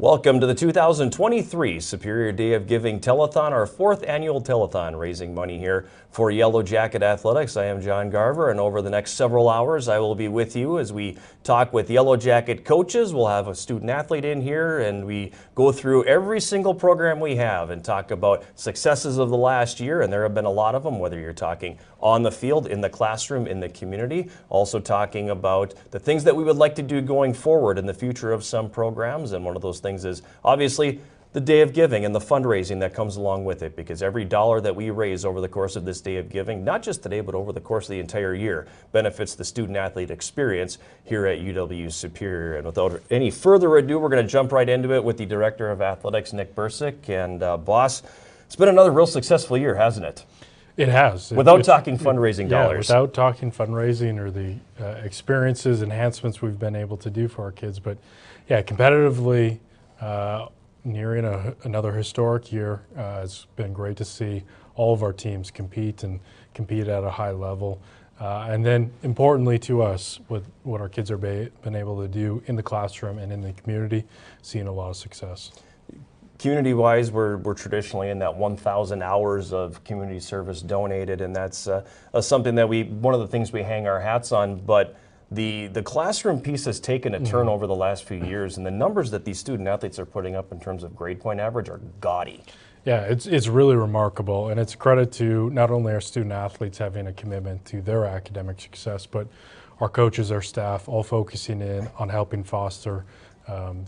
Welcome to the 2023 Superior Day of Giving Telethon, our fourth annual telethon, raising money here for Yellow Jacket Athletics. I am John Garver, and over the next several hours I will be with you as we talk with Yellow Jacket coaches. We'll have a student athlete in here and we go through every single program we have and talk about successes of the last year, and there have been a lot of them, whether you're talking on the field, in the classroom, in the community. Also talking about the things that we would like to do going forward in the future of some programs, and one of those things is obviously the Day of Giving and the fundraising that comes along with it, because every dollar that we raise over the course of this Day of Giving, not just today but over the course of the entire year, benefits the student athlete experience here at UW Superior. And without any further ado, we're going to jump right into it with the Director of Athletics, Nick Bursick. And boss, it's been another real successful year, hasn't it? It has. Without talking fundraising dollars. Without talking fundraising or the experiences, enhancements we've been able to do for our kids. But yeah, competitively, nearing another historic year. It's been great to see all of our teams compete at a high level. And then importantly to us, with what our kids are been able to do in the classroom and in the community, seeing a lot of success. Community-wise, we're traditionally in that 1,000 hours of community service donated, and that's something that one of the things we hang our hats on. But the classroom piece has taken a turn over the last few years, and the numbers that these student athletes are putting up in terms of grade point average are gaudy. Yeah, it's really remarkable, and it's a credit to not only our student athletes having a commitment to their academic success, but our coaches, our staff, all focusing in on helping foster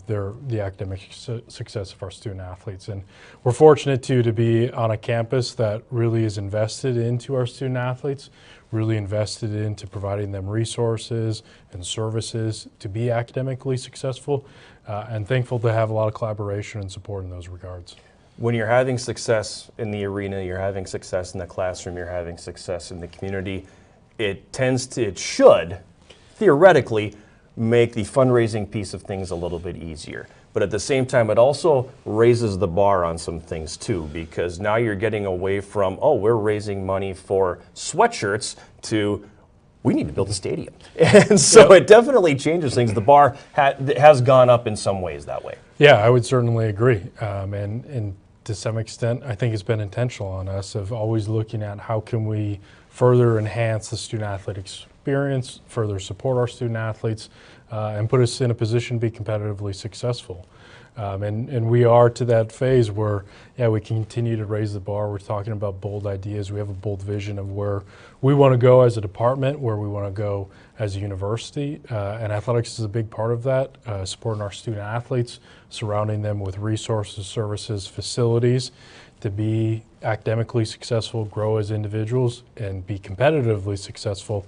the academic success of our student athletes. And we're fortunate to be on a campus that really is invested into our student athletes, really invested into providing them resources and services to be academically successful, and thankful to have a lot of collaboration and support in those regards. When you're having success in the arena, you're having success in the classroom, you're having success in the community, it should, theoretically, make the fundraising piece of things a little bit easier. But at the same time, it also raises the bar on some things too, because now you're getting away from, oh, we're raising money for sweatshirts, to we need to build a stadium. And so it definitely changes things. The bar has gone up in some ways that way. Yeah, I would certainly agree. And to some extent, I think it's been intentional on us of always looking at how can we further enhance the student athlete experience, further support our student athletes, and put us in a position to be competitively successful. And we are to that phase where, yeah, we continue to raise the bar. We're talking about bold ideas. We have a bold vision of where we want to go as a department, where we want to go as a university, and athletics is a big part of that, supporting our student athletes, surrounding them with resources, services, facilities to be academically successful, grow as individuals, and be competitively successful.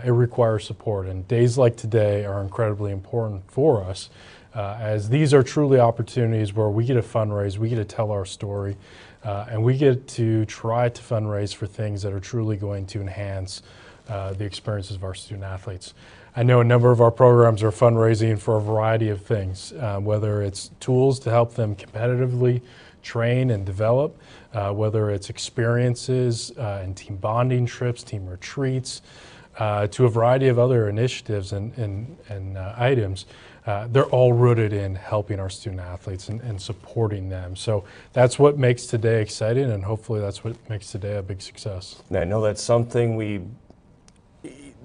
It requires support, and days like today are incredibly important for us, as these are truly opportunities where we get to fundraise, we get to tell our story, and we get to try to fundraise for things that are truly going to enhance the experiences of our student athletes. I know a number of our programs are fundraising for a variety of things, whether it's tools to help them competitively train and develop, whether it's experiences and team bonding trips, team retreats, to a variety of other initiatives and items. They're all rooted in helping our student athletes and supporting them. So that's what makes today exciting, and hopefully that's what makes today a big success. And I know that's something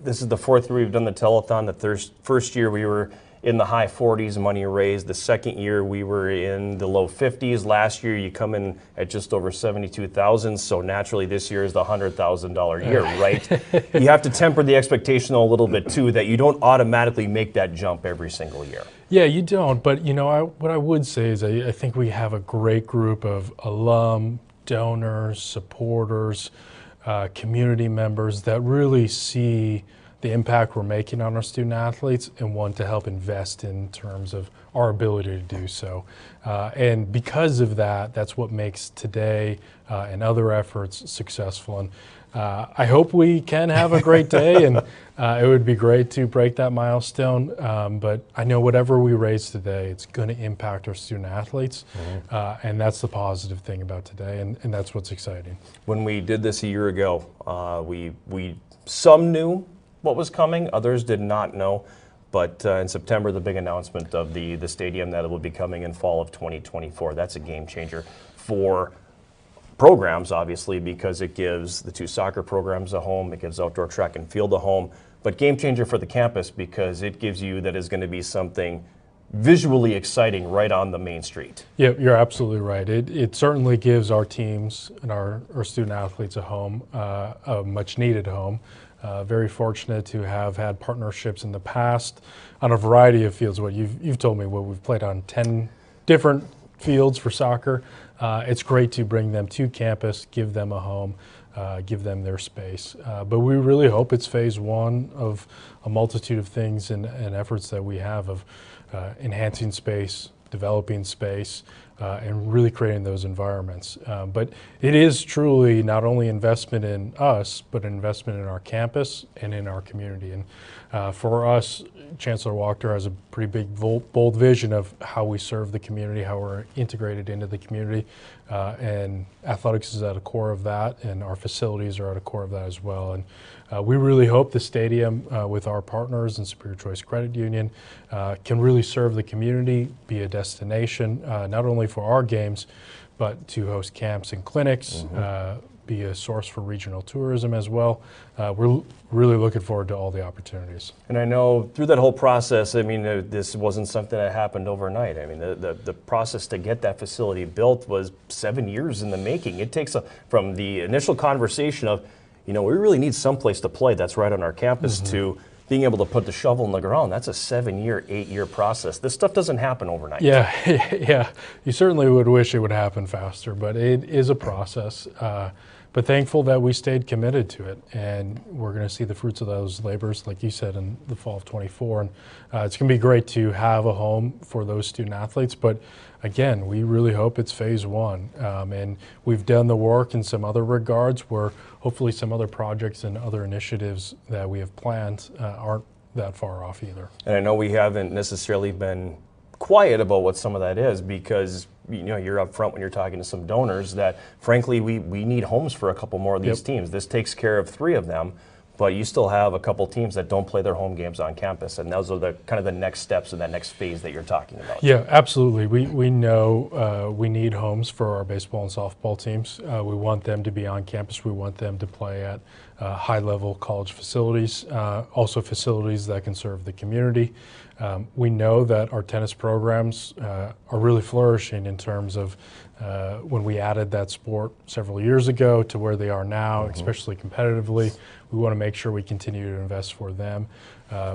this is the fourth year we've done the telethon. The first year we were in the high 40s money raised. The second year we were in the low 50s. Last year you come in at just over 72,000. So naturally this year is the $100,000 year, right? You have to temper the expectation a little bit too, that you don't automatically make that jump every single year. Yeah, you don't. But you know, what I would say is I think we have a great group of alum, donors, supporters, community members that really see the impact we're making on our student athletes and want to help invest in terms of our ability to do so. And because of that, that's what makes today and other efforts successful. And I hope we can have a great day, and it would be great to break that milestone. But I know whatever we raise today, it's going to impact our student athletes. And that's the positive thing about today, and that's what's exciting. When we did this a year ago, some knew what was coming, others did not know. But in September, the big announcement of the stadium that will be coming in fall of 2024. That's a game changer for programs, obviously, because it gives the 2 soccer programs a home, it gives outdoor track and field a home, but game changer for the campus because it gives you that is going to be something visually exciting right on the main street. Yeah, you're absolutely right. It certainly gives our teams and our student athletes a home, a much needed home. Very fortunate to have had partnerships in the past on a variety of fields. What you've told me, what we've played on 10 different fields for soccer. It's great to bring them to campus, give them a home, give them their space. But we really hope it's phase 1 of a multitude of things and efforts that we have of enhancing space, developing space, and really creating those environments. But it is truly not only investment in us, but an investment in our campus and in our community. And for us, Chancellor Wachter has a pretty big, bold vision of how we serve the community, how we're integrated into the community, and athletics is at the core of that, and our facilities are at the core of that as well. And we really hope the stadium, with our partners and Superior Choice Credit Union, can really serve the community, be a destination, not only for our games, but to host camps and clinics, be a source for regional tourism as well. We're really looking forward to all the opportunities. And I know through that whole process, I mean, this wasn't something that happened overnight. I mean, the process to get that facility built was 7 years in the making. It takes from the initial conversation of, you know, we really need someplace to play that's right on our campus to being able to put the shovel in the ground. That's a 7-year, 8-year process. This stuff doesn't happen overnight. Yeah, yeah. You certainly would wish it would happen faster, but it is a process. But thankful that we stayed committed to it, and we're going to see the fruits of those labors, like you said, in the fall of '24. And it's going to be great to have a home for those student athletes. But again, we really hope it's phase 1, and we've done the work in some other regards where hopefully some other projects and other initiatives that we have planned aren't that far off either. And I know we haven't necessarily been quiet about what some of that is, because you know you're up front when you're talking to some donors that frankly we need homes for a couple more of these teams. This takes care of 3 of them, but you still have a couple teams that don't play their home games on campus, and those are the kind of the next steps in that next phase that you're talking about. Yeah, absolutely. We know we need homes for our baseball and softball teams. We want them to be on campus. We want them to play at high-level college facilities, also facilities that can serve the community. We know that our tennis programs are really flourishing in terms of when we added that sport several years ago to where they are now, especially competitively. We want to make sure we continue to invest for them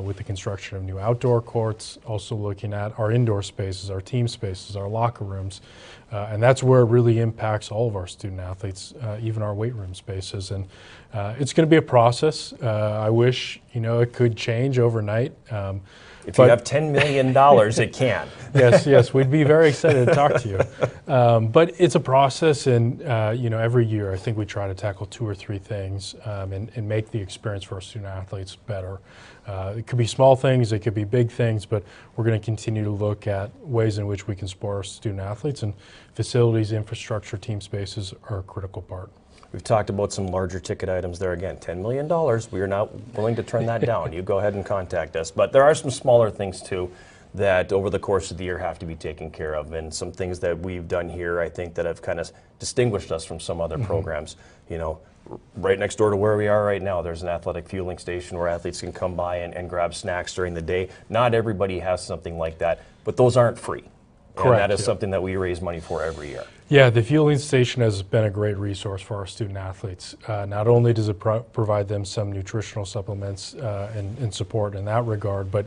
with the construction of new outdoor courts, also looking at our indoor spaces, our team spaces, our locker rooms. And that's where it really impacts all of our student athletes, even our weight room spaces. And it's going to be a process. I wish, you know, it could change overnight. If you have $10 million, it can. Yes, we'd be very excited to talk to you. But it's a process, and you know, every year I think we try to tackle 2 or 3 things and make the experience for our student athletes better. It could be small things, it could be big things, but we're going to continue to look at ways in which we can support our student athletes, and facilities, infrastructure, team spaces are a critical part. We've talked about some larger ticket items there. Again, $10 million. We are not willing to turn that down. You go ahead and contact us. But there are some smaller things too that over the course of the year have to be taken care of, and some things that we've done here I think that have kind of distinguished us from some other programs. You know, right next door to where we are right now, there's an athletic fueling station where athletes can come by and grab snacks during the day. Not everybody has something like that, but those aren't free. Correct. And that is something that we raise money for every year. Yeah, the fueling station has been a great resource for our student athletes. Not only does it provide them some nutritional supplements and support in that regard, but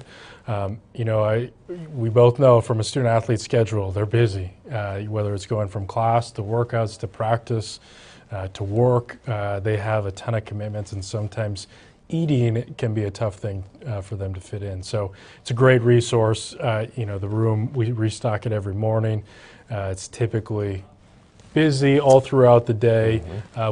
you know, we both know from a student athlete schedule, they're busy, whether it's going from class to workouts to practice to work. They have a ton of commitments, and sometimes eating can be a tough thing for them to fit in. So it's a great resource. You know, the room, we restock it every morning. It's typically busy all throughout the day.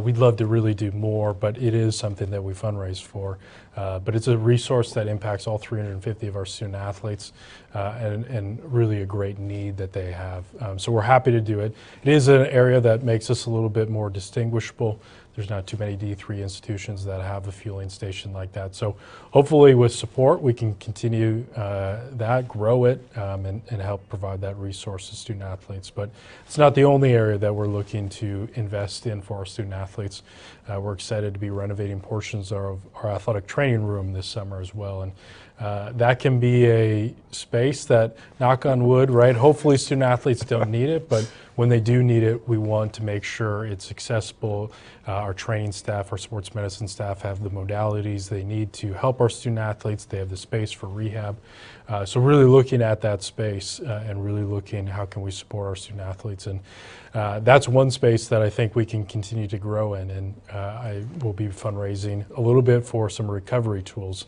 We'd love to really do more, but it is something that we fundraise for. But it's a resource that impacts all 350 of our student athletes, and really a great need that they have. So we're happy to do it. It is an area that makes us a little bit more distinguishable There's not too many D3 institutions that have a fueling station like that. So hopefully with support, we can continue that, grow it, and help provide that resource to student athletes. But it's not the only area that we're looking to invest in for our student athletes. We're excited to be renovating portions of our athletic training room this summer as well. And that can be a space that, knock on wood, right? Hopefully student athletes don't need it, but when they do need it, we want to make sure it's accessible. Our training staff, our sports medicine staff have the modalities they need to help our student athletes. They have the space for rehab. So really looking at that space and really looking how can we support our student athletes. And that's one space that I think we can continue to grow in. And I will be fundraising a little bit for some recovery tools.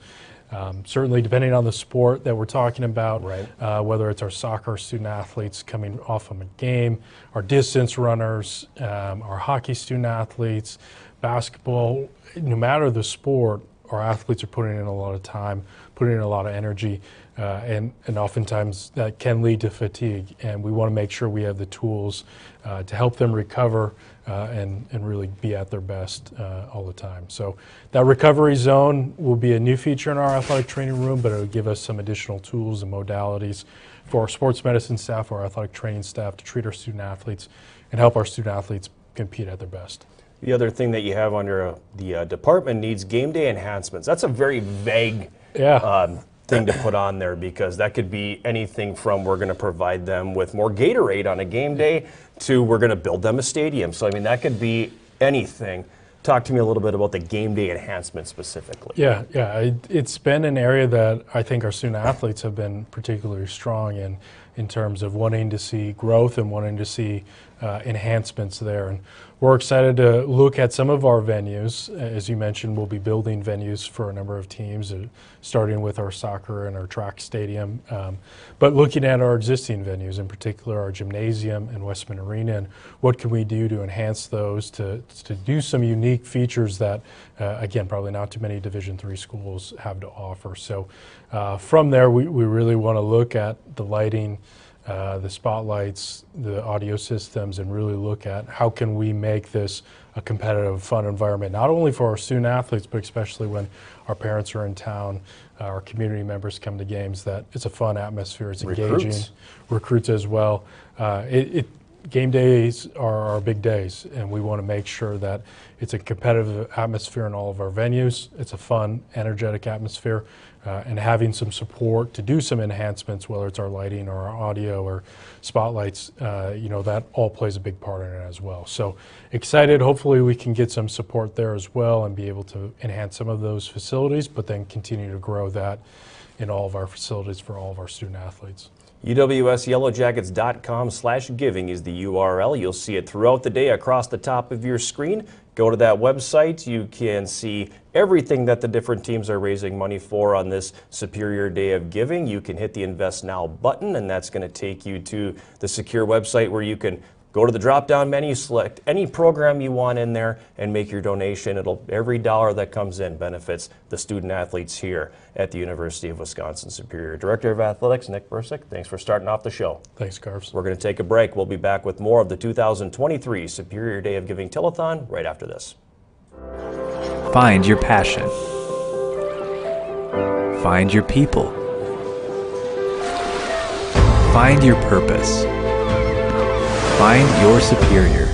Certainly depending on the sport that we're talking about, right. Whether it's our soccer student athletes coming off from a game, our distance runners, our hockey student athletes, basketball, no matter the sport, our athletes are putting in a lot of time, putting in a lot of energy, and oftentimes that can lead to fatigue. And we want to make sure we have the tools to help them recover and really be at their best all the time. So that recovery zone will be a new feature in our athletic training room, but it'll give us some additional tools and modalities for our sports medicine staff, our athletic training staff to treat our student athletes and help our student athletes compete at their best. The other thing that you have under the department needs game day enhancements. That's a very vague thing to put on there, because that could be anything from we're going to provide them with more Gatorade on a game day to we're going to build them a stadium. So, I mean, that could be anything. Talk to me a little bit about the game day enhancement specifically. Yeah, it's been an area that I think our student athletes have been particularly strong in terms of wanting to see growth and wanting to see enhancements there. And we're excited to look at some of our venues. As you mentioned, we'll be building venues for a number of teams, starting with our soccer and our track stadium, but looking at our existing venues, in particular our gymnasium and Westman Arena, and what can we do to enhance those, to do some unique features that, again, probably not too many Division III schools have to offer. So from there, we really want to look at the lighting, the spotlights, the audio systems, and really look at how can we make this a competitive, fun environment, not only for our student athletes, but especially when our parents are in town, our community members come to games, that it's a fun atmosphere, it's engaging. Recruits as well. Game days are our big days, and we want to make sure that it's a competitive atmosphere in all of our venues. It's a fun, energetic atmosphere, and having some support to do some enhancements, whether it's our lighting or our audio or spotlights, that all plays a big part in it as well. So excited, hopefully we can get some support there as well and be able to enhance some of those facilities, but then continue to grow that in all of our facilities for all of our student athletes. UWSYellowjackets.com/giving is the URL. You'll see it throughout the day across the top of your screen. Go to that website. You can see everything that the different teams are raising money for on this Superior Day of Giving. You can hit the Invest Now button, and that's going to take you to the secure website where you can go to the drop-down menu, select any program you want in there, and make your donation. Every dollar that comes in benefits the student athletes here at the University of Wisconsin Superior. Director of Athletics, Nick Bursick, thanks for starting off the show. Thanks, Garves. We're going to take a break. We'll be back with more of the 2023 Superior Day of Giving Telethon right after this. Find your passion. Find your people. Find your purpose. Find your superior.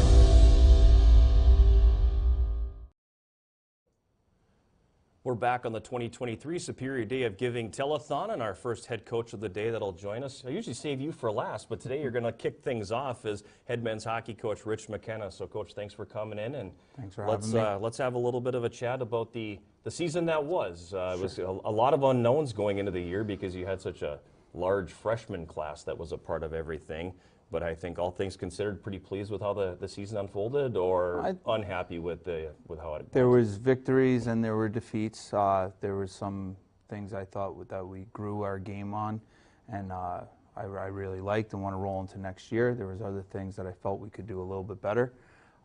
We're back on the 2023 Superior Day of Giving Telethon, and our first head coach of the day that'll join us. I usually save you for last, but today you're going to kick things off as head men's hockey coach Rich McKenna. So, Coach, thanks for coming in, and thanks for having me. Let's have a little bit of a chat about the season that was. It was a lot of unknowns going into the year because you had such a large freshman class that was a part of everything. But I think all things considered, pretty pleased with how the season unfolded, or unhappy with how it went? There was victories and there were defeats. There were some things I thought that we grew our game on, and I really liked and want to roll into next year. There was other things that I felt we could do a little bit better.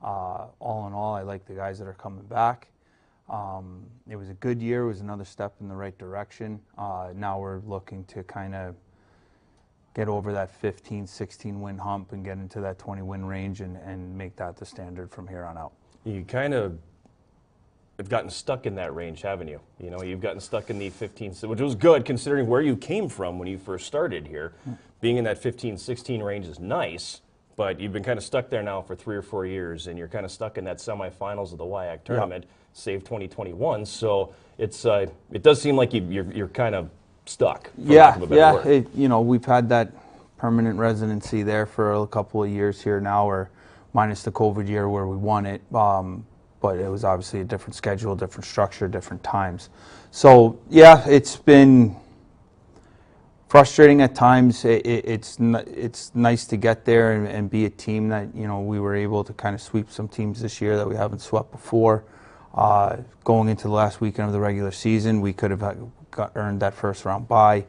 All in all, I like the guys that are coming back. It was a good year. It was another step in the right direction. Now we're looking to kind of get over that 15, 16 win hump and get into that 20 win range and make that the standard from here on out. You kind of have gotten stuck in that range, haven't you? You know, you've gotten stuck in the 15, which was good considering where you came from when you first started here. Being in that 15, 16 range is nice, but you've been kind of stuck there now for 3 or 4 years, and you're kind of stuck in that semifinals of the WIAC tournament, save 2021. So it's it does seem like you're kind of stuck. For lack of a better word. You know, we've had that permanent residency there for a couple of years here now, or minus the COVID year where we won it. But it was obviously a different schedule, different structure, different times. So yeah, it's been frustrating at times. It's nice to get there and be a team that, you know, we were able to kind of sweep some teams this year that we haven't swept before. Going into the last weekend of the regular season, we could have earned that first round bye.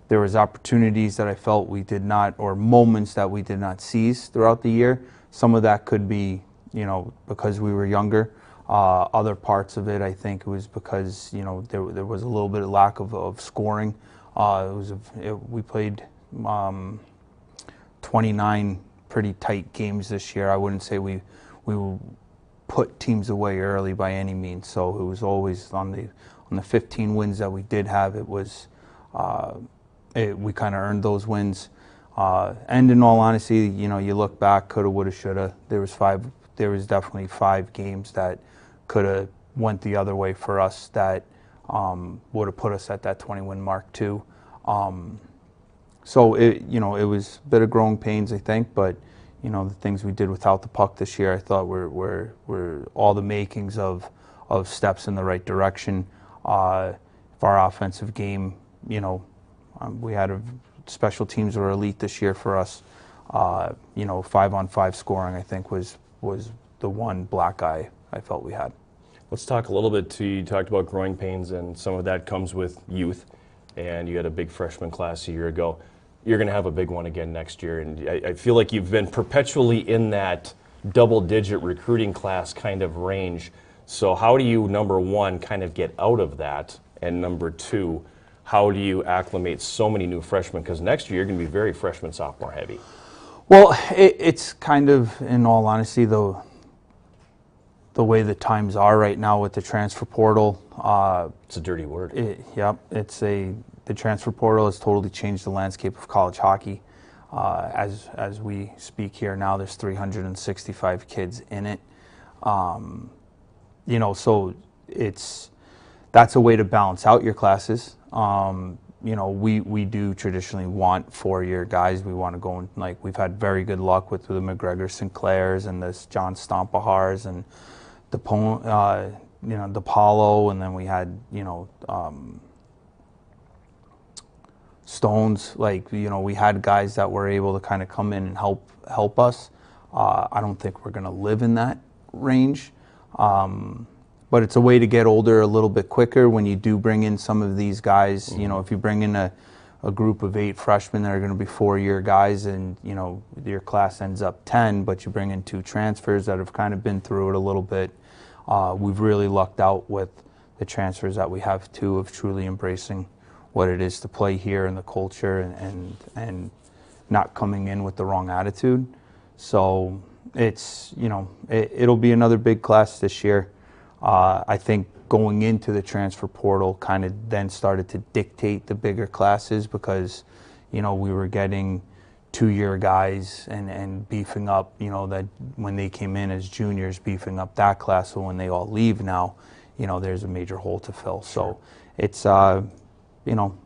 There was opportunities that I felt we did not, or moments that we did not seize throughout the year. Some of that could be, you know, because we were younger. Other parts of it, I think, was because, you know, there was a little bit of lack of scoring. We played 29 pretty tight games this year. I wouldn't say we put teams away early by any means. So it was always on the 15 wins that we did have. It was we kind of earned those wins. And in all honesty, you know, you look back, coulda, woulda, shoulda. There was definitely 5 games that could have went the other way for us that would have put us at that 20-win mark too. So you know, it was a bit of growing pains, I think, but you know, the things we did without the puck this year, I thought were all the makings of steps in the right direction. Our offensive game, you know, we had special teams were elite this year for us. You know, 5-on-5 scoring, I think, was the one black eye I felt we had. Let's talk a little bit too. You talked about growing pains, and some of that comes with youth, and you had a big freshman class a year ago. You're going to have a big one again next year, and I feel like you've been perpetually in that double-digit recruiting class kind of range. So how do you, number one, kind of get out of that, and number two, how do you acclimate so many new freshmen? Because next year you're going to be very freshman-sophomore heavy. Well, it's kind of, in all honesty, the way the times are right now with the transfer portal. It's a dirty word. The transfer portal has totally changed the landscape of college hockey. As we speak here now, there's 365 kids in it. You know, so that's a way to balance out your classes. You know, we do traditionally want 4-year guys. We want to go in, like, we've had very good luck with the McGregor Sinclairs and this John Stompahars and you know, DePaulo, and then we had, you know, Stones. Like, you know, we had guys that were able to kind of come in and help us. I don't think we're going to live in that range. But it's a way to get older a little bit quicker when you do bring in some of these guys. You know, if you bring in a group of 8 freshmen that are going to be 4-year guys, and, you know, your class ends up 10, but you bring in 2 transfers that have kind of been through it a little bit. We've really lucked out with the transfers that we have too, of truly embracing what it is to play here and the culture, and not coming in with the wrong attitude. So it's, you know, it'll be another big class this year. I think going into the transfer portal kind of then started to dictate the bigger classes, because, you know, we were getting 2-year guys and beefing up, you know, that when they came in as juniors, beefing up that class. So when they all leave now, you know, there's a major hole to fill. So it's, you know,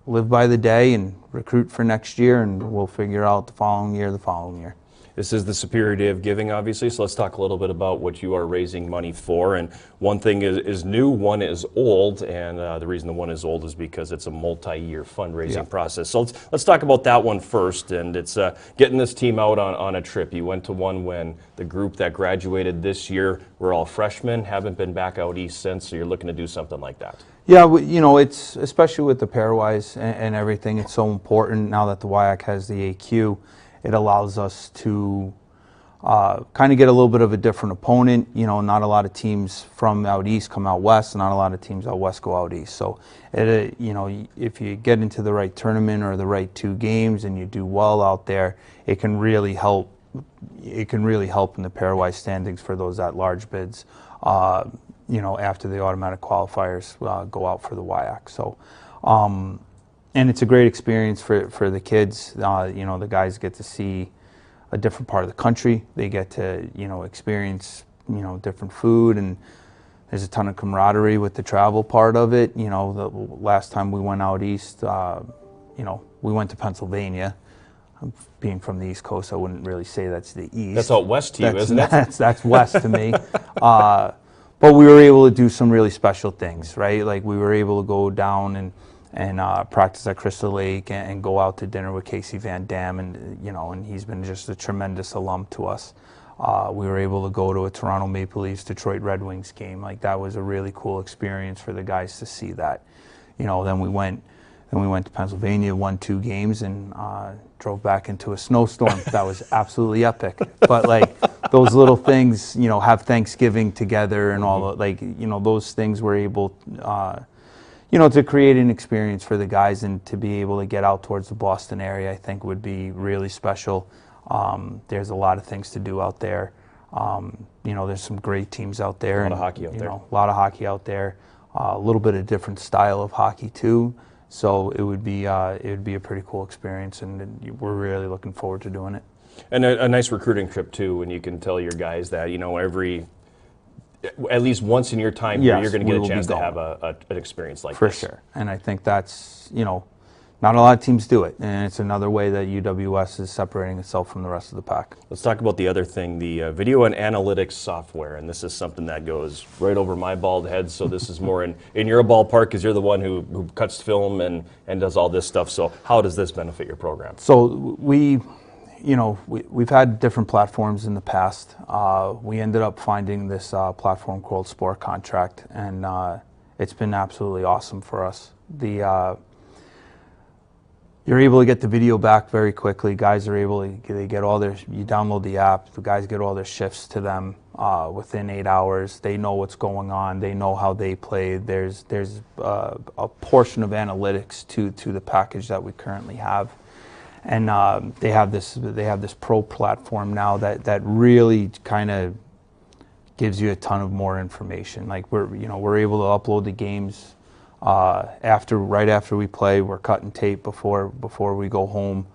live by the day and recruit for next year, and we'll figure out the following year. This is the Superior Day of Giving, obviously, so let's talk a little bit about what you are raising money for. And one thing is new, one is old, and the reason the one is old is because it's a multi-year fundraising process. So let's talk about that one first, and it's getting this team out on a trip. You went to one when the group that graduated this year were all freshmen, haven't been back out east since, so you're looking to do something like that. Yeah, you know, it's, especially with the pairwise and everything, it's so important now that the WIAC has the AQ. It allows us to kind of get a little bit of a different opponent. You know, not a lot of teams from out east come out west, and not a lot of teams out west go out east. So, you know, if you get into the right tournament or the right 2 games and you do well out there, it can really help. It can really help in the pairwise standings for those at-large bids. you know, after the automatic qualifiers go out for the WIAC. So, and it's a great experience for the kids. You know, the guys get to see a different part of the country. They get to, you know, experience, you know, different food, and there's a ton of camaraderie with the travel part of it. You know, the last time we went out east, you know, we went to Pennsylvania. Being from the East Coast, I wouldn't really say that's the East. That's out west to you, isn't it? That's west to me. But we were able to do some really special things, right? Like we were able to go down and practice at Crystal Lake and go out to dinner with Casey Van Dam, and you know, and he's been just a tremendous alum to us. We were able to go to a Toronto Maple Leafs Detroit Red Wings game. Like that was a really cool experience for the guys to see that. You know, then we went to Pennsylvania, won 2 games, and drove back into a snowstorm. That was absolutely epic. But like those little things, you know, have Thanksgiving together and all the, like, you know, those things were able, you know, to create an experience for the guys, and to be able to get out towards the Boston area, I think would be really special. There's a lot of things to do out there. You know, there's some great teams out there. A lot of hockey out there. A lot of hockey out there. A little bit of different style of hockey too. So it would be a pretty cool experience, and we're really looking forward to doing it. And a nice recruiting trip too, when you can tell your guys that, you know, at least once in your time here, you're going to get a chance to have an experience like this. For sure. And I think that's, you know, not a lot of teams do it, and it's another way that UWS is separating itself from the rest of the pack. Let's talk about the other thing, the video and analytics software, and this is something that goes right over my bald head, so this is more in your ballpark, because you're the one who cuts film and does all this stuff. So how does this benefit your program? So we've had different platforms in the past. We ended up finding this platform called Sport Contract, and it's been absolutely awesome for us. You're able to get the video back very quickly. Guys are able to, they get all their, you download the app, the guys get all their shifts to them within 8 hours. They know what's going on. They know how they play. There's a portion of analytics to the package that we currently have. And they have this pro platform now that really kind of gives you a ton of more information. Like we're able to upload the games right after we play. We're cutting tape before we go home,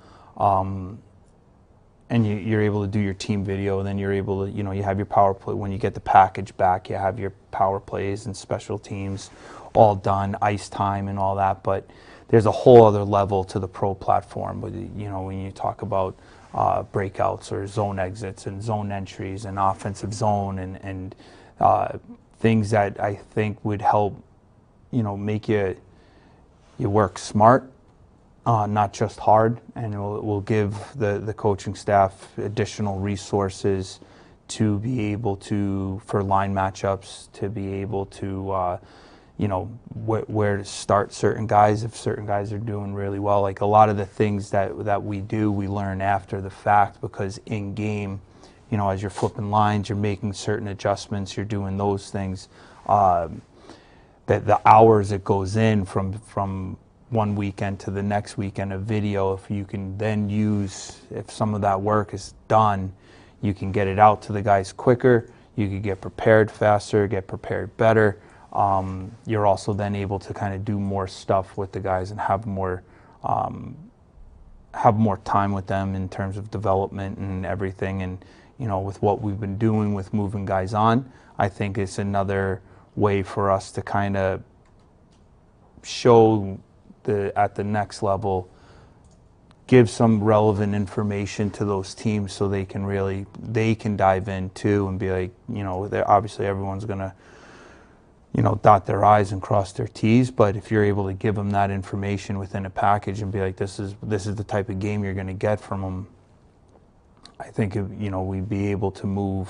and you're able to do your team video. And then you're able to, you have your power play. When you get the package back, you have your power plays and special teams all done, ice time and all that. But there's a whole other level to the pro platform. But when you talk about breakouts or zone exits and zone entries and offensive zone and things that I think would help make you work smart, not just hard, and it will give the coaching staff additional resources to be able to, for line matchups, to be able to, where to start certain guys if certain guys are doing really well. Like a lot of the things that we do, we learn after the fact, because in game, as you're flipping lines, you're making certain adjustments, you're doing those things. The hours it goes in from one weekend to the next weekend of video, if you can then use, if some of that work is done, you can get it out to the guys quicker, you can get prepared faster, get prepared better. You're also then able to kind of do more stuff with the guys and have more time with them in terms of development and everything. And with what we've been doing with moving guys on, I think it's another way for us to kind of show at the next level, give some relevant information to those teams so they can dive in too and be like, obviously everyone's gonna dot their I's and cross their T's, but if you're able to give them that information within a package and be like, this is the type of game you're going to get from them, I think we'd be able to move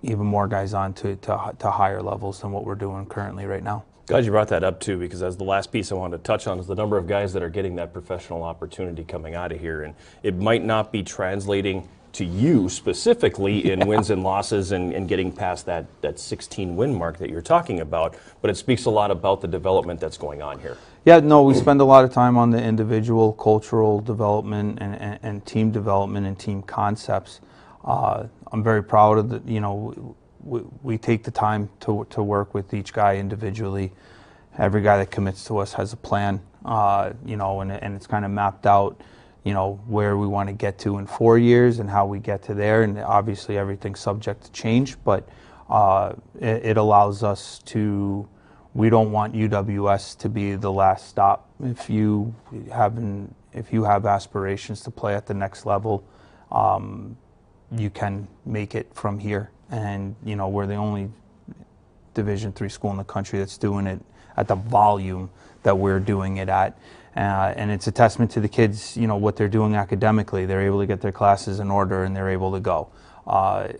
even more guys on to higher levels than what we're doing currently right now. Glad you brought that up too, because as the last piece I wanted to touch on is the number of guys that are getting that professional opportunity coming out of here, and it might not be translating to you specifically in wins and losses and getting past that 16 win mark that you're talking about, but it speaks a lot about the development that's going on here. Yeah, no, we spend a lot of time on the individual cultural development and team development and team concepts. I'm very proud of we take the time to work with each guy individually. Every guy that commits to us has a plan, you know, and it's kind of mapped out, you know, where we want to get to in 4 years and how we get to there. And obviously everything's subject to change, but it allows us to, we don't want UWS to be the last stop. If you have aspirations to play at the next level, you can make it from here. And, you know, we're the only Division III school in the country that's doing it at the volume that we're doing it at. And it's a testament to the kids, you know, what they're doing academically. They're able to get their classes in order and they're able to go.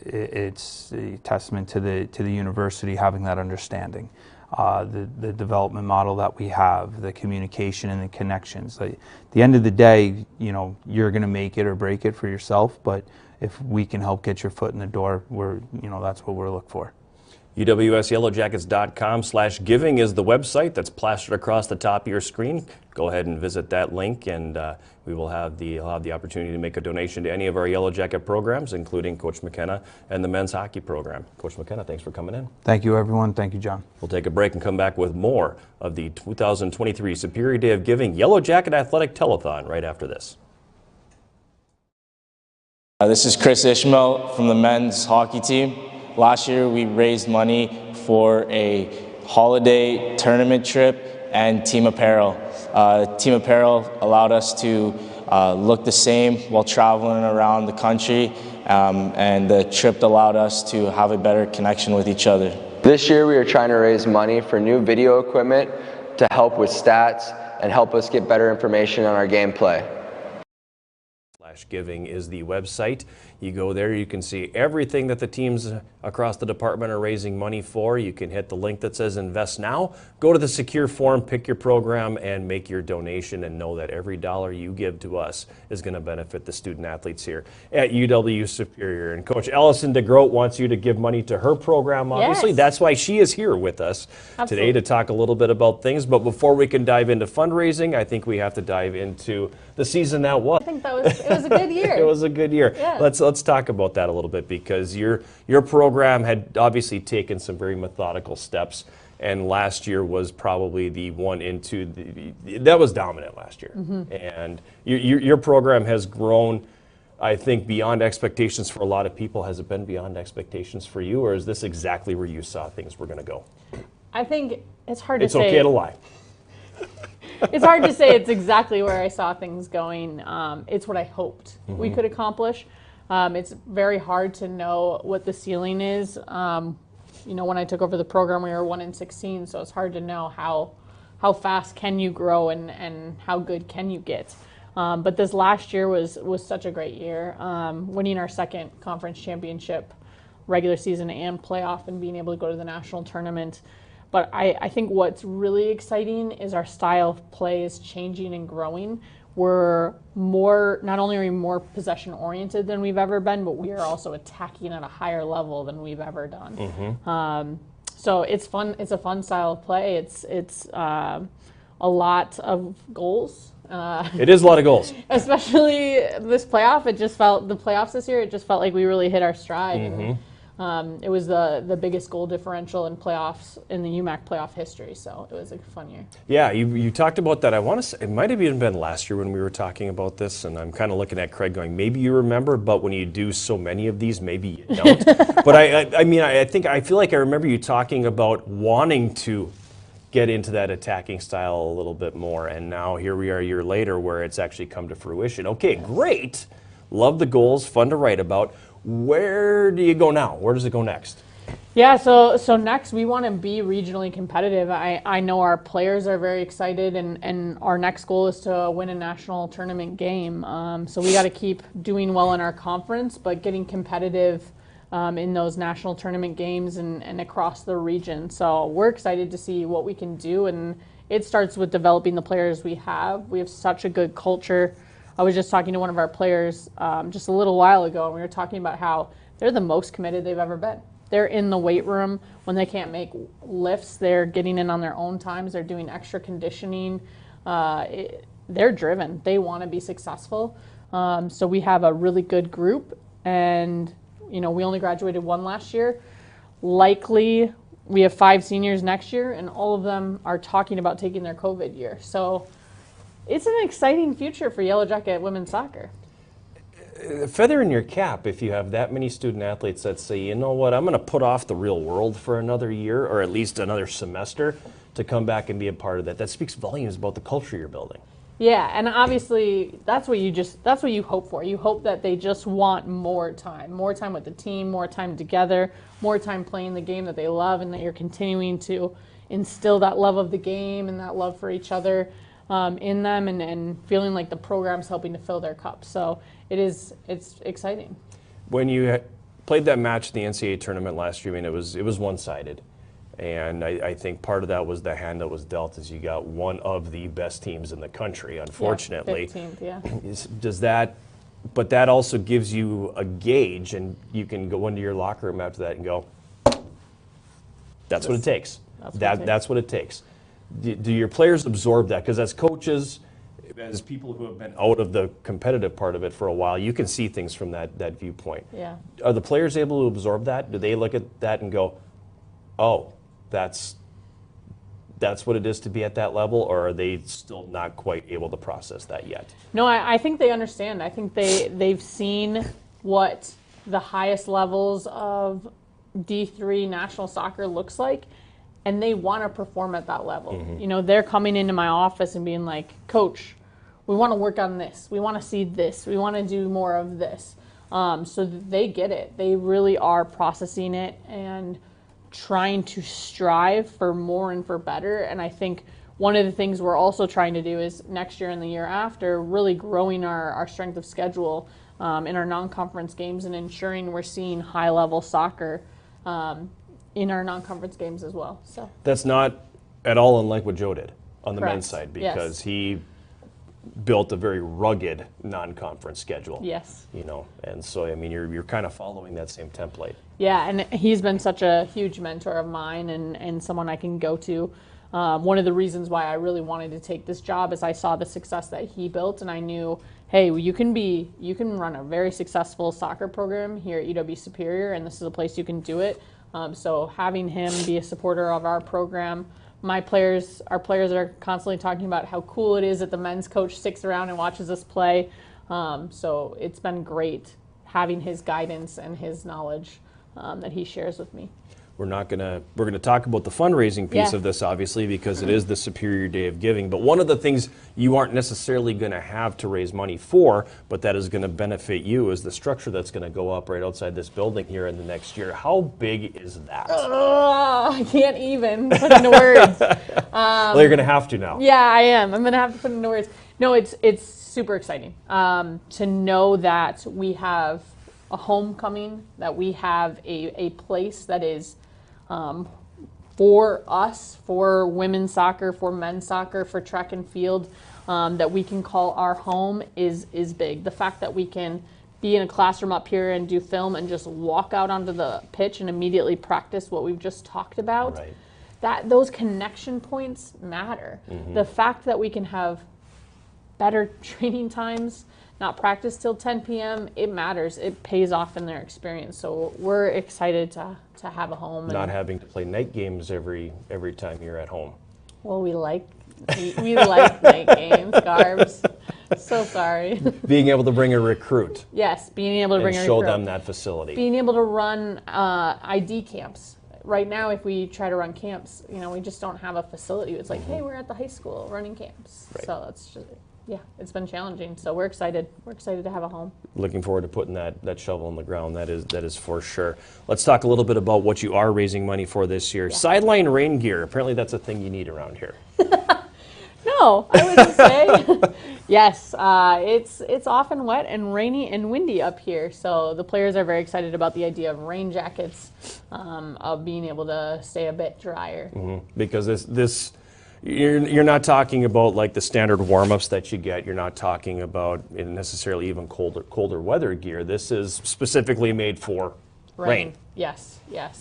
It's a testament to the university having that understanding. The development model that we have, the communication and the connections. At the end of the day, you know, you're going to make it or break it for yourself, but if we can help get your foot in the door, you know, that's what we're looking for. UWSYellowJackets.com/giving is the website that's plastered across the top of your screen. Go ahead and visit that link, and you'll have the opportunity to make a donation to any of our Yellow Jacket programs, including Coach McKenna and the men's hockey program. Coach McKenna, thanks for coming in. Thank you, everyone. Thank you, John. We'll take a break and come back with more of the 2023 Superior Day of Giving Yellow Jacket Athletic Telethon right after this. This is Chris Ishmael from the men's hockey team. Last year we raised money for a holiday tournament trip and team apparel. Team apparel allowed us to look the same while traveling around the country, and the trip allowed us to have a better connection with each other. This year we are trying to raise money for new video equipment to help with stats and help us get better information on our gameplay. Giving is the website. You go there, you can see everything that the teams across the department are raising money for. You can hit the link that says Invest Now, go to the secure form, pick your program, and make your donation, and know that every dollar you give to us is going to benefit the student athletes here at UW Superior. And Coach Allison DeGroat wants you to give money to her program, obviously. Yes. That's why she is here with us today to talk a little bit about things. But before we can dive into fundraising, I think we have to dive into the season that was. I think it was a good year. It was a good year. Yeah. Let's talk about that a little bit, because your program had obviously taken some very methodical steps, and last year was probably the one that was dominant last year. Mm-hmm. And your program has grown, I think, beyond expectations for a lot of people. Has it been beyond expectations for you, or is this exactly where you saw things were going to go? I think it's hard to say. It's okay to lie. It's hard to say it's exactly where I saw things going. It's what I hoped we could accomplish. It's very hard to know what the ceiling is. You know, when I took over the program, we were 1-16, so it's hard to know how fast can you grow and how good can you get. But this last year was such a great year, winning our second conference championship, regular season and playoff, and being able to go to the national tournament. But I think what's really exciting is our style of play is changing and growing. We're not only are we more possession oriented than we've ever been, but we are also attacking at a higher level than we've ever done. Mm-hmm. So it's fun. It's a fun style of play. It's a lot of goals. It is a lot of goals. Especially this playoff. The playoffs this year, it just felt like we really hit our stride. Mm-hmm. And, it was the biggest goal differential in playoffs in the UMAC playoff history, so it was a fun year. Yeah, you talked about that. I want to say it might have even been last year when we were talking about this, and I'm kind of looking at Craig going, maybe you remember, but when you do so many of these, maybe you don't. But I feel like I remember you talking about wanting to get into that attacking style a little bit more, and now here we are a year later where it's actually come to fruition. Okay, great. Love the goals, fun to write about. Where do you go now? Where does it go next? Yeah, so next we want to be regionally competitive. I know our players are very excited, and our next goal is to win a national tournament game. So we got to keep doing well in our conference, but getting competitive in those national tournament games and across the region. So we're excited to see what we can do, and it starts with developing the players we have. We have such a good culture. I was just talking to one of our players just a little while ago, and we were talking about how they're the most committed they've ever been. They're in the weight room. When they can't make lifts, they're getting in on their own times. They're doing extra conditioning. They're driven. They want to be successful. So we have a really good group, and we only graduated one last year. likely we have 5 seniors next year, and all of them are talking about taking their COVID year. So it's an exciting future for Yellow Jacket women's soccer. Feather in your cap if you have that many student athletes that say, you know what, I'm going to put off the real world for another year or at least another semester to come back and be a part of that. That speaks volumes about the culture you're building. Yeah, and obviously that's what you hope for. You hope that they just want more time with the team, more time together, more time playing the game that they love, and that you're continuing to instill that love of the game and that love for each other in them, and feeling like the program's helping to fill their cup. So it's exciting. When you played that match in the NCAA tournament last year, I mean, it was one-sided. And I think part of that was the hand that was dealt as you got one of the best teams in the country, unfortunately. Yeah, 15th, yeah. Does that, but that also gives you a gauge, and you can go into your locker room after that and go, that's what it takes. That's what it takes. Do your players absorb that? Because as coaches, as people who have been out of the competitive part of it for a while, you can see things from that viewpoint. Yeah. Are the players able to absorb that? Do they look at that and go, oh, that's what it is to be at that level, or are they still not quite able to process that yet? No, I think they understand. I think they've seen what the highest levels of D3 national soccer looks like, and they want to perform at that level. Mm-hmm. You know, they're coming into my office and being like, Coach, we want to work on this. We want to see this. We want to do more of this. So they get it. They really are processing it and trying to strive for more and for better. And I think one of the things we're also trying to do is next year and the year after, really growing our strength of schedule in our non-conference games and ensuring we're seeing high-level soccer in our non-conference games as well. So that's not at all unlike what Joe did on the Correct. men's side, because Yes. he built a very rugged non-conference schedule. Yes. You know, and so I mean, you're kind of following that same template. Yeah, and he's been such a huge mentor of mine and someone I can go to. One of the reasons why I really wanted to take this job is I saw the success that he built, and I knew, hey, you can run a very successful soccer program here at UW Superior, and this is a place you can do it. So having him be a supporter of our program, our players are constantly talking about how cool it is that the men's coach sticks around and watches us play. So it's been great having his guidance and his knowledge that he shares with me. We're gonna talk about the fundraising piece Yeah. of this, obviously, because it is the Superior Day of Giving. But one of the things you aren't necessarily going to have to raise money for, but that is going to benefit you, is the structure that's going to go up right outside this building here in the next year. How big is that? I can't even put into words. Well, you're going to have to now. Yeah, I am. I'm going to have to put into words. No, it's super exciting to know that we have a homecoming, that we have a place that is for us, for women's soccer, for men's soccer, for track and field, that we can call our home is big. The fact that we can be in a classroom up here and do film and just walk out onto the pitch and immediately practice what we've just talked about, Right. those connection points matter. Mm-hmm. The fact that we can have better training times, not practice till 10 p.m., it matters. It pays off in their experience. So we're excited to have a home. Not having to play night games every time you're at home. Well, we like night games, Garbs. So sorry. Being able to bring a recruit Yes, being able to bring and a show recruit. them that facility. Being able to run ID camps. Right now, if we try to run camps, we just don't have a facility. It's like, hey, we're at the high school running camps. Right. So that's just, it's been challenging. So we're excited. We're excited to have a home. Looking forward to putting that shovel in the ground. That is for sure. Let's talk a little bit about what you are raising money for this year. Yeah. Sideline rain gear. Apparently that's a thing you need around here. No, I wouldn't say. Yes, it's often wet and rainy and windy up here. So the players are very excited about the idea of rain jackets, of being able to stay a bit drier. Mm-hmm. Because this you're not talking about like the standard warm-ups that you get. You're not talking about necessarily even colder weather gear. This is specifically made for rain. Yes. Yeah.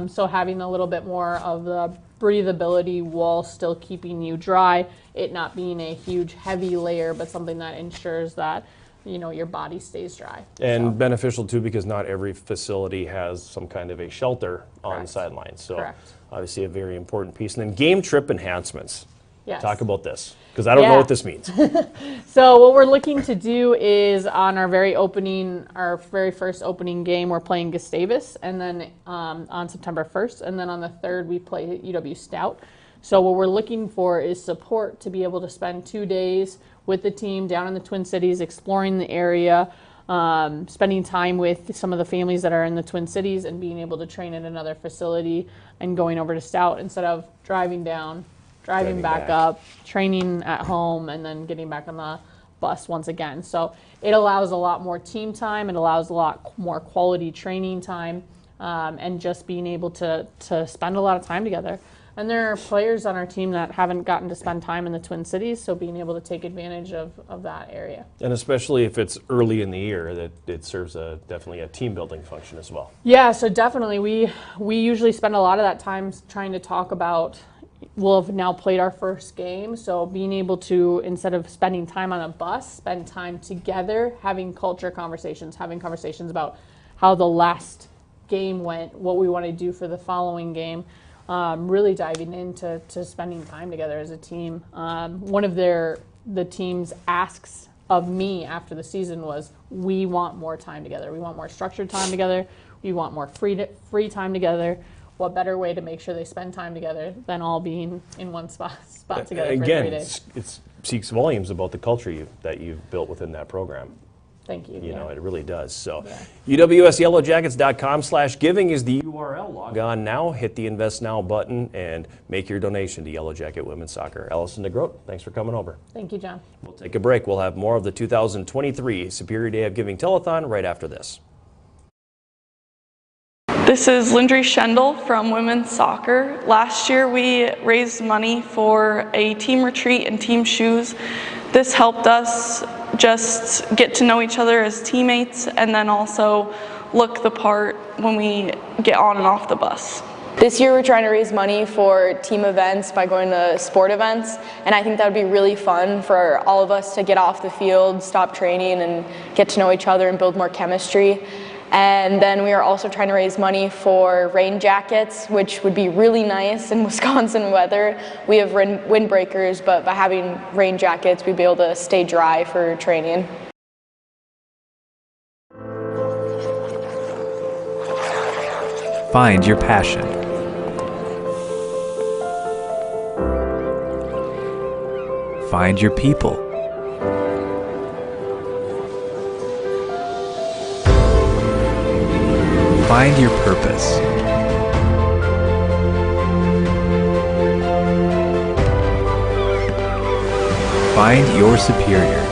So having a little bit more of the breathability while still keeping you dry, it not being a huge heavy layer, but something that ensures that your body stays dry. And beneficial too, because not every facility has some kind of a shelter on the sidelines. So Correct. obviously a very important piece. And then game trip enhancements. Yes. Talk about this, because I don't know what this means. So what we're looking to do is on our very first opening game, we're playing Gustavus, and then on September 1st, and then on the 3rd we play UW Stout. So what we're looking for is support to be able to spend 2 days with the team down in the Twin Cities, exploring the area, spending time with some of the families that are in the Twin Cities, and being able to train at another facility and going over to Stout instead of driving down, driving back up, training at home, and then getting back on the bus once again. So it allows a lot more team time. It allows a lot more quality training time, and just being able to spend a lot of time together. And there are players on our team that haven't gotten to spend time in the Twin Cities, so being able to take advantage of that area. And especially if it's early in the year, that it serves definitely a team building function as well. Yeah, so definitely we usually spend a lot of that time trying to talk about, we'll have now played our first game, so being able to, instead of spending time on a bus, spend time together, having culture conversations, having conversations about how the last game went, what we want to do for the following game. Really diving into spending time together as a team. One of the team's asks of me after the season was, we want more time together. We want more structured time together. We want more free time together. What better way to make sure they spend time together than all being in one spot together for 3 days? Again, it speaks volumes about the culture that you've built within that program. Thank you. You know, it really does. So UWSYellowJackets.com/giving is the URL. Log on now, hit the Invest Now button, and make your donation to Yellow Jacket Women's Soccer. Allison DeGroat, thanks for coming over. Thank you, John. We'll take a break. We'll have more of the 2023 Superior Day of Giving Telethon right after this. This is Lindry Schendel from Women's Soccer. Last year we raised money for a team retreat and team shoes. This helped us just get to know each other as teammates and then also look the part when we get on and off the bus. This year we're trying to raise money for team events by going to sport events, and I think that would be really fun for all of us to get off the field, stop training, and get to know each other and build more chemistry. And then we are also trying to raise money for rain jackets, which would be really nice in Wisconsin weather. We have windbreakers, but by having rain jackets, we'd be able to stay dry for training. Find your passion. Find your people. Find your purpose. Find your superior.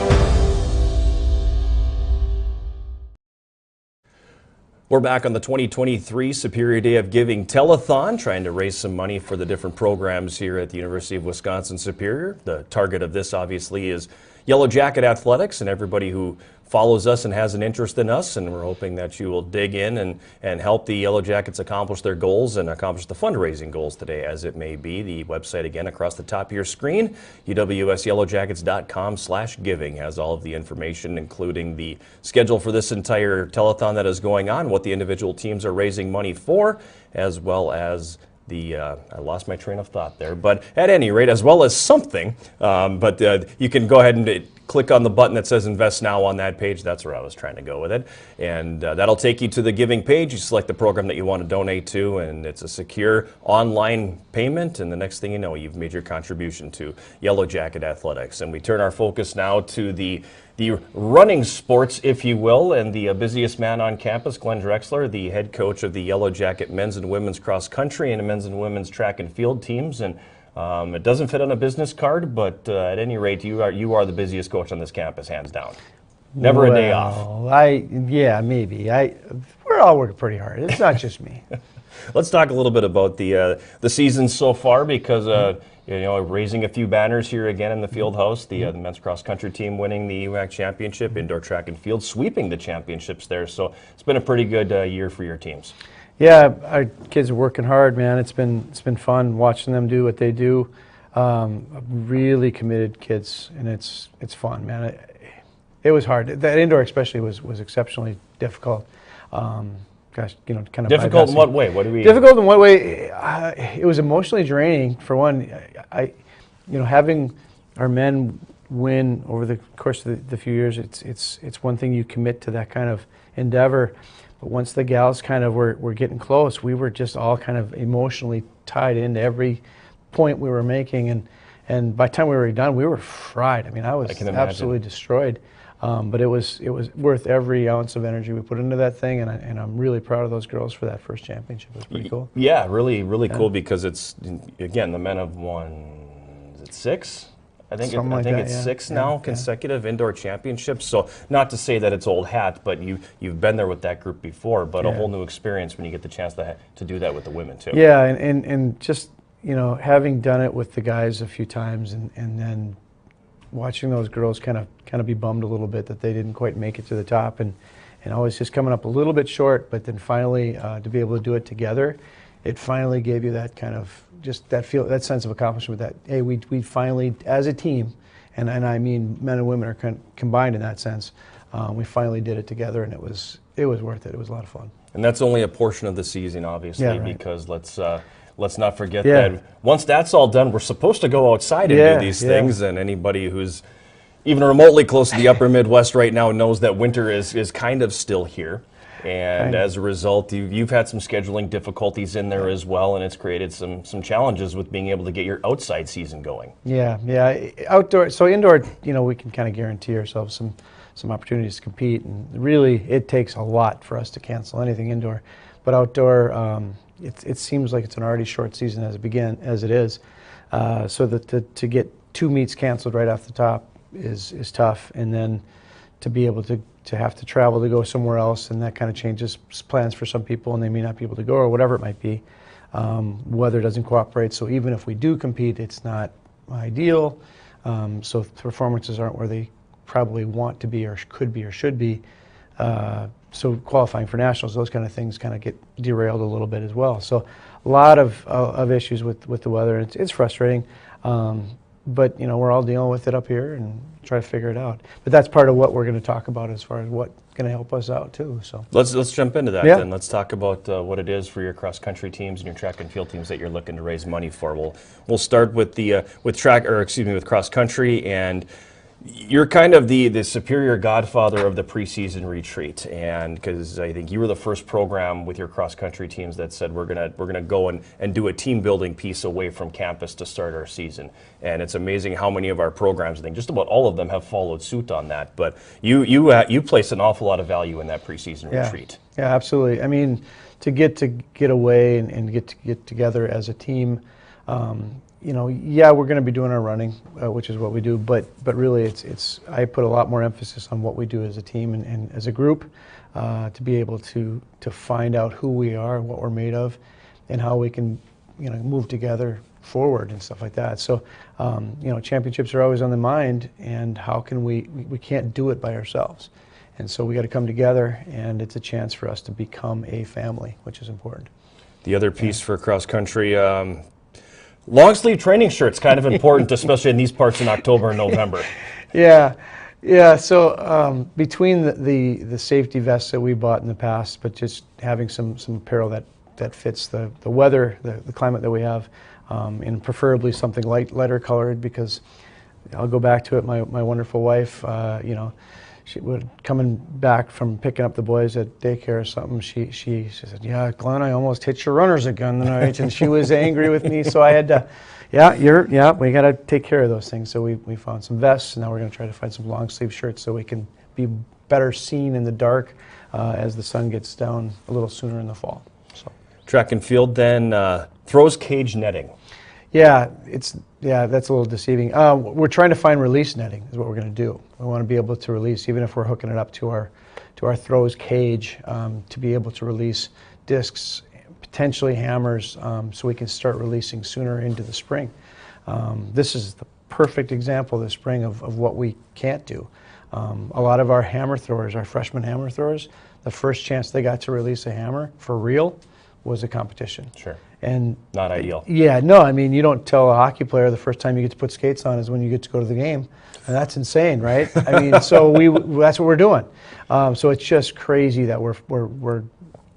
We're back on the 2023 Superior Day of Giving Telethon, trying to raise some money for the different programs here at the University of Wisconsin Superior. The target of this obviously is Yellow Jacket Athletics and everybody who follows us and has an interest in us, and we're hoping that you will dig in and help the Yellow Jackets accomplish their goals and accomplish the fundraising goals today, as it may be. The website again across the top of your screen, UWSYellowJackets.com/giving, has all of the information, including the schedule for this entire telethon that is going on, what the individual teams are raising money for, as well as I lost my train of thought there, but at any rate, as well as something, you can go ahead and click on the button that says Invest Now on that page. That's where I was trying to go with it. And that'll take you to the giving page. You select the program that you want to donate to, and it's a secure online payment. And the next thing you know, you've made your contribution to Yellow Jacket Athletics. And we turn our focus now to the running sports, if you will, and the busiest man on campus, Glenn Drexler, the head coach of the Yellow Jacket men's and women's cross country and men's and women's track and field teams. And it doesn't fit on a business card, but at any rate, you are the busiest coach on this campus, hands down. Never a day off. Yeah, maybe. We're all working pretty hard. It's not just me. Let's talk a little bit about the season so far, because raising a few banners here again in the field house. The men's cross country team winning the UAC championship, indoor track and field sweeping the championships there. So it's been a pretty good year for your teams. Yeah, our kids are working hard, man. It's been fun watching them do what they do. Really committed kids, and it's fun, man. it was hard. That indoor especially was exceptionally difficult. Gosh, you know, kind of difficult in what way? What do we? Difficult in what way? It was emotionally draining. For one, you know, having our men win over the course of the few years, it's one thing you commit to that kind of endeavor. But once the gals kind of were getting close, we were just all kind of emotionally tied into every point we were making, and by the time we were done, we were fried. I mean, I was absolutely destroyed. But it was worth every ounce of energy we put into that thing, and I'm really proud of those girls for that first championship. It was pretty cool. Yeah, really cool, because it's, again, the men have won, is it 6? I think it's 6 now, consecutive indoor championships. So not to say that it's old hat, but you've been there with that group before, but a whole new experience when you get the chance to do that with the women too. Yeah, and just, you know, having done it with the guys a few times, and then watching those girls kind of be bummed a little bit that they didn't quite make it to the top, and always just coming up a little bit short, but then finally to be able to do it together, it finally gave you that kind of, just that sense of accomplishment that, hey, we finally, as a team, and I mean men and women are combined in that sense, we finally did it together, and it was worth it. It was a lot of fun. And that's only a portion of the season, obviously, because let's not forget that once that's all done, we're supposed to go outside and do these things, and anybody who's even remotely close to the upper Midwest right now knows that winter is kind of still here. And as a result, you've had some scheduling difficulties in there as well, and it's created some challenges with being able to get your outside season going. Yeah. Outdoor, so indoor, you know, we can kind of guarantee ourselves some opportunities to compete, and really it takes a lot for us to cancel anything indoor. But outdoor, it seems like it's an already short season as it is. So that to get 2 meets canceled right off the top is tough, and then to be able to have to travel to go somewhere else, and that kind of changes plans for some people, and they may not be able to go, or whatever it might be. Weather doesn't cooperate, so even if we do compete, it's not ideal. So performances aren't where they probably want to be, or could be, or should be. So qualifying for nationals, those kind of things kind of get derailed a little bit as well. So a lot of issues with the weather. It's frustrating, but you know, we're all dealing with it up here and try to figure it out. But that's part of what we're going to talk about as far as what's going to help us out too. So let's jump into that then. Let's talk about what it is for your cross country teams and your track and field teams that you're looking to raise money for. We'll start with with cross country, and you're kind of the superior godfather of the preseason retreat, and because I think you were the first program with your cross country teams that said we're gonna go and do a team building piece away from campus to start our season. And it's amazing how many of our programs, I think just about all of them, have followed suit on that. But you place an awful lot of value in that preseason retreat. Yeah, absolutely. I mean, to get away and get together as a team. You know, we're going to be doing our running, which is what we do, but really I put a lot more emphasis on what we do as a team and as a group, to be able to find out who we are, what we're made of, and how we can, you know, move together forward and stuff like that. So, you know, championships are always on the mind, and how can we can't do it by ourselves. And so we got to come together, and it's a chance for us to become a family, which is important. The other piece for cross country, long sleeve training shirts, kind of important, especially in these parts in October and November. Yeah. So between the safety vests that we bought in the past, but just having some apparel that fits the weather, the climate that we have, and preferably something lighter colored, because I'll go back to it. My wonderful wife, you know, she would coming back from picking up the boys at daycare or something. She said, "Yeah, Glenn, I almost hit your runners again tonight," and she was angry with me. So I had to, we got to take care of those things. So we found some vests, and now we're going to try to find some long sleeve shirts so we can be better seen in the dark as the sun gets down a little sooner in the fall. So track and field then, throws cage netting. That's a little deceiving. We're trying to find release netting is what we're going to do. We want to be able to release, even if we're hooking it up to our throws cage, to be able to release discs, potentially hammers, so we can start releasing sooner into the spring. This is the perfect example this spring of what we can't do. A lot of our hammer throwers, our freshman hammer throwers, the first chance they got to release a hammer for real was a competition. Sure. And not ideal. Yeah, no, I mean, you don't tell a hockey player the first time you get to put skates on is when you get to go to the game. And that's insane, right? I mean, so that's what we're doing. So it's just crazy that we're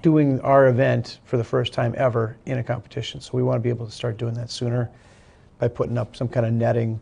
doing our event for the first time ever in a competition. So we want to be able to start doing that sooner by putting up some kind of netting,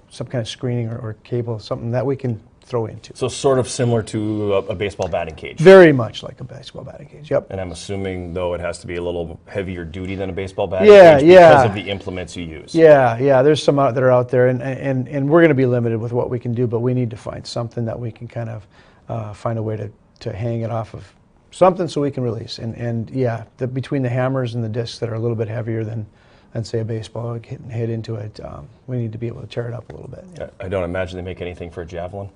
some kind of screening or cable, something that we can throw into. So sort of similar to a baseball batting cage. Very much like a baseball batting cage, yep. And I'm assuming, though, it has to be a little heavier duty than a baseball batting cage because of the implements you use. Yeah, there's some that are out there, and we're going to be limited with what we can do, but we need to find something that we can kind of find a way to hang it off of something so we can release. And yeah, between the hammers and the discs that are a little bit heavier than say a baseball getting hit into it, we need to be able to tear it up a little bit. Yeah. I don't imagine they make anything for a javelin.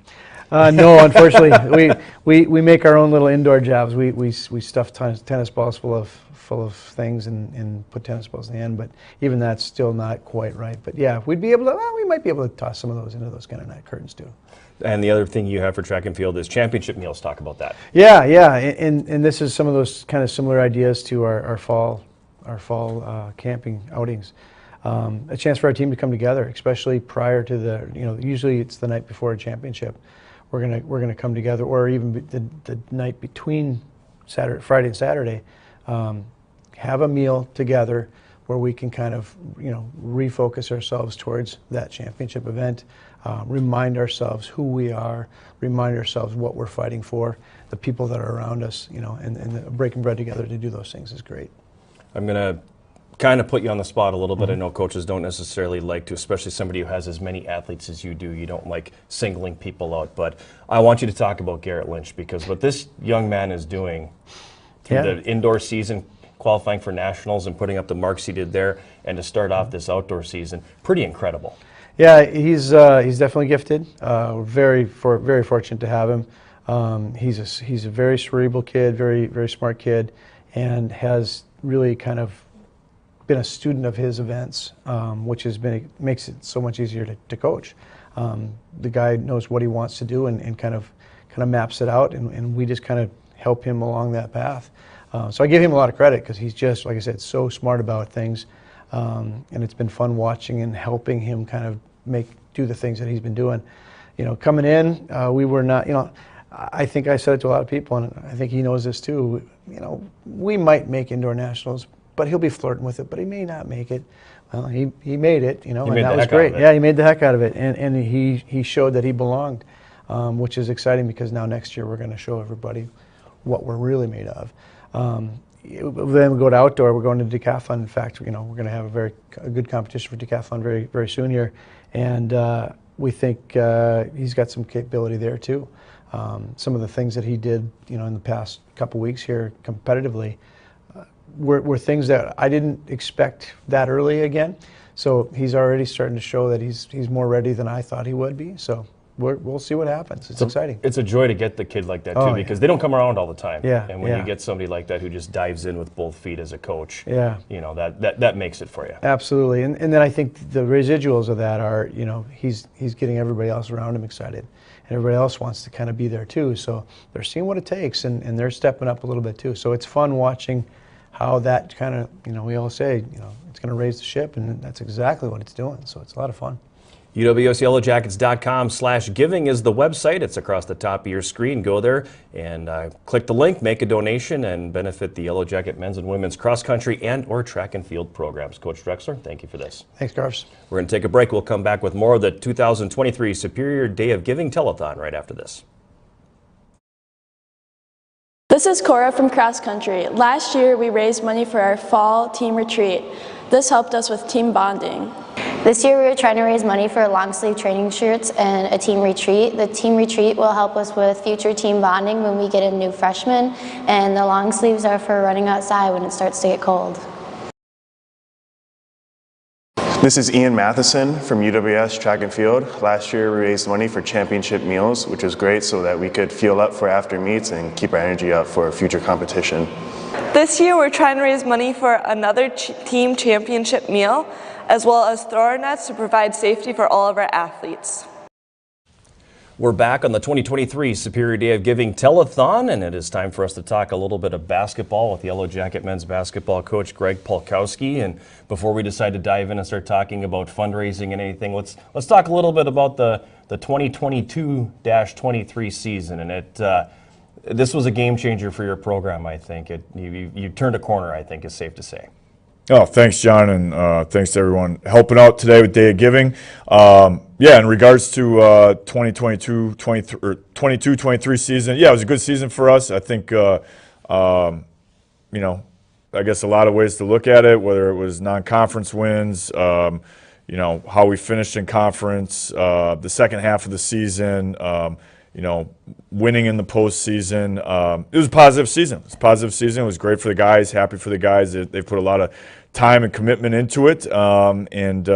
No, unfortunately, we make our own little indoor jabs. We stuff tennis balls full of things and put tennis balls in the end. But even that's still not quite right. But yeah, we might be able to toss some of those into those kind of net curtains too. And the other thing you have for track and field is championship meals. Talk about that. Yeah, and this is some of those kind of similar ideas to our fall camping outings. A chance for our team to come together, especially prior to usually it's the night before a championship. We're gonna come together, or even the night between Friday and Saturday, have a meal together where we can kind of refocus ourselves towards that championship event, remind ourselves who we are, remind ourselves what we're fighting for, the people that are around us, and breaking bread together to do those things is great. I'm gonna kind of put you on the spot a little bit. I know coaches don't necessarily like to, especially somebody who has as many athletes as you do. You don't like singling people out, but I want you to talk about Garrett Lynch, because what this young man is doing through the indoor season, qualifying for nationals and putting up the marks he did there, and to start off this outdoor season, pretty incredible. Yeah, he's definitely gifted. Very fortunate to have him. He's a very cerebral kid, very smart kid, and has really kind of been a student of his events, which makes it so much easier to coach. The guy knows what he wants to do and kind of maps it out, and we just kind of help him along that path. So I give him a lot of credit, because he's just, like I said, so smart about things, and it's been fun watching and helping him kind of do the things that he's been doing. Coming in, we were not, I think I said it to a lot of people, and I think he knows this too. We might make indoor nationals, but he'll be flirting with it, but he may not make it. Well, he made it, and that was great. Yeah, he made the heck out of it, and he showed that he belonged, which is exciting, because now next year we're going to show everybody what we're really made of. Then we go to outdoor. We're going to decathlon. In fact, we're going to have a good competition for decathlon very, very soon here, and we think he's got some capability there too. Some of the things that he did, in the past couple weeks here competitively, were things that I didn't expect that early again. So he's already starting to show that he's more ready than I thought he would be. So we'll see what happens. It's exciting. It's a joy to get the kid like that too, because they don't come around all the time. Yeah. And when you get somebody like that who just dives in with both feet as a coach, yeah, that makes it for you. Absolutely. And then I think the residuals of that are, he's getting everybody else around him excited. And everybody else wants to kind of be there too. So they're seeing what it takes, and they're stepping up a little bit too. So it's fun watching how that kind of, we all say, it's going to raise the ship, and that's exactly what it's doing. So it's a lot of fun. UWSYellowjackets.com/giving is the website. It's across the top of your screen. Go there and click the link, make a donation, and benefit the Yellow Jacket men's and women's cross country and or track and field programs. Coach Drexler, thank you for this. Thanks, Garves. We're going to take a break. We'll come back with more of the 2023 Superior Day of Giving Telethon right after this. This is Cora from cross country. Last year we raised money for our fall team retreat. This helped us with team bonding. This year we were trying to raise money for long sleeve training shirts and a team retreat. The team retreat will help us with future team bonding when we get a new freshman, and the long sleeves are for running outside when it starts to get cold. This is Ian Matheson from UWS Track and Field. Last year we raised money for championship meals, which was great so that we could fuel up for after meets and keep our energy up for future competition. This year we're trying to raise money for another team championship meal, as well as thrower nets to provide safety for all of our athletes. We're back on the 2023 Superior Day of Giving Telethon, and it is time for us to talk a little bit of basketball with Yellow Jacket men's basketball coach Greg Polkowski. And before we decide to dive in and start talking about fundraising and anything, let's talk a little bit about the 2022-23 season. And this was a game changer for your program, I think. You turned a corner, I think, is safe to say. Oh, thanks, John, and thanks to everyone helping out today with Day of Giving. Yeah, in regards to 22-23 season, yeah, it was a good season for us. I think, you know, I guess a lot of ways to look at it, whether it was non-conference wins, you know, how we finished in conference, the second half of the season, you know, winning in the postseason. It was a positive season. It was a positive season. It was great for the guys, happy for the guys. They've put a lot of time and commitment into it, and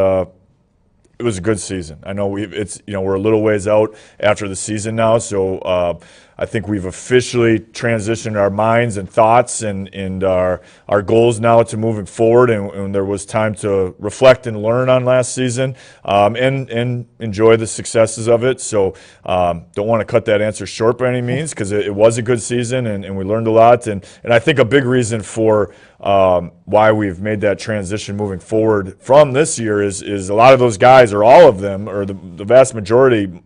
it was a good season. I know we're a little ways out after the season now, so I think we've officially transitioned our minds and thoughts and our goals now to moving forward. And there was time to reflect and learn on last season and enjoy the successes of it. So don't want to cut that answer short by any means, because it was a good season and we learned a lot. And I think a big reason for why we've made that transition moving forward from this year is a lot of those guys, or all of them, or the vast majority,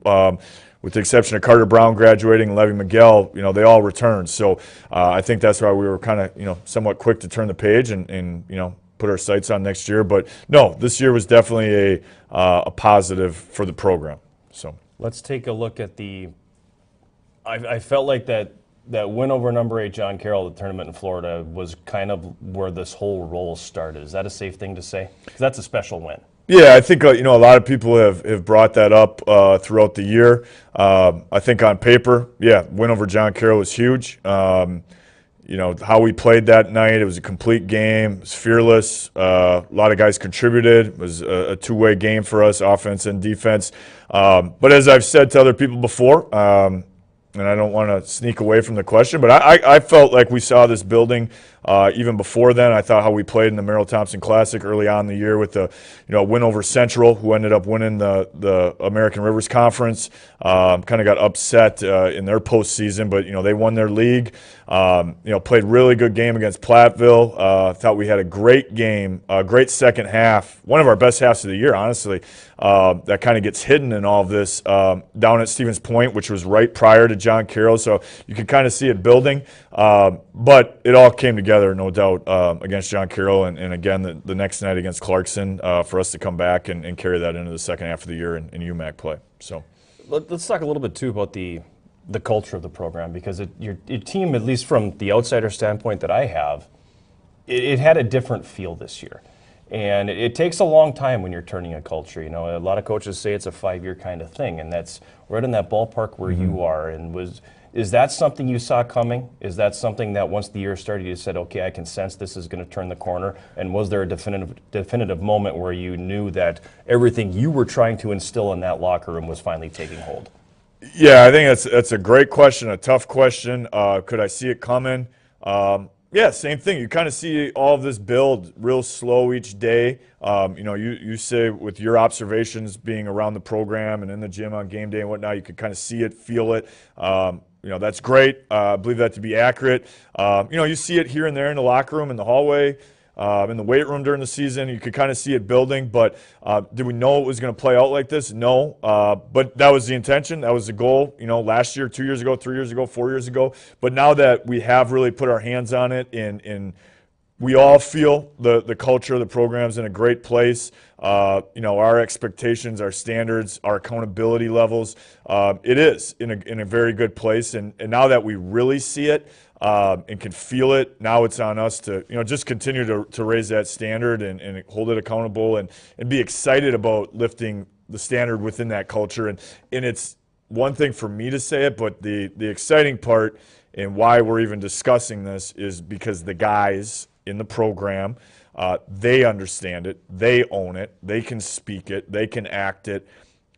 with the exception of Carter Brown graduating and Levy Miguel, you know, they all returned. So I think that's why we were kind of, you know, somewhat quick to turn the page and you know, put our sights on next year. But no, this year was definitely a positive for the program. So let's take a look at I felt like that win over number 8 John Carroll, the tournament in Florida, was kind of where this whole role started. Is that a safe thing to say? Because that's a special win. Yeah, I think you know, a lot of people have brought that up throughout the year. I think on paper, yeah, win over John Carroll was huge. You know, how we played that night, it was a complete game. It was fearless. A lot of guys contributed. It was a two-way game for us, offense and defense. But as I've said to other people before, and I don't want to sneak away from the question, but I felt like we saw this building even before then. I thought how we played in the Merrill Thompson Classic early on in the year with the win over Central, who ended up winning the American Rivers Conference. Kind of got upset in their postseason, but they won their league. Played really good game against Platteville. Thought we had a great game, a great second half, one of our best halves of the year, honestly. That kind of gets hidden in all of this down at Stevens Point, which was right prior to John Carroll, so you can kind of see it building. But it all came together, no doubt, against John Carroll, and again, the next night against Clarkson, for us to come back and carry that into the second half of the year in UMAC play. So let's talk a little bit, too, about the culture of the program, because your team, at least from the outsider standpoint that I have, it had a different feel this year. And it takes a long time when you're turning a culture. A lot of coaches say it's a 5-year kind of thing, and that's right in that ballpark where you are. And is that something you saw coming? Is that something that once the year started, you said, okay, I can sense this is going to turn the corner? And was there a definitive moment where you knew that everything you were trying to instill in that locker room was finally taking hold? Yeah, I think that's a great question, a tough question. Could I see it coming? Yeah, same thing. You kind of see all of this build real slow each day. You say with your observations being around the program and in the gym on game day and whatnot, you could kind of see it, feel it. That's great. I believe that to be accurate. You see it here and there in the locker room, in the hallway, in the weight room during the season. You could kind of see it building, but did we know it was going to play out like this? No, but that was the intention. That was the goal, last year, 2 years ago, 3 years ago, 4 years ago. But now that we have really put our hands on it and we all feel the culture of the program's in a great place. Our expectations, our standards, our accountability levels, it is in a very good place. And now that we really see it, and can feel it, now it's on us to just continue to raise that standard and hold it accountable and be excited about lifting the standard within that culture. And it's one thing for me to say it, but the exciting part and why we're even discussing this is because the guys in the program, they understand it, they own it, they can speak it, they can act it,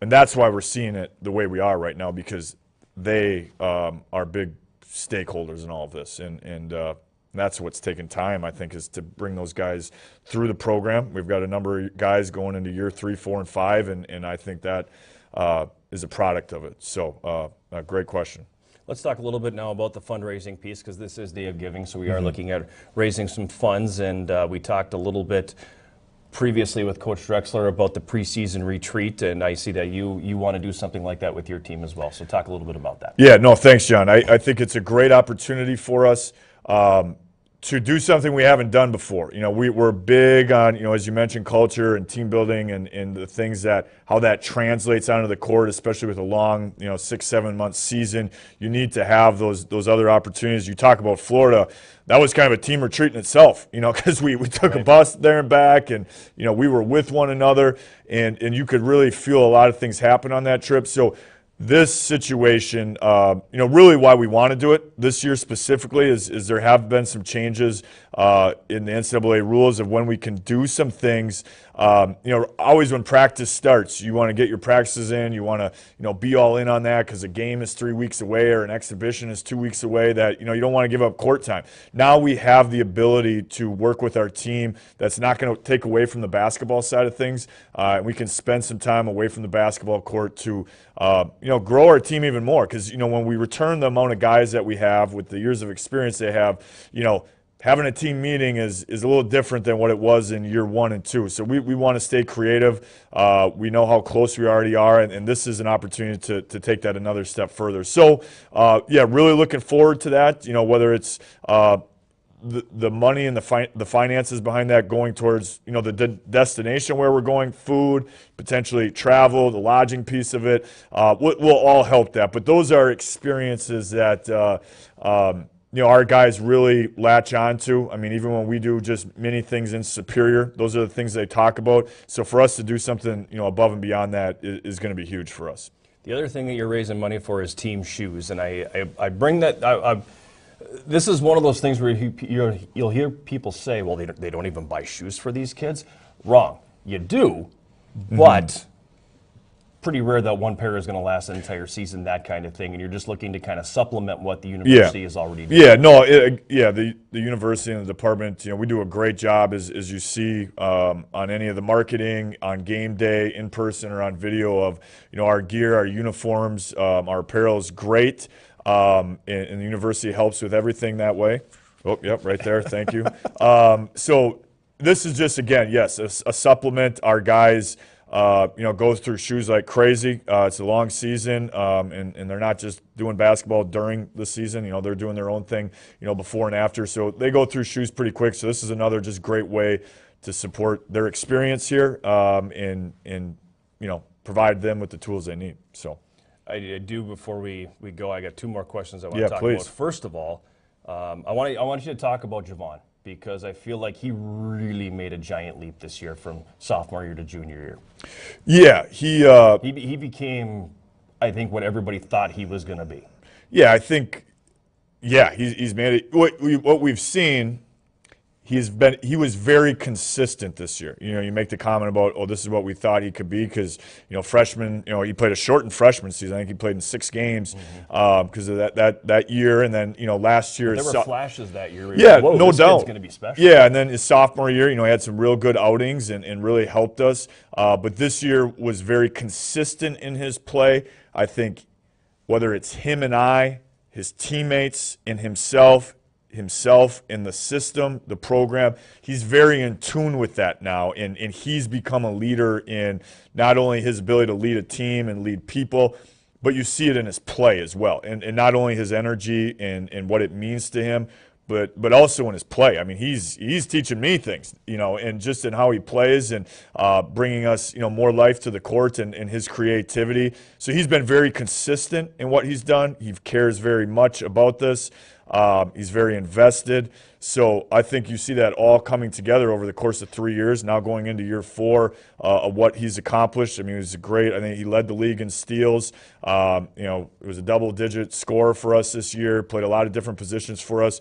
and that's why we're seeing it the way we are right now, because they are big stakeholders in all of this, and that's what's taken time, I think, is to bring those guys through the program. We've got a number of guys going into year 3, 4, and 5, and I think that is a product of it. So a great question. Let's talk a little bit now about the fundraising piece, because this is Day of Giving, so we are looking at raising some funds, and we talked a little bit previously with Coach Drexler about the preseason retreat, and I see that you want to do something like that with your team as well. So talk a little bit about that. Yeah, no, thanks, John. I think it's a great opportunity for us to do something we haven't done before. You know, we're big on, you know, as you mentioned, culture and team building and the things that, how that translates onto the court, especially with a long, you know, 6-7 month season. You need to have those other opportunities. You talk about Florida. That was kind of a team retreat in itself, you know, because we took a bus there and back, and, you know, we were with one another, and you could really feel a lot of things happen on that trip. So this situation, you know, really why we want to do it this year specifically is there have been some changes in the NCAA rules of when we can do some things. You know, always when practice starts, you want to get your practices in. You want to, you know, be all in on that because a game is 3 weeks away or an exhibition is 2 weeks away. That, you know, you don't want to give up court time. Now we have the ability to work with our team. That's not going to take away from the basketball side of things. We can spend some time away from the basketball court to, you know, grow our team even more. Because, you know, when we return the amount of guys that we have with the years of experience they have, you know, having a team meeting is a little different than what it was in year 1 and 2. So we want to stay creative. We know how close we already are, and this is an opportunity to take that another step further. So, yeah, really looking forward to that, you know, whether it's the money and the finances behind that going towards, you know, the destination where we're going, food, potentially travel, the lodging piece of it, will all help that. But those are experiences that you know, our guys really latch onto. I mean, even when we do just many things in Superior, those are the things they talk about. So for us to do something, you know, above and beyond that is going to be huge for us. The other thing that you're raising money for is team shoes, and I bring that. This is one of those things where you'll hear people say, well, they don't even buy shoes for these kids. Wrong. You do, but pretty rare that one pair is going to last an entire season, that kind of thing, and you're just looking to kind of supplement what the university is already doing. Yeah, no, the university and the department, you know, we do a great job, as you see on any of the marketing, on game day, in person or on video, of, you know, our gear, our uniforms, our apparel is great, and the university helps with everything that way. Oh, yep, right there, thank you. So this is just, again, yes, a supplement. Our guys, you know, goes through shoes like crazy. It's a long season, and they're not just doing basketball during the season. You know, they're doing their own thing, you know, before and after. So they go through shoes pretty quick. So this is another just great way to support their experience here, and you know, provide them with the tools they need. So I do, before we go, I got 2 more questions I want to talk please. about. First of all, I want you to talk about Javon, because I feel like he really made a giant leap this year from sophomore year to junior year. Yeah, he became, I think, what everybody thought he was going to be. Yeah, I think, yeah, he's made it. What we've seen, he was very consistent this year. You know, you make the comment about, oh, this is what we thought he could be, because, you know, freshman, you know, he played a shortened freshman season. I think he played in 6 games because of that year, and then, you know, last year. But there were flashes that year. Yeah, whoa, no this doubt. Kid's going to be special. Yeah, and then his sophomore year, you know, he had some real good outings and really helped us. But this year was very consistent in his play. I think whether it's him and I, his teammates, and himself in the system, the program, he's very in tune with that now, and he's become a leader in not only his ability to lead a team and lead people, but you see it in his play as well, and not only his energy and what it means to him, but also in his play. I mean, he's teaching me things, you know, and just in how he plays and bringing us, you know, more life to the court and his creativity. So he's been very consistent in what he's done. He cares very much about this. He's very invested. So I think you see that all coming together over the course of 3 years, now going into year 4 of what he's accomplished. I mean, he was great. I think he led the league in steals. You know, it was a double-digit scorer for us this year, played a lot of different positions for us.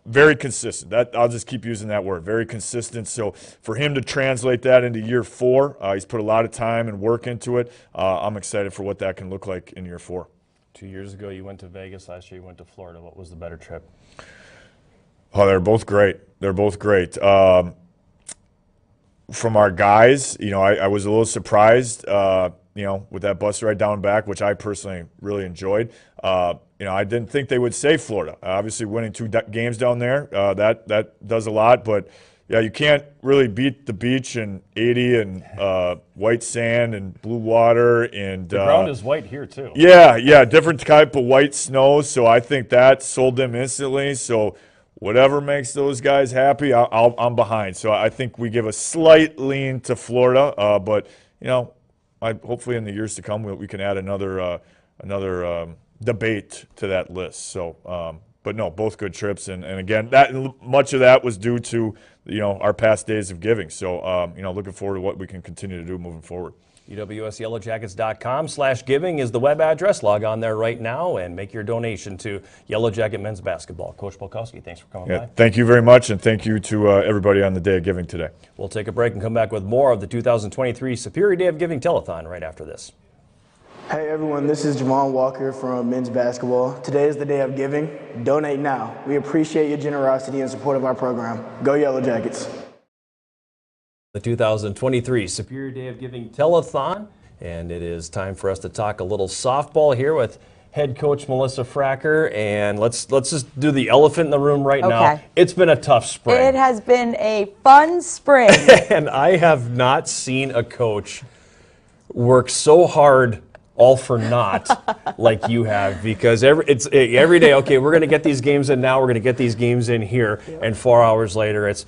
Very consistent. I'll just keep using that word, very consistent. So for him to translate that into year 4, he's put a lot of time and work into it. I'm excited for what that can look like in year 4. 2 years ago, you went to Vegas. Last year, you went to Florida. What was the better trip? Oh, they're both great. They're both great. From our guys, you know, I was a little surprised. with that bus ride down back, which I personally really enjoyed. I didn't think they would save Florida. Obviously, winning 2 games down there, that does a lot. But yeah, you can't really beat the beach and 80 and white sand and blue water and the ground is white here too. Yeah, different type of white snow. So I think that sold them instantly. So whatever makes those guys happy, I'm behind. So I think we give a slight lean to Florida, but hopefully in the years to come we can add another debate to that list. So, but no, both good trips, and again, much of that was due to our past days of giving. So, looking forward to what we can continue to do moving forward. UWSYellowJackets.com/giving is the web address. Log on there right now and make your donation to Yellow Jacket men's basketball. Coach Polkowski, thanks for coming by. Thank you very much, and thank you to everybody on the Day of Giving today. We'll take a break and come back with more of the 2023 Superior Day of Giving Telethon right after this. Hey everyone, this is Javon Walker from men's basketball. Today is the Day of Giving. Donate now. We appreciate your generosity and support of our program. Go Yellow Jackets. The 2023 Superior Day of Giving Telethon, and it is time for us to talk a little softball here with head coach Melissa Fracker, and let's just do the elephant in the room right now. It's been a tough spring. It has been a fun spring. And I have not seen a coach work so hard all for naught like you have, because every day, okay, we're going to get these games in now, we're going to get these games in here, and 4 hours later it's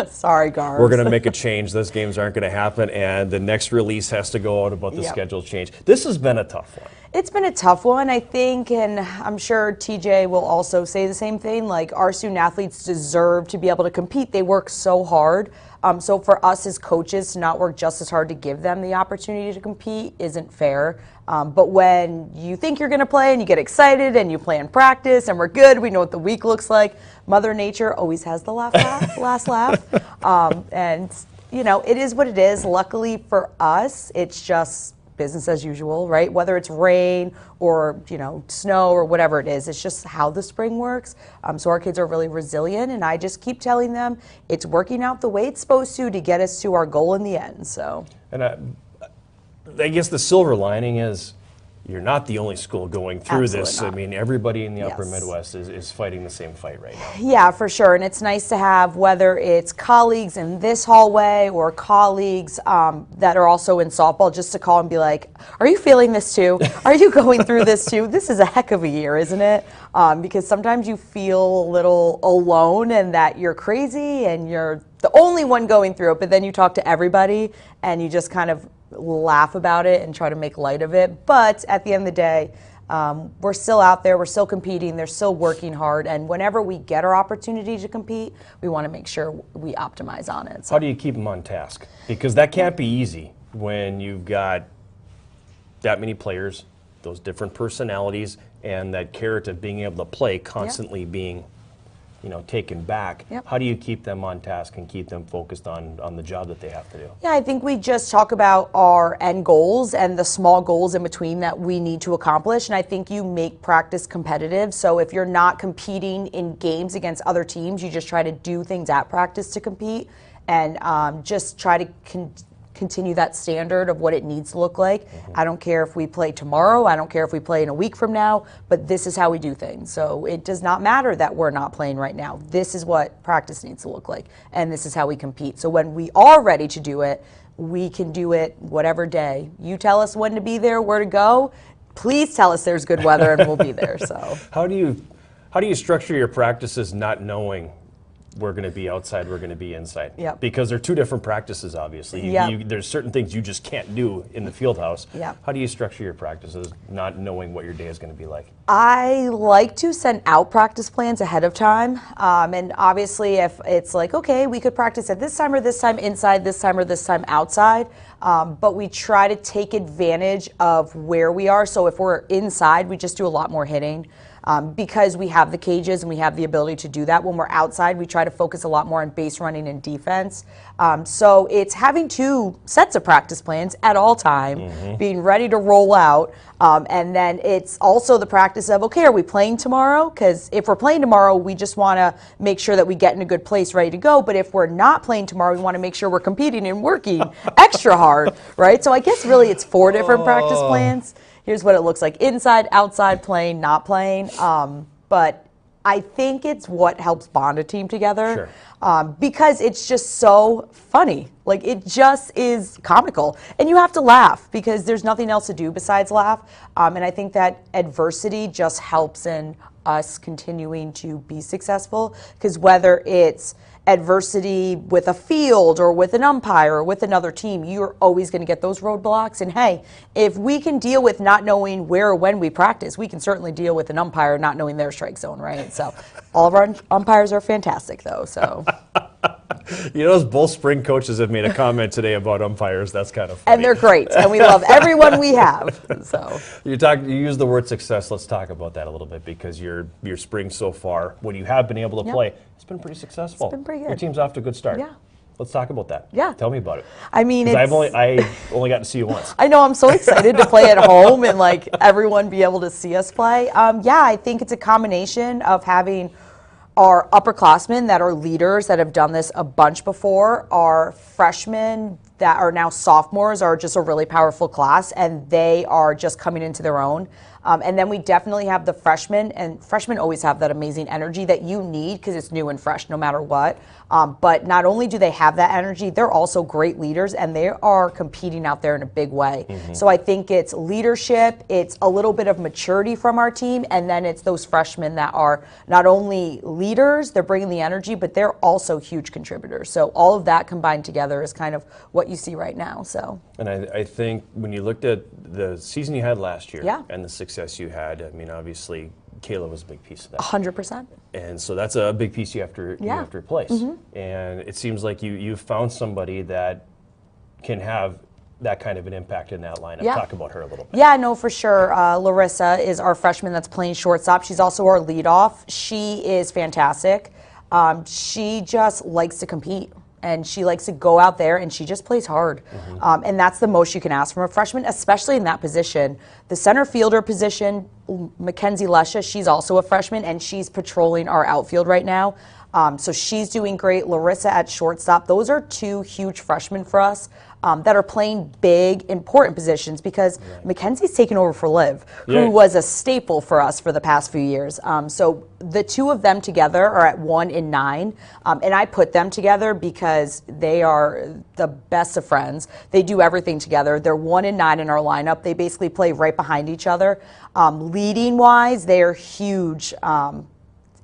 sorry, Gar. We're going to make a change. Those games aren't going to happen, and the next release has to go out about the schedule change. This has been a tough one. It's been a tough one, I think, and I'm sure TJ will also say the same thing. Like, our student athletes deserve to be able to compete. They work so hard. So for us as coaches to not work just as hard to give them the opportunity to compete isn't fair. But when you think you're going to play and you get excited and you play in practice and we're good, we know what the week looks like, Mother Nature always has the last laugh. And, it is what it is. Luckily for us, it's just business as usual, right? Whether it's rain or, snow or whatever it is, it's just how the spring works. So our kids are really resilient, and I just keep telling them it's working out the way it's supposed to get us to our goal in the end. So. And I guess the silver lining is you're not the only school going through Absolutely this. not. I mean, everybody in the upper Midwest is fighting the same fight right now. Yeah, for sure. And it's nice to have, whether it's colleagues in this hallway or colleagues that are also in softball, just to call and be like, are you feeling this too? Are you going through this too? This is a heck of a year, isn't it? Because sometimes you feel a little alone and that you're crazy and you're the only one going through it, but then you talk to everybody and you just kind of laugh about it and try to make light of it. But at the end of the day, we're still out there, we're still competing, they're still working hard, and whenever we get our opportunity to compete, we want to make sure we optimize on it. So. How do you keep them on task? Because that can't be easy when you've got that many players, those different personalities, and that carrot of being able to play constantly being taken back. How do you keep them on task and keep them focused on the job that they have to do? Yeah, I think we just talk about our end goals and the small goals in between that we need to accomplish, and I think you make practice competitive. So if you're not competing in games against other teams, you just try to do things at practice to compete, and just try to continue that standard of what it needs to look like. I don't care if we play tomorrow, I don't care if we play in a week from now, but this is how we do things. So it does not matter that we're not playing right now. This is what practice needs to look like, and this is how we compete. So when we are ready to do it, we can do it whatever day. You tell us when to be there, where to go. Please tell us there's good weather and we'll be there. So how do you structure your practices not knowing we're going to be outside, we're going to be inside? Because they're two different practices, obviously. There's certain things you just can't do in the field house. How do you structure your practices not knowing what your day is going to be like? I like to send out practice plans ahead of time. And obviously if it's like, okay, we could practice at this time or this time inside, this time or this time outside. But we try to take advantage of where we are. So if we're inside, we just do a lot more hitting. because we have the cages and we have the ability to do that. When we're outside, we try to focus a lot more on base running and defense. So it's having 2 sets of practice plans at all time, being ready to roll out. And then it's also the practice of, okay, are we playing tomorrow? Because if we're playing tomorrow, we just want to make sure that we get in a good place ready to go. But if we're not playing tomorrow, we want to make sure we're competing and working extra hard, right? So I guess really it's 4 different practice plans. Here's what it looks like: inside, outside, playing, not playing. But I think it's what helps bond a team together. Because it's just so funny. Like, it just is comical. And you have to laugh because there's nothing else to do besides laugh. And I think that adversity just helps in us continuing to be successful, because whether it's adversity with a field or with an umpire or with another team, you're always going to get those roadblocks. And hey, if we can deal with not knowing where or when we practice, we can certainly deal with an umpire not knowing their strike zone, right? So all of our umpires are fantastic, though. So You know, both spring coaches have made a comment today about umpires. That's kind of funny. And they're great, and we love everyone we have. So you use the word success. Let's talk about that a little bit, because your spring so far, when you have been able to play, it's been pretty successful. It's been pretty good. Your team's off to a good start. Yeah. Let's talk about that. Yeah. Tell me about it. I mean, I only got to see you once. I know, I'm so excited to play at home and like everyone be able to see us play. Yeah, I think it's a combination of having our upperclassmen that are leaders that have done this a bunch before. Our freshmen that are now sophomores are just a really powerful class, and they are just coming into their own. And then we definitely have the freshmen, and freshmen always have that amazing energy that you need because it's new and fresh no matter what. But not only do they have that energy, they're also great leaders, and they are competing out there in a big way. So I think it's leadership, it's a little bit of maturity from our team, and then it's those freshmen that are not only leaders, they're bringing the energy, but they're also huge contributors. So all of that combined together is kind of what you see right now. So. And I think when you looked at the season you had last year and the success you had, I mean, obviously Kayla was a big piece of that. 100%. And so that's a big piece you have to replace. And it seems like you've found somebody that can have that kind of an impact in that lineup. Talk about her a little bit. Yeah, no, for sure. Larissa is our freshman that's playing shortstop. She's also our leadoff. She is fantastic. She just likes to compete. And she likes to go out there and she just plays hard. And that's the most you can ask from a freshman, especially in that position. The center fielder position, Mackenzie Lesha, she's also a freshman, and she's patrolling our outfield right now. So she's doing great. Larissa at shortstop. Those are 2 huge freshmen for us that are playing big, important positions, because Mackenzie's taken over for Liv, who was a staple for us for the past few years. So the 2 of them together are at 1 and 9. And I put them together because they are the best of friends. They do everything together. They're 1 and 9 in our lineup. They basically play right behind each other. Leading wise, they are huge.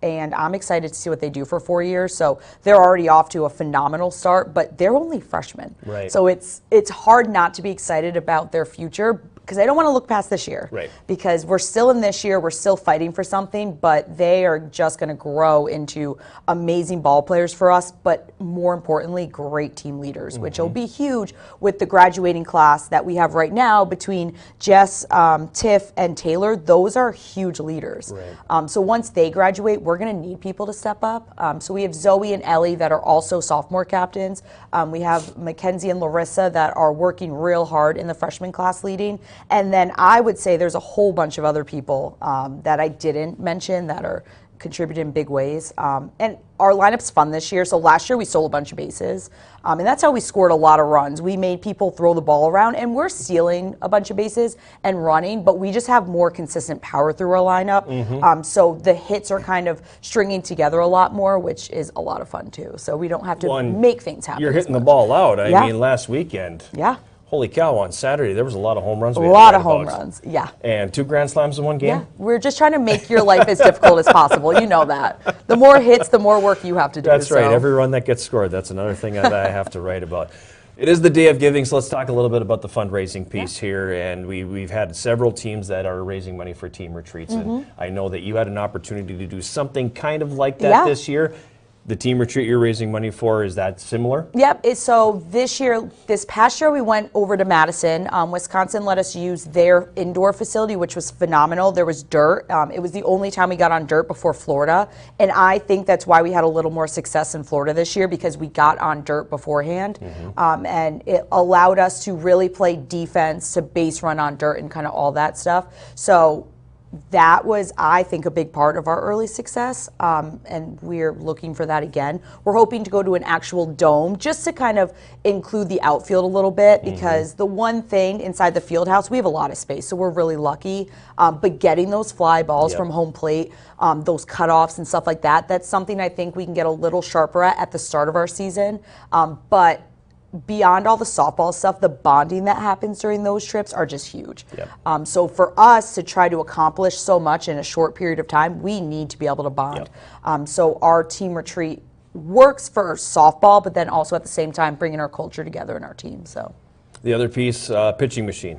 And I'm excited to see what they do for 4 years. So they're already off to a phenomenal start, but they're only freshmen. So it's hard not to be excited about their future, because I don't want to look past this year. Because we're still in this year, we're still fighting for something, but they are just going to grow into amazing ball players for us, but more importantly, great team leaders, which will be huge with the graduating class that we have right now between Jess, Tiff, and Taylor. Those are huge leaders. So once they graduate, we're going to need people to step up. So we have Zoe and Ellie that are also sophomore captains. We have Mackenzie and Larissa that are working real hard in the freshman class leading. And then I would say there's a whole bunch of other people that I didn't mention that are contributing in big ways. And our lineup's fun this year. So last year we stole a bunch of bases. And that's how we scored a lot of runs. We made people throw the ball around, and we're stealing a bunch of bases and running, but we just have more consistent power through our lineup. So the hits are kind of stringing together a lot more, which is a lot of fun too. So we don't have to make things happen. You're hitting the ball out. I mean, last weekend. Holy cow, on Saturday, there was a lot of home runs. A lot of home runs, And 2 grand slams in one game? Yeah, we're just trying to make your life as difficult as possible. You know that. The more hits, the more work you have to do. That's right. Every run that gets scored, that's another thing that I have to write about. It is the day of giving, so let's talk a little bit about the fundraising piece here. And we've had several teams that are raising money for team retreats. And I know that you had an opportunity to do something kind of like that this year. The team retreat you're raising money for, is that similar? Yep. So this past year, we went over to Madison. Wisconsin let us use their indoor facility, which was phenomenal. There was dirt. It was the only time we got on dirt before Florida. And I think that's why we had a little more success in Florida this year, because we got on dirt beforehand. And it allowed us to really play defense, to base run on dirt and kind of all that stuff. So that was, I think, a big part of our early success, and we're looking for that again. We're hoping to go to an actual dome just to kind of include the outfield a little bit, because the one thing inside the field house, we have a lot of space, so we're really lucky. But getting those fly balls from home plate, those cutoffs and stuff like that, that's something I think we can get a little sharper at the start of our season. But beyond all the softball stuff, the bonding that happens during those trips are just huge. So for us to try to accomplish so much in a short period of time, we need to be able to bond. So our team retreat works for softball, but then also at the same time bringing our culture together in our team. So the other piece, pitching machine.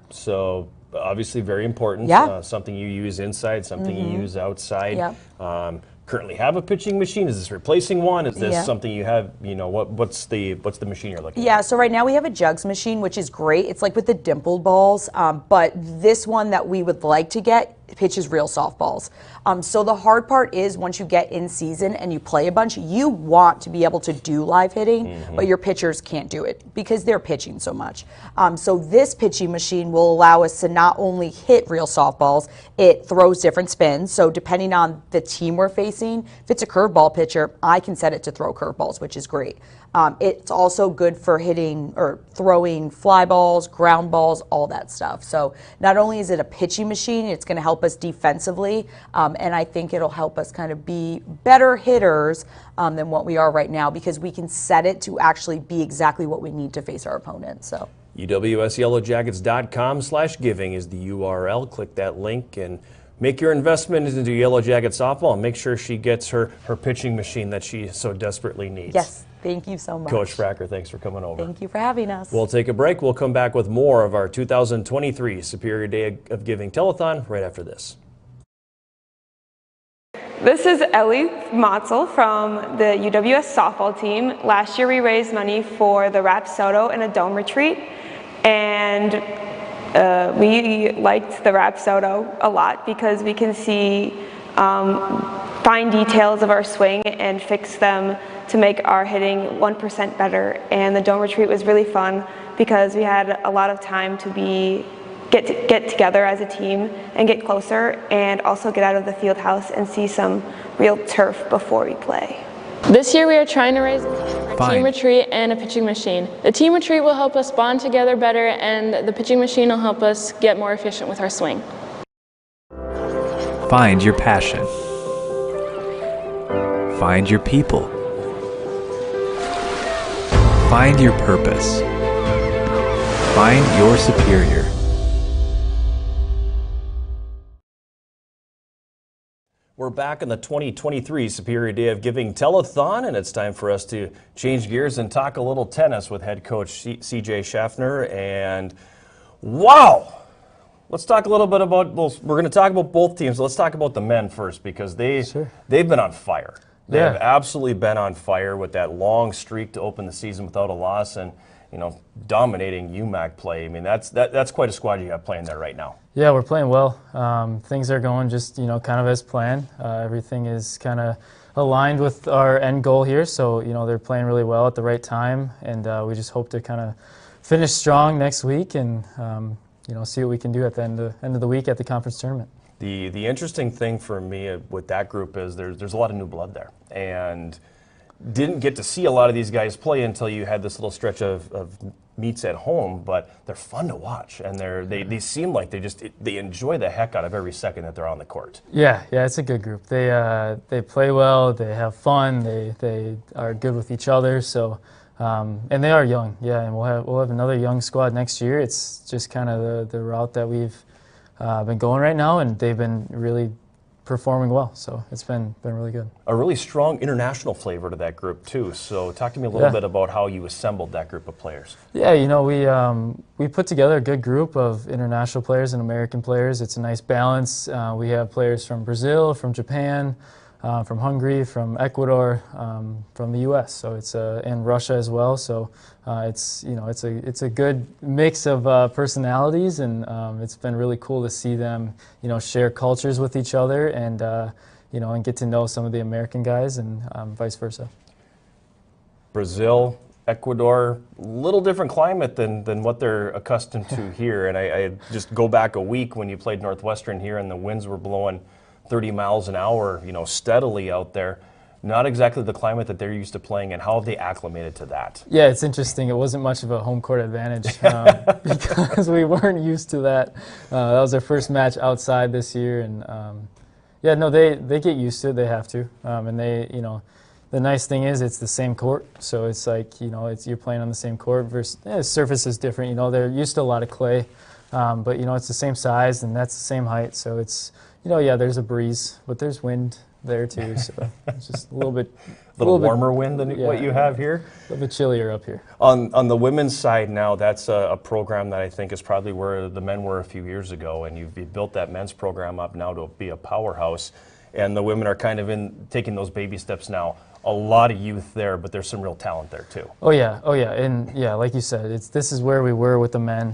So obviously very important. Something you use inside, something you use outside. Currently have a pitching machine? Is this replacing one? Is this something you have, you know, what's the machine you're looking at? So right now we have a jugs machine, which is great. It's like with the dimpled balls, but this one that we would like to get pitches real softballs. So the hard part is once you get in season and you play a bunch, you want to be able to do live hitting, but your pitchers can't do it because they're pitching so much. So this pitching machine will allow us to not only hit real softballs, it throws different spins. So depending on the team we're facing, if it's a curveball pitcher, I can set it to throw curveballs, which is great. It's also good for hitting or throwing fly balls, ground balls, all that stuff. So not only is it a pitching machine, it's going to help us defensively, and I think it'll help us kind of be better hitters than what we are right now, because we can set it to actually be exactly what we need to face our opponent. So UWSYellowJackets.com/giving is the URL. Click that link and make your investment into Yellow Jacket softball, and make sure she gets her pitching machine that she so desperately needs. Yes, thank you so much. Coach Fracker, thanks for coming over. Thank you for having us. We'll take a break. We'll come back with more of our 2023 Superior Day of Giving Telethon right after this. This is Ellie Motzel from the UWS softball team. Last year we raised money for the Rapsodo and a dome retreat, and we liked the Rapsodo a lot because we can see fine details of our swing and fix them to make our hitting 1% better. And the dome retreat was really fun because we had a lot of time to get together as a team and get closer, and also get out of the field house and see some real turf before we play. This year we are trying to raise a team retreat and a pitching machine. The team retreat will help us bond together better, and the pitching machine will help us get more efficient with our swing. Find your passion. Find your people. Find your purpose. Find your superior. We're back in the 2023 Superior Day of Giving Telethon, and it's time for us to change gears and talk a little tennis with head coach CJ Schaffner. And wow, let's talk a little bit about, we're going to talk about both teams. Let's talk about the men first, because they've been on fire. They have absolutely been on fire with that long streak to open the season without a loss, and you know, dominating UMAC play. I mean, that's quite a squad you have playing there right now. Yeah, we're playing well. Things are going just, you know, kind of as planned. Everything is kind of aligned with our end goal here. So, you know, they're playing really well at the right time, and we just hope to kind of finish strong next week and, you know, see what we can do at the end of the week at the conference tournament. The interesting thing for me with that group is there's a lot of new blood there, and didn't get to see a lot of these guys play until you had this little stretch of meets at home, but they're fun to watch, and they seem like they enjoy the heck out of every second that they're on the court. Yeah, it's a good group. They play well, they have fun, they are good with each other. So, and they are young. Yeah, and we'll have another young squad next year. It's just kind of the route that we've been going right now, and they've been really performing well, so it's been really good. A really strong international flavor to that group too. So talk to me a little bit about how you assembled that group of players. Yeah, you know, we put together a good group of international players and American players. It's a nice balance. We have players from Brazil, from Japan, from Hungary, from Ecuador, from the U.S. So it's and Russia as well. So it's it's a good mix of personalities, and it's been really cool to see them share cultures with each other, and and get to know some of the American guys, and vice versa. Brazil, Ecuador, a little different climate than what they're accustomed to here. And I just go back a week when you played Northwestern here, and the winds were blowing 30 miles an hour, steadily out there. Not exactly the climate that they're used to playing in. How have they acclimated to that? Yeah, it's interesting. It wasn't much of a home court advantage because we weren't used to that. That was our first match outside this year, and yeah, no, they get used to it. They have to, and they, the nice thing is it's the same court, so it's like you're playing on the same court. Versus the surface is different. They're used to a lot of clay, but it's the same size and that's the same height, so it's. Yeah, there's a breeze, but there's wind there too, so it's just a little bit warmer wind than what you have here. A little bit chillier up here. On the women's side now, that's a program that I think is probably where the men were a few years ago, and you've built that men's program up now to be a powerhouse, and the women are kind of taking those baby steps now. A lot of youth there, but there's some real talent there too. Oh yeah, and yeah, like you said, this is where we were with the men,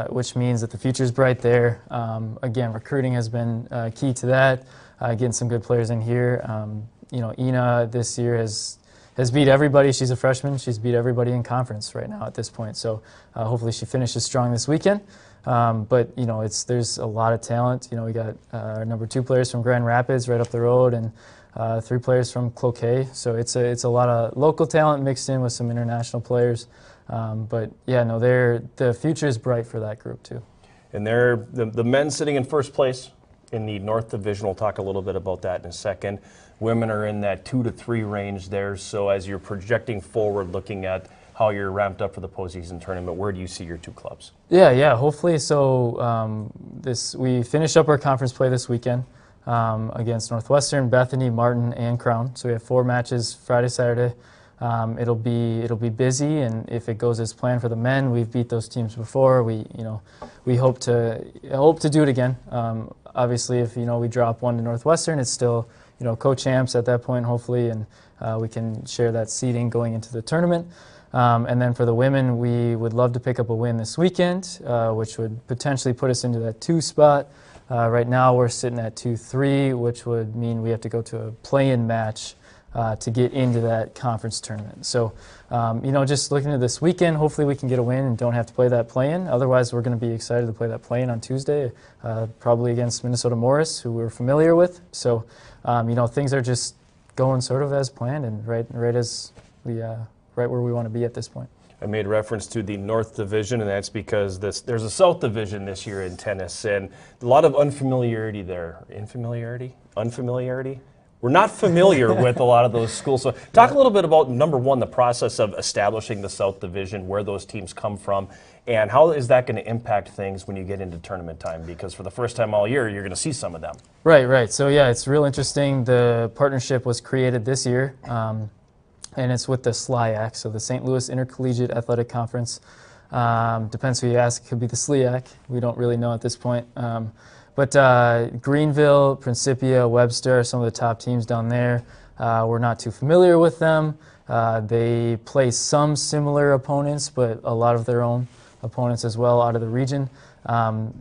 which means that the future's bright there. Again, recruiting has been key to that. Getting some good players in here. Ina this year has beat everybody. She's a freshman. She's beat everybody in conference right now at this point. So hopefully she finishes strong this weekend. But there's a lot of talent. We got our number 2 players from Grand Rapids right up the road, and 3 players from Cloquet, so it's a lot of local talent mixed in with some international players. But yeah, no, the future is bright for that group too. And they're the men sitting in first place in the North Division. We'll talk a little bit about that in a second. Women are in that 2 to 3 range there. So as you're projecting forward, looking at how you're ramped up for the postseason tournament, where do you see your 2 clubs? Yeah, hopefully. So we finish up our conference play this weekend. Against Northwestern, Bethany, Martin, and Crown. So we have 4 matches Friday, Saturday. It'll be busy, and if it goes as planned for the men, we've beat those teams before. We hope to do it again. Obviously, if we drop 1 to Northwestern, it's still co-champs at that point, hopefully, and we can share that seeding going into the tournament. And then for the women, we would love to pick up a win this weekend, which would potentially put us into that 2 spot. Right now we're sitting at 2-3, which would mean we have to go to a play-in match to get into that conference tournament. So, just looking at this weekend, hopefully we can get a win and don't have to play that play-in. Otherwise, we're going to be excited to play that play-in on Tuesday, probably against Minnesota Morris, who we're familiar with. So, things are just going sort of as planned and right where we want to be at this point. I made reference to the North Division, and that's because there's a South Division this year in tennis, and a lot of unfamiliarity there. Unfamiliarity? We're not familiar with a lot of those schools. So talk a little bit about, number 1, the process of establishing the South Division, where those teams come from, and how is that going to impact things when you get into tournament time? Because for the first time all year, you're going to see some of them. Right. So yeah, it's real interesting. The partnership was created this year. And it's with the SLIAC, so the St. Louis Intercollegiate Athletic Conference. Depends who you ask, it could be the SLIAC. We don't really know at this point. But Greenville, Principia, Webster are some of the top teams down there. We're not too familiar with them. They play some similar opponents, but a lot of their own opponents as well out of the region.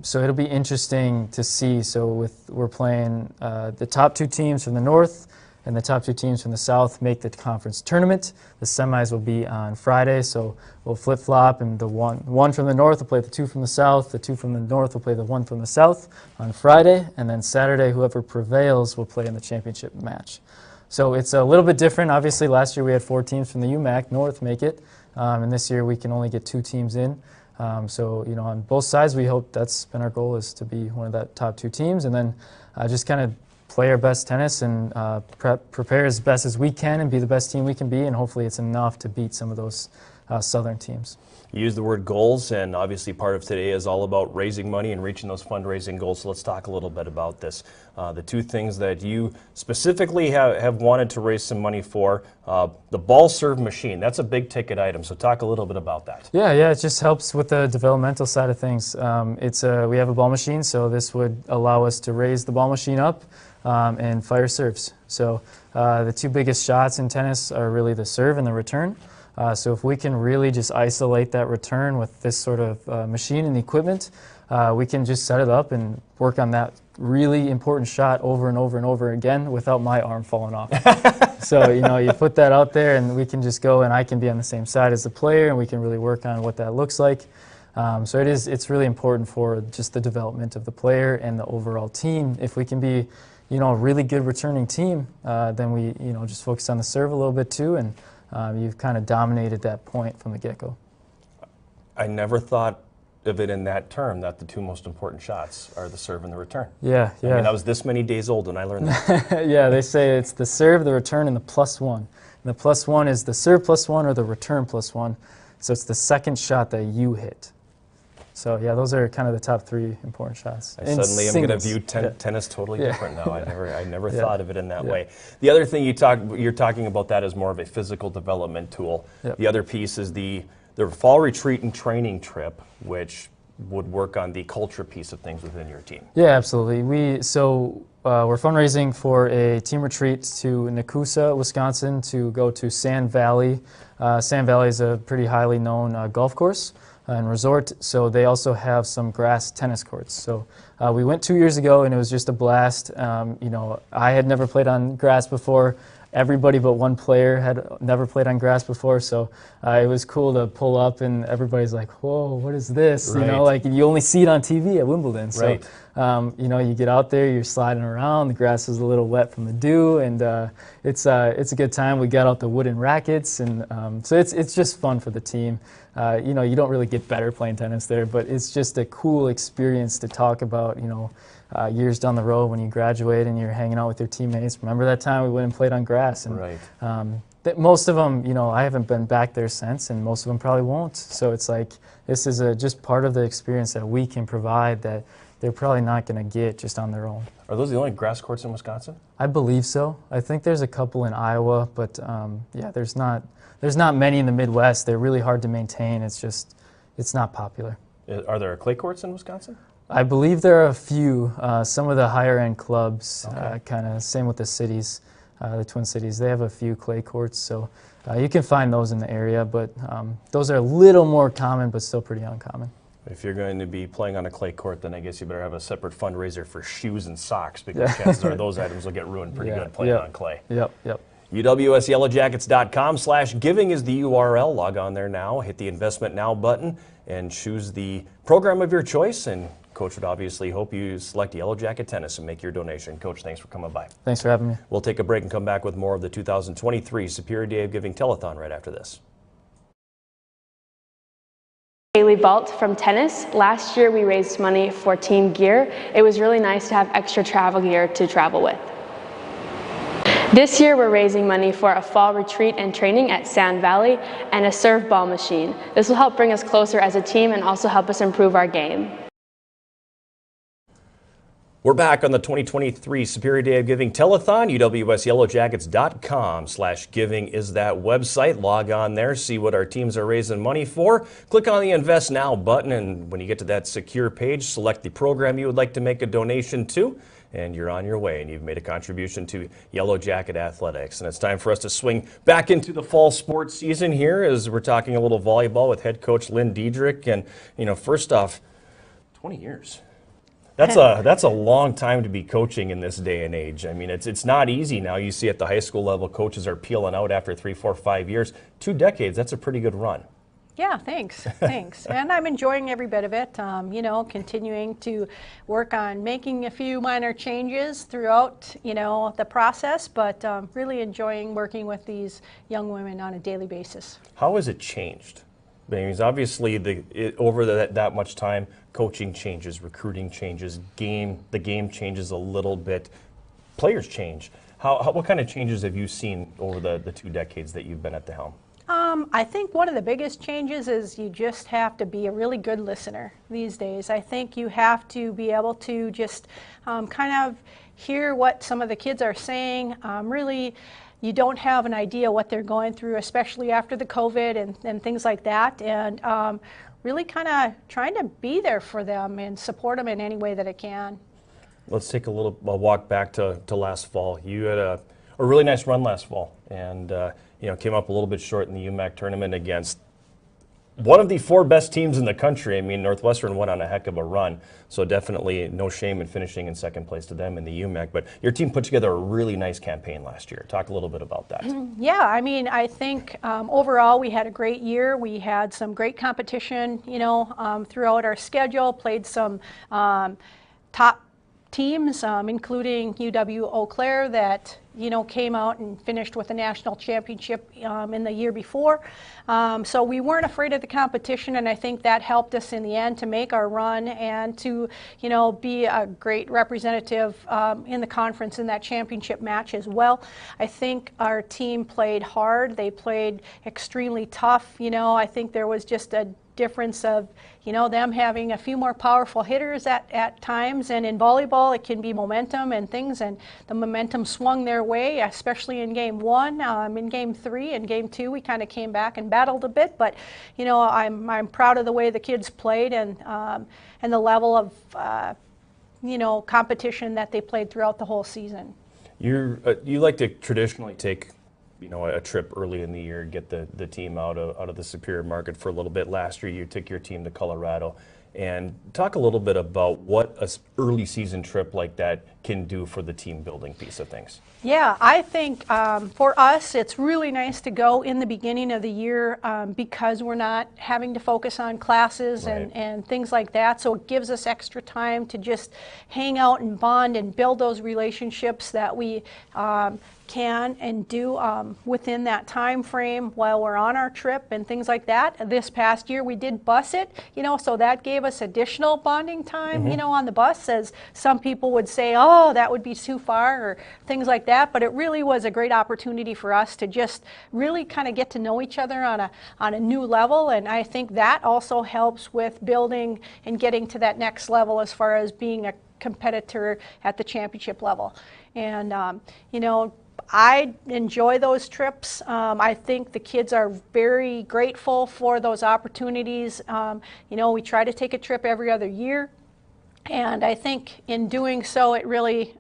So it'll be interesting to see. So we're playing the top 2 teams from the north, and the top 2 teams from the south make the conference tournament. The semis will be on Friday, so we'll flip-flop, and the one from the north will play the 2 from the south. The 2 from the north will play the 1 from the south on Friday, and then Saturday, whoever prevails will play in the championship match. So it's a little bit different. Obviously, last year we had 4 teams from the UMAC North make it, and this year we can only get 2 teams in. So, on both sides, we hope that's been our goal, is to be one of that top 2 teams, and then just kind of play our best tennis and prepare as best as we can and be the best team we can be, and hopefully it's enough to beat some of those southern teams. You used the word goals, and obviously part of today is all about raising money and reaching those fundraising goals. So let's talk a little bit about this. The 2 things that you specifically have wanted to raise some money for, the ball serve machine. That's a big ticket item, so talk a little bit about that. Yeah, it just helps with the developmental side of things. We have a ball machine, so this would allow us to raise the ball machine up. and fire serves. So the two biggest shots in tennis are really the serve and the return. So if we can really just isolate that return with this sort of machine and equipment, we can just set it up and work on that really important shot over and over and over again without my arm falling off. So, you know, you put that out there and we can just go and I can be on the same side as the player and we can really work on what that looks like. So it's really important for just the development of the player and the overall team. If we can be, you know, a really good returning team, then we, you know, just focus on the serve a little bit too, and you've kind of dominated that point from the get-go. I never thought of it in that term, that the two most important shots are the serve and the return. Yeah, yeah. I mean, I was this many days old when I learned that. Yeah, they say it's the serve, the return, and the +1. And the +1 is the serve +1 or the return +1. So it's the second shot that you hit. So yeah, those are kind of the top 3 important shots. Suddenly I'm going to view tennis totally different now. I never thought of it in that way. The other thing you're talking about that is more of a physical development tool. Yep. The other piece is the fall retreat and training trip, which would work on the culture piece of things within your team. Yeah, absolutely. We're fundraising for a team retreat to Nakusa, Wisconsin, to go to Sand Valley. Sand Valley is a pretty highly known golf course and resort, so they also have some grass tennis courts. So we went 2 years ago and it was just a blast. You know, I had never played on grass before. Everybody but one player had never played on grass before, so it was cool to pull up and everybody's like, whoa, what is this? Right. You know, like you only see it on TV at Wimbledon. So, right. You know, you get out there, you're sliding around, the grass is a little wet from the dew, and it's a good time. We got out the wooden rackets, and so it's just fun for the team. You know, you don't really get better playing tennis there, but it's just a cool experience to talk about, you know, years down the road when you graduate and you're hanging out with your teammates. Remember that time we went and played on grass? And, right. Most of them, you know, I haven't been back there since, and most of them probably won't. So it's like this is just part of the experience that we can provide that they're probably not going to get just on their own. Are those the only grass courts in Wisconsin? I believe so. I think there's a couple in Iowa, but yeah, there's not many in the Midwest. They're really hard to maintain. It's not popular. Are there clay courts in Wisconsin? I believe there are a few. Some of the higher end clubs, kind of same with the cities, the Twin Cities. They have a few clay courts, so you can find those in the area. But those are a little more common, but still pretty uncommon. If you're going to be playing on a clay court, then I guess you better have a separate fundraiser for shoes and socks, because chances are those items will get ruined pretty good playing on clay. Yep. UWSYellowJackets.com/giving is the URL. Log on there now, hit the Investment Now button, and choose the program of your choice. And Coach would obviously hope you select Yellow Jacket Tennis and make your donation. Coach, thanks for coming by. Thanks for having me. We'll take a break and come back with more of the 2023 Superior Day of Giving Telethon right after this. Haley Balt from tennis. Last year we raised money for team gear. It was really nice to have extra travel gear to travel with. This year we're raising money for a fall retreat and training at Sand Valley and a serve ball machine. This will help bring us closer as a team and also help us improve our game. We're back on the 2023 Superior Day of Giving Telethon. UWSYellowJackets.com/giving is that website. Log on there, see what our teams are raising money for. Click on the Invest Now button, and when you get to that secure page, select the program you would like to make a donation to, and you're on your way, and you've made a contribution to Yellow Jacket Athletics. And it's time for us to swing back into the fall sports season here, as we're talking a little volleyball with head coach Lynn Diedrich. And, you know, first off, 20 years. That's a long time to be coaching in this day and age. I mean, it's not easy now. You see at the high school level, coaches are peeling out after 3, 4, 5 years. 2 decades, that's a pretty good run. Yeah, thanks. And I'm enjoying every bit of it, you know, continuing to work on making a few minor changes throughout, you know, the process, but really enjoying working with these young women on a daily basis. How has it changed? I mean, obviously, over that much time, coaching changes, recruiting changes, the game changes a little bit, players change. What kind of changes have you seen over the 2 decades that you've been at the helm? I think one of the biggest changes is you just have to be a really good listener these days. I think you have to be able to just kind of hear what some of the kids are saying. Really, you don't have an idea what they're going through, especially after the COVID and things like that. And really kind of trying to be there for them and support them in any way that I can. Let's take a walk back to last fall. You had a really nice run last fall, and came up a little bit short in the UMAC tournament against one of the 4 best teams in the country. I mean, Northwestern went on a heck of a run, so definitely no shame in finishing in second place to them in the UMAC. But your team put together a really nice campaign last year. Talk a little bit about that. Yeah, I mean, I think overall we had a great year. We had some great competition, throughout our schedule, played some top teams, including UW-Eau Claire that came out and finished with a national championship in the year before. So we weren't afraid of the competition, and I think that helped us in the end to make our run and to be a great representative in the conference in that championship match as well. I think our team played hard. They played extremely tough. I think there was just a difference of them having a few more powerful hitters at times, and in volleyball it can be momentum and things, and the momentum swung their way, especially in game 1. In game 3 and game 2 we kind of came back and battled a bit, but I'm proud of the way the kids played and the level of competition that they played throughout the whole season. You like to traditionally take a trip early in the year, get the team out of the Superior market for a little bit. Last year you took your team to Colorado. And talk a little bit about what an early season trip like that can do for the team building piece of things. Yeah, I think for us it's really nice to go in the beginning of the year because we're not having to focus on classes and things like that. So it gives us extra time to just hang out and bond and build those relationships that we can and do within that time frame while we're on our trip and things like that. This past year we did bus it, so that gave us additional bonding time, on the bus, as some people would say, oh, that would be too far or things like that. But it really was a great opportunity for us to just really kind of get to know each other on a new level. And I think that also helps with building and getting to that next level as far as being a competitor at the championship level. And, I enjoy those trips. I think the kids are very grateful for those opportunities. We try to take a trip every other year, and I think in doing so it really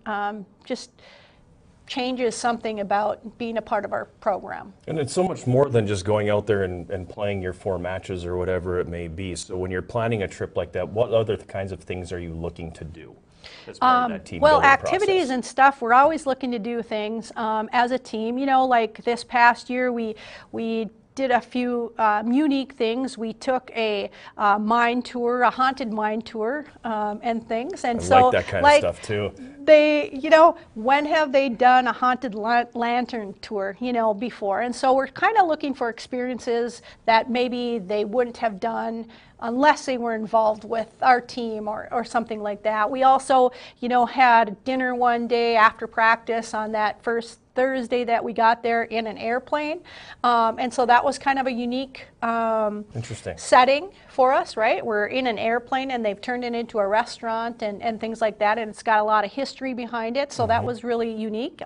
just changes something about being a part of our program. And it's so much more than just going out there and playing your 4 matches or whatever it may be. So when you're planning a trip like that, what other kinds of things are you looking to do? Well, activities process and stuff, we're always looking to do things as a team. Like this past year, we did a few unique things. We took a mine tour, a haunted mine tour, and things. And I like that kind of stuff too. They, when have they done a haunted lantern tour, before? And so we're kind of looking for experiences that maybe they wouldn't have done unless they were involved with our team or something like that. We also, had dinner one day after practice on that first Thursday that we got there in an airplane. And so that was kind of a unique setting for us, right? We're in an airplane and they've turned it into a restaurant and things like that, and it's got a lot of history behind it, so that was really unique.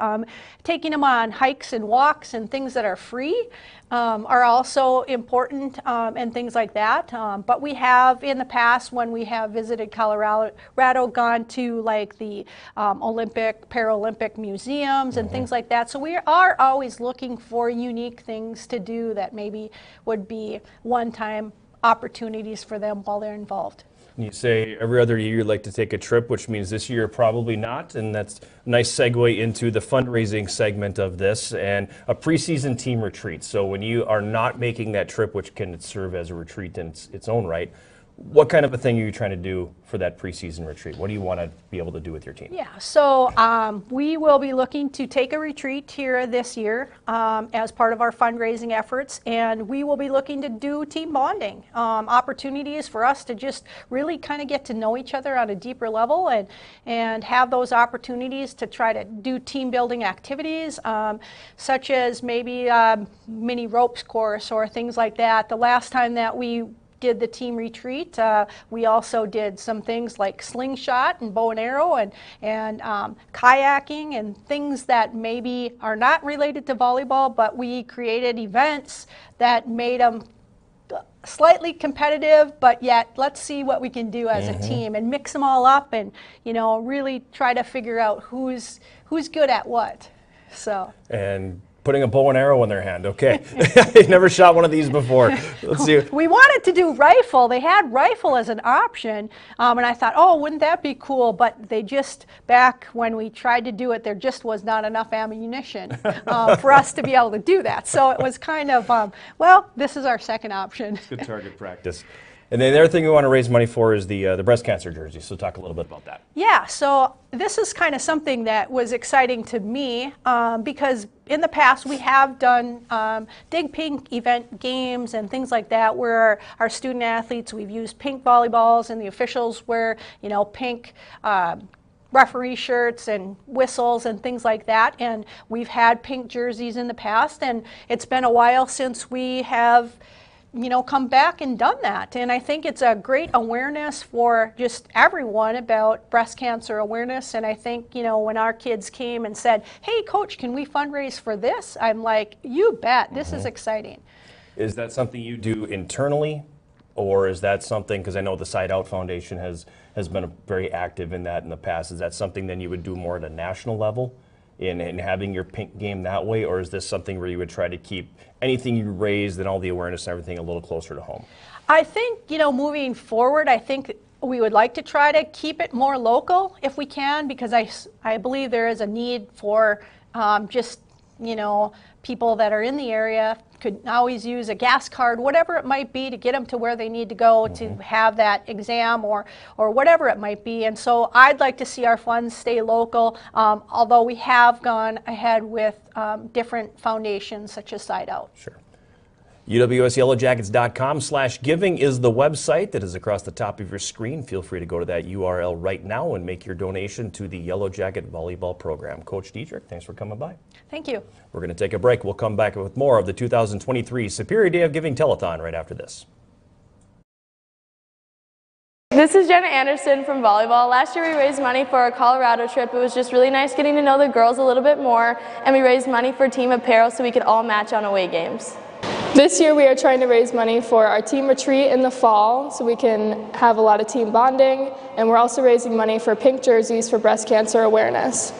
Taking them on hikes and walks and things that are free are also important and things like that. But we have in the past, when we have visited Colorado, gone to like the Olympic, Paralympic museums and things like that. So we are always looking for unique things to do that maybe would be one-time opportunities for them while they're involved. You say every other year you'd like to take a trip, which means this year probably not, and that's a nice segue into the fundraising segment of this and a preseason team retreat. So when you are not making that trip, which can serve as a retreat in its own right, what kind of a thing are you trying to do for that preseason retreat? What do you want to be able to do with your team? Yeah, so we will be looking to take a retreat here this year as part of our fundraising efforts, and we will be looking to do team bonding, opportunities for us to just really kind of get to know each other on a deeper level and have those opportunities to try to do team building activities, such as maybe mini ropes course or things like that. The last time that we did the team retreat, we also did some things like slingshot and bow and arrow and kayaking and things that maybe are not related to volleyball, but we created events that made them slightly competitive, but yet let's see what we can do as a team and mix them all up and, you know, really try to figure out who's good at what. So. And putting a bow and arrow in their hand. Okay. I never shot one of these before. Let's see. We wanted to do rifle. They had rifle as an option, and I thought, oh, wouldn't that be cool? But they just, back when we tried to do it, there just was not enough ammunition for us to be able to do that. So it was kind of, well, this is our second option. Good target practice. And then the other thing we want to raise money for is the breast cancer jersey. So talk a little bit about that. Yeah, so this is kind of something that was exciting to me because in the past we have done Dig Pink event games and things like that where our student athletes, we've used pink volleyballs and the officials wear, you know, pink referee shirts and whistles and things like that, and we've had pink jerseys in the past, and it's been a while since we have, you know, come back and done that. And I think it's a great awareness for just everyone about breast cancer awareness. And I think, you know, when our kids came and said, hey, Coach, can we fundraise for this? I'm like, you bet, this is exciting. Is that something you do internally, or is that something, because I know the Side Out Foundation has been very active in that in the past, is that something then you would do more at a national level? In having your pink game that way, or is this something where you would try to keep anything you raised and all the awareness and everything a little closer to home? I think, you know, moving forward, I think we would like to try to keep it more local if we can, because I believe there is a need for just, you know, people that are in the area could always use a gas card, whatever it might be, to get them to where they need to go to have that exam or whatever it might be. And so I'd like to see our funds stay local, although we have gone ahead with different foundations such as Side Out. Sure. UWSYellowJackets.com/giving is the website that is across the top of your screen. Feel free to go to that URL right now and make your donation to the Yellow Jacket Volleyball Program. Coach Dietrich, thanks for coming by. Thank you. We're going to take a break. We'll come back with more of the 2023 Superior Day of Giving Telethon right after this. This is Jenna Anderson from volleyball. Last year we raised money for our Colorado trip. It was just really nice getting to know the girls a little bit more, and we raised money for team apparel so we could all match on away games. This year we are trying to raise money for our team retreat in the fall so we can have a lot of team bonding, and we're also raising money for pink jerseys for breast cancer awareness.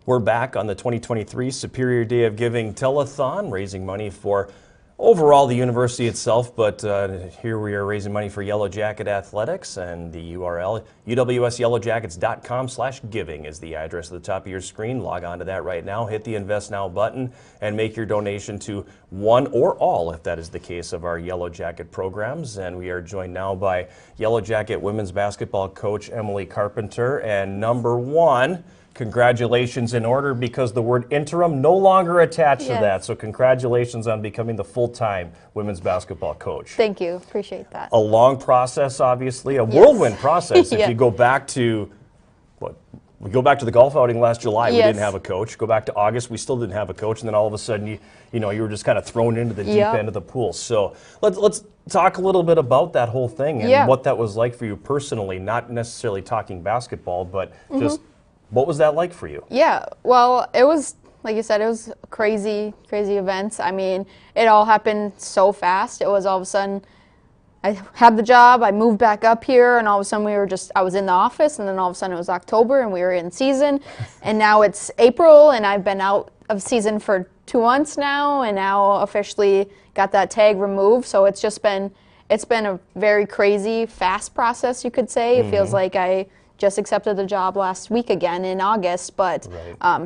We're back on the 2023 Superior Day of Giving Telethon, raising money for overall the university itself, but here we are raising money for Yellow Jacket Athletics, and the URL, UWSYellowJackets.com/giving is the address at the top of your screen. Log on to that right now, hit the Invest Now button, and make your donation to one or all, if that is the case, of our Yellow Jacket programs. And we are joined now by Yellow Jacket women's basketball coach Emily Carpenter, and number one, congratulations in order, because the word interim no longer attached to that. So congratulations on becoming the full-time women's basketball coach. Thank you. Appreciate that. A long process, obviously, a whirlwind process. If you go back to, we go back to the golf outing last July, we didn't have a coach. Go back to August, we still didn't have a coach. And then all of a sudden, you were just kind of thrown into the deep end of the pool. So let's talk a little bit about that whole thing and what that was like for you personally, not necessarily talking basketball, but just what was that like for you? Yeah, well, it was, like you said, it was crazy events. I mean, it all happened so fast. It was all of a sudden, I had the job, I moved back up here, and all of a sudden I was in the office, and then all of a sudden it was October, and we were in season, and now it's April, and I've been out of season for 2 months now, and now officially got that tag removed. So it's been a very crazy, fast process, you could say. It feels like I just accepted the job last week again in August. But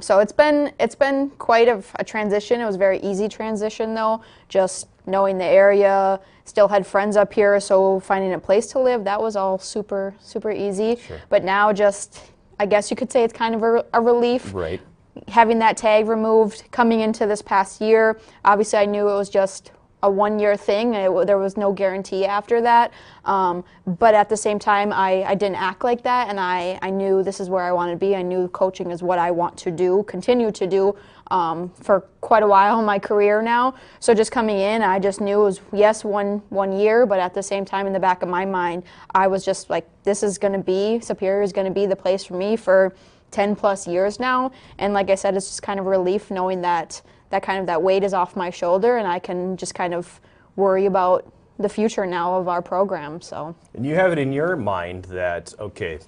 so it's been quite a transition. It was a very easy transition though, just knowing the area, still had friends up here, so finding a place to live, that was all super easy. But now just, I guess you could say it's kind of a relief. Right. Having that tag removed, coming into this past year, obviously I knew it was just a one-year thing. There was no guarantee after that. But at the same time, I didn't act like that, and I knew this is where I wanted to be. I knew coaching is what I want to do, continue to do for quite a while in my career now. So just coming in, I just knew it was, yes, one year, but at the same time in the back of my mind, I was just like, this is going to be, Superior is going to be the place for me for 10 plus years now. And like I said, it's just kind of a relief knowing that that weight is off my shoulder, and I can just kind of worry about the future now of our program. So. And you have it in your mind that, okay,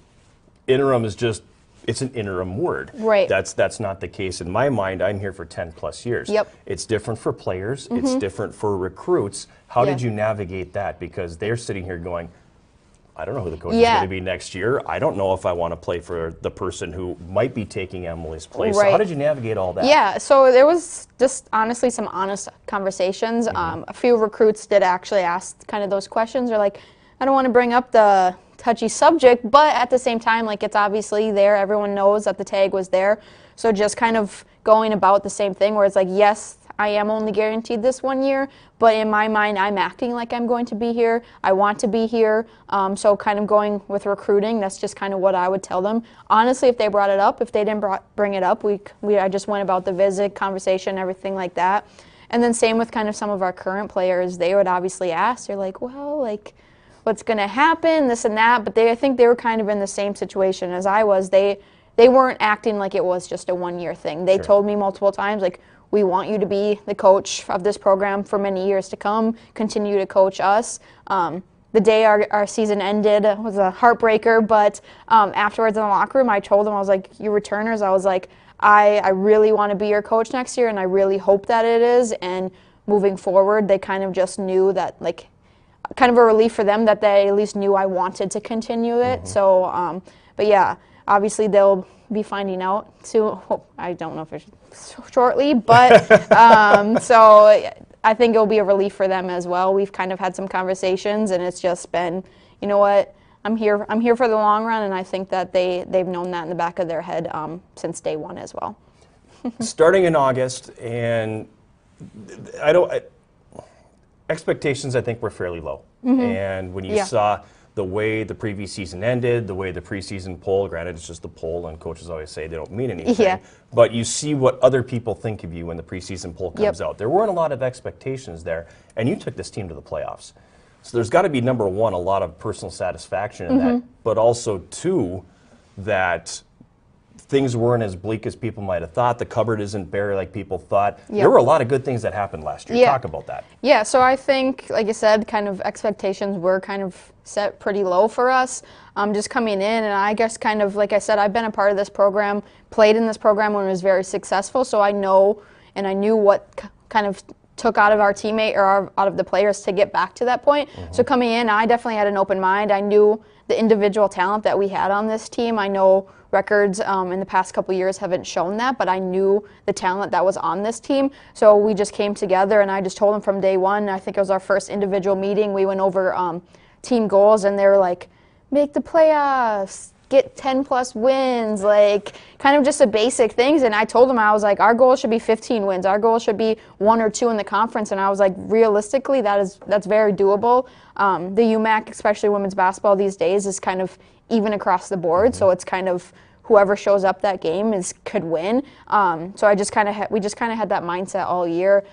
interim is just, it's an interim word. Right. That's not the case in my mind. I'm here for 10 plus years. Yep. It's different for players. It's different for recruits. How did you navigate that? Because they're sitting here going, I don't know who the coach is going to be next year. I don't know if I want to play for the person who might be taking Emily's place. So how did you navigate all that? Yeah, so there was just honestly some honest conversations. A few recruits did actually ask kind of those questions. They're like, I don't want to bring up the touchy subject, but at the same time, like, it's obviously there. Everyone knows that the tag was there. So just kind of going about the same thing where it's like, yes, I am only guaranteed this 1 year, but in my mind, I'm acting like I'm going to be here. I want to be here. So kind of going with recruiting, that's just kind of what I would tell them. Honestly, if they brought it up, if they didn't bring it up, I just went about the visit, conversation, everything like that. And then same with kind of some of our current players. They would obviously ask, they're like, well, like, what's going to happen, this and that. But I think they were kind of in the same situation as I was. They weren't acting like it was just a 1 year thing. They told me multiple times, like, we want you to be the coach of this program for many years to come, continue to coach us. The day our season ended was a heartbreaker, but afterwards in the locker room, I told them, I was like, you returners, I was like, I really want to be your coach next year, and I really hope that it is. And moving forward, they kind of just knew that, like, kind of a relief for them that they at least knew I wanted to continue it. So, but yeah, obviously they'll be finding out soon. I don't know if it's shortly, but so I think it'll be a relief for them as well. We've kind of had some conversations, and it's just been, you know what, I'm here for the long run, and I think that they've known that in the back of their head since day one as well. Starting in August, and expectations I think were fairly low. And when you saw the way the previous season ended, the way the preseason poll, granted it's just the poll, and coaches always say they don't mean anything, but you see what other people think of you when the preseason poll comes out. There weren't a lot of expectations there, and you took this team to the playoffs. So there's got to be, number one, a lot of personal satisfaction in that, but also, two, that things weren't as bleak as people might have thought. The cupboard isn't bare like people thought. There were a lot of good things that happened last year. Talk about that. Yeah, so I think, like I said, kind of expectations were kind of set pretty low for us. Just coming in, and I guess kind of, like I said, I've been a part of this program, played in this program when it was very successful, so I know and I knew what kind of took out of our teammate or out of the players to get back to that point. So coming in, I definitely had an open mind. I knew the individual talent that we had on this team. I know records in the past couple years haven't shown that, but I knew the talent that was on this team. So we just came together, and I just told them from day one, I think it was our first individual meeting, we went over team goals, and they were like, make the playoffs, get 10 plus wins, like kind of just the basic things. And I told them, I was like, our goal should be 15 wins. Our goal should be 1 or 2 in the conference. And I was like, realistically, that's very doable. The UMAC, especially women's basketball these days, is kind of even across the board. So it's kind of whoever shows up that game could win. So I just kind of we just kind of had that mindset all year.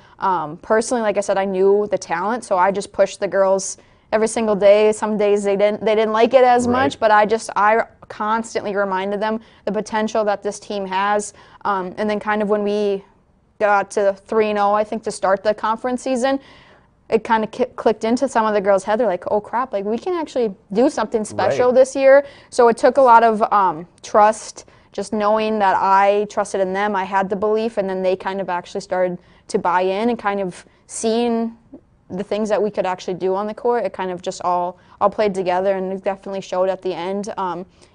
Personally, like I said, I knew the talent, so I just pushed the girls every single day. Some days they didn't like it as much, but I constantly reminded them the potential that this team has. And then kind of when we got to 3-0, I think, to start the conference season, it kind of clicked into some of the girls' head. They're like, oh crap, like we can actually do something special this year. So it took a lot of trust, just knowing that I trusted in them. I had the belief, and then they kind of actually started to buy in and kind of seeing the things that we could actually do on the court, it kind of just all played together, and it definitely showed at the end.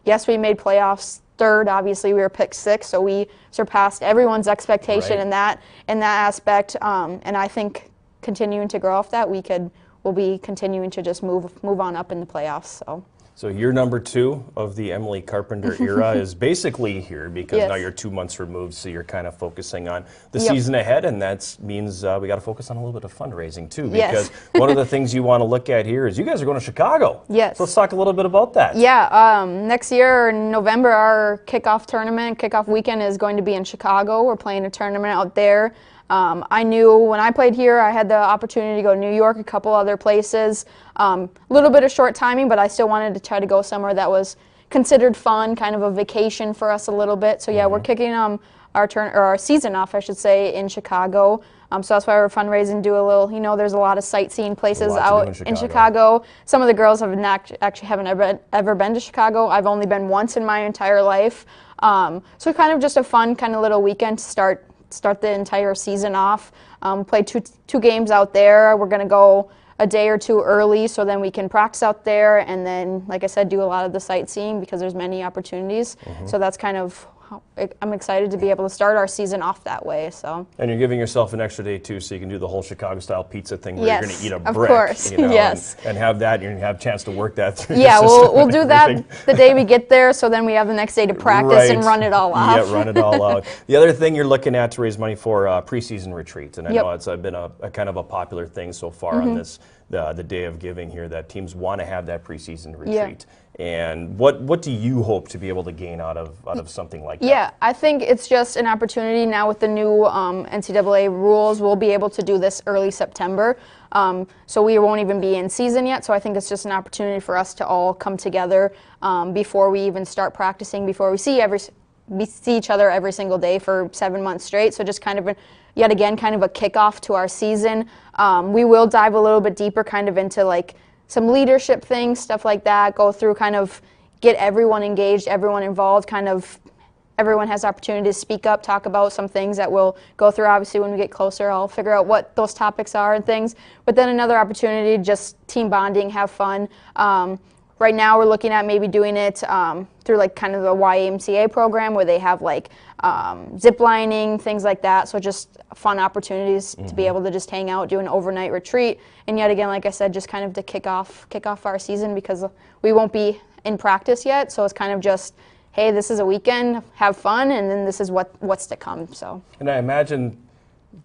Yes, we made playoffs third. Obviously, we were picked sixth, so we surpassed everyone's expectation in that aspect. And I think continuing to grow off that, we'll be continuing to just move on up in the playoffs. So year number 2 of the Emily Carpenter era is basically here, because now you're 2 months removed, so you're kind of focusing on the season ahead, and that means we got to focus on a little bit of fundraising too, because one of the things you want to look at here is you guys are going to Chicago. Yes. So let's talk a little bit about that. Yeah, next year in November, our kickoff weekend is going to be in Chicago. We're playing a tournament out there. I knew when I played here, I had the opportunity to go to New York, a couple other places. A little bit of short timing, but I still wanted to try to go somewhere that was considered fun, kind of a vacation for us a little bit. So yeah, we're kicking our season off, I should say, in Chicago. So that's why we're fundraising, do a little, there's a lot of sightseeing places out in Chicago. Some of the girls actually haven't ever been to Chicago. I've only been once in my entire life. So kind of just a fun kind of little weekend to start the entire season off. Play two games out there. We're going to go a day or two early, so then we can practice out there, and then, like I said, do a lot of the sightseeing because there's many opportunities. So that's kind of I'm excited to be able to start our season off that way. So. And you're giving yourself an extra day too, so you can do the whole Chicago-style pizza thing where you're going to eat a brick, of course. And have that. You're going to have a chance to work that through. Yeah, we'll do that the day we get there, so then we have the next day to practice and run it all off. Yeah, run it all out. The other thing you're looking at to raise money for preseason retreats, and I know it's been a kind of a popular thing so far on this the Day of Giving here, that teams want to have that preseason retreat. And what do you hope to be able to gain out of something like that? Yeah, I think it's just an opportunity now with the new NCAA rules. We'll be able to do this early September. So we won't even be in season yet. So I think it's just an opportunity for us to all come together before we even start practicing, before we see each other every single day for 7 months straight. So just kind of yet again, kind of a kickoff to our season. We will dive a little bit deeper kind of into like some leadership things, stuff like that, go through kind of get everyone engaged, everyone involved, kind of everyone has opportunity to speak up, talk about some things that we'll go through. Obviously, when we get closer, I'll figure out what those topics are and things. But then another opportunity, just team bonding, have fun. Right now, we're looking at maybe doing it through like kind of the YMCA program where they have like zip lining, things like that. So just fun opportunities to be able to just hang out, do an overnight retreat. And yet again, like I said, just kind of to kick off our season because we won't be in practice yet. So it's kind of just, hey, this is a weekend, have fun, and then this is what's to come. So. And I imagine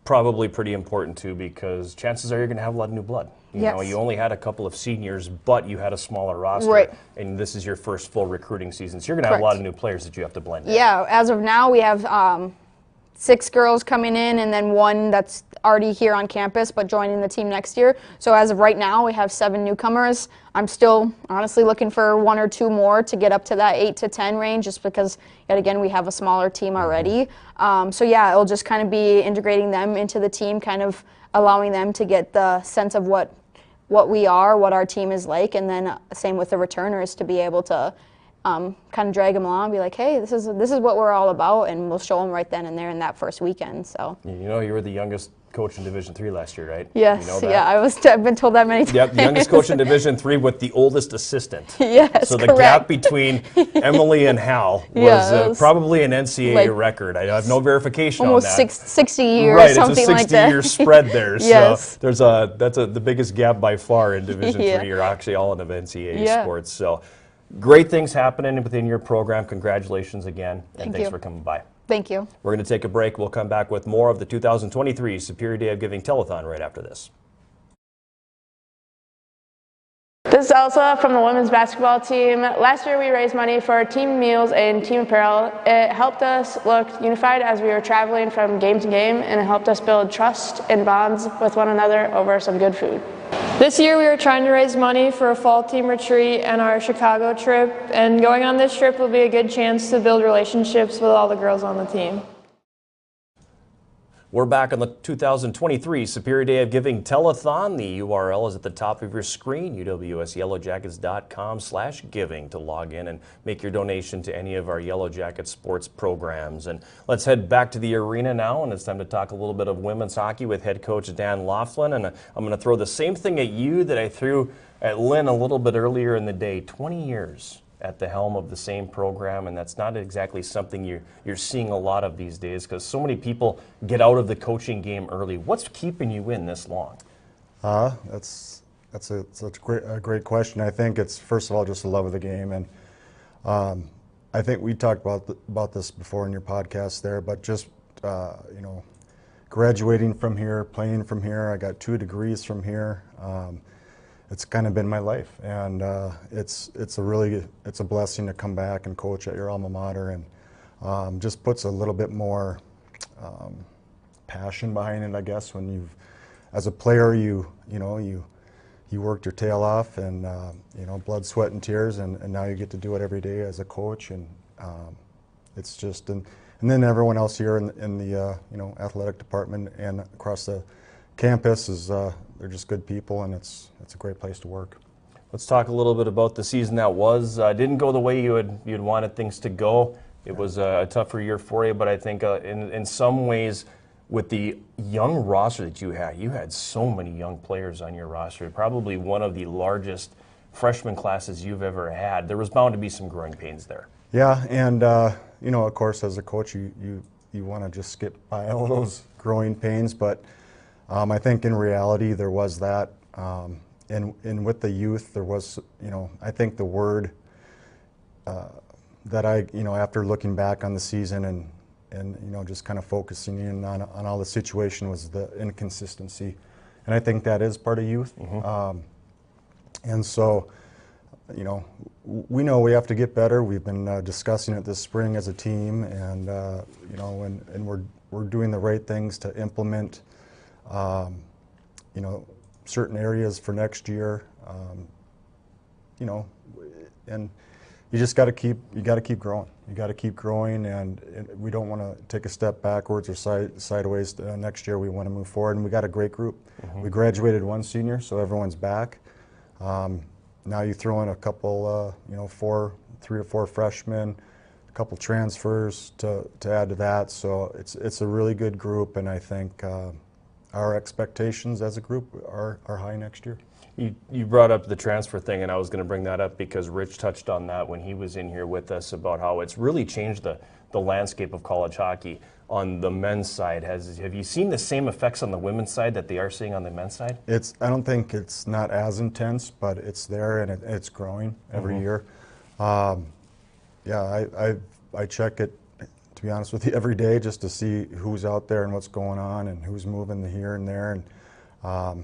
probably pretty important too, because chances are you're going to have a lot of new blood. You know, you only had a couple of seniors, but you had a smaller roster, and this is your first full recruiting season. So you're going to have a lot of new players that you have to blend in. Yeah, as of now, we have 6 girls coming in, and then 1 that's already here on campus, but joining the team next year. So as of right now, we have 7 newcomers. I'm still honestly looking for 1 or 2 more to get up to that 8 to 10 range, just because, yet again, we have a smaller team already. So yeah, it'll just kind of be integrating them into the team, kind of allowing them to get the sense of what we are, what our team is like, and then same with the returners to be able to kind of drag them along and be like, hey, this is what we're all about, and we'll show them right then and there in that first weekend. So. You know, you were the youngest coach in Division III last year, right? Yes, you know that? Yeah, I've been told that many times. Yep, the youngest coach in Division III with the oldest assistant. Yes, so the gap between Emily and Hal was probably an NCAA record. I have no verification on that. Almost 60 years, something like that. It's a 60-year spread there. Yes. So that's the biggest gap by far in Division III, or actually all of NCAA sports. So great things happening within your program. Congratulations again, and thanks for coming by. Thank you. We're going to take a break. We'll come back with more of the 2023 Superior Day of Giving Telethon right after this. This is Elsa from the women's basketball team. Last year we raised money for team meals and team apparel. It helped us look unified as we were traveling from game to game, and it helped us build trust and bonds with one another over some good food. This year we are trying to raise money for a fall team retreat and our Chicago trip, and going on this trip will be a good chance to build relationships with all the girls on the team. We're back on the 2023 Superior Day of Giving Telethon. The URL is at the top of your screen, uwsyellowjackets.com/giving to log in and make your donation to any of our Yellow Jackets sports programs. And let's head back to the arena now, and it's time to talk a little bit of women's hockey with head coach Dan Laughlin. And I'm going to throw the same thing at you that I threw at Lynn a little bit earlier in the day. 20 years at the helm of the same program, and that's not exactly something you're seeing a lot of these days because so many people get out of the coaching game early. What's keeping you in this long? That's a great question. I think it's, first of all, just the love of the game, and I think we talked about this before in your podcast there, but just graduating from here, playing from here. I got 2 degrees from here. It's kind of been my life, and it's a blessing to come back and coach at your alma mater, and just puts a little bit more passion behind it, I guess. When as a player, you worked your tail off, and blood, sweat, and tears, and now you get to do it every day as a coach, and it's just and then everyone else here in the athletic department and across the campus is. They're just good people, and it's a great place to work. Let's talk a little bit about the season that was. Didn't go the way you'd wanted things to go. It was a tougher year for you, but I think in some ways, with the young roster that you had so many young players on your roster. Probably one of the largest freshman classes you've ever had. There was bound to be some growing pains there. Yeah, and of course, as a coach, you want to just skip by all those growing pains, but. I think in reality there was that, and with the youth there was, I think the word that after looking back on the season and just kind of focusing in on all the situation was the inconsistency, and I think that is part of youth, and so, we know we have to get better. We've been discussing it this spring as a team, and and we're doing the right things to implement. Certain areas for next year, and you just got to keep growing. You got to keep growing, and we don't want to take a step backwards or sideways. Next year, we want to move forward, and we got a great group. We graduated 1 senior, so everyone's back. Now you throw in a couple, 3 or 4 freshmen, a couple transfers to add to that. So it's a really good group, and I think. Our expectations as a group are high next year. You brought up the transfer thing, and I was going to bring that up because Rich touched on that when he was in here with us about how it's really changed the landscape of college hockey on the men's side. Have you seen the same effects on the women's side that they are seeing on the men's side? I don't think it's not as intense, but it's there, and it's growing every year. I check it, to be honest with you, every day just to see who's out there and what's going on and who's moving here and there. And I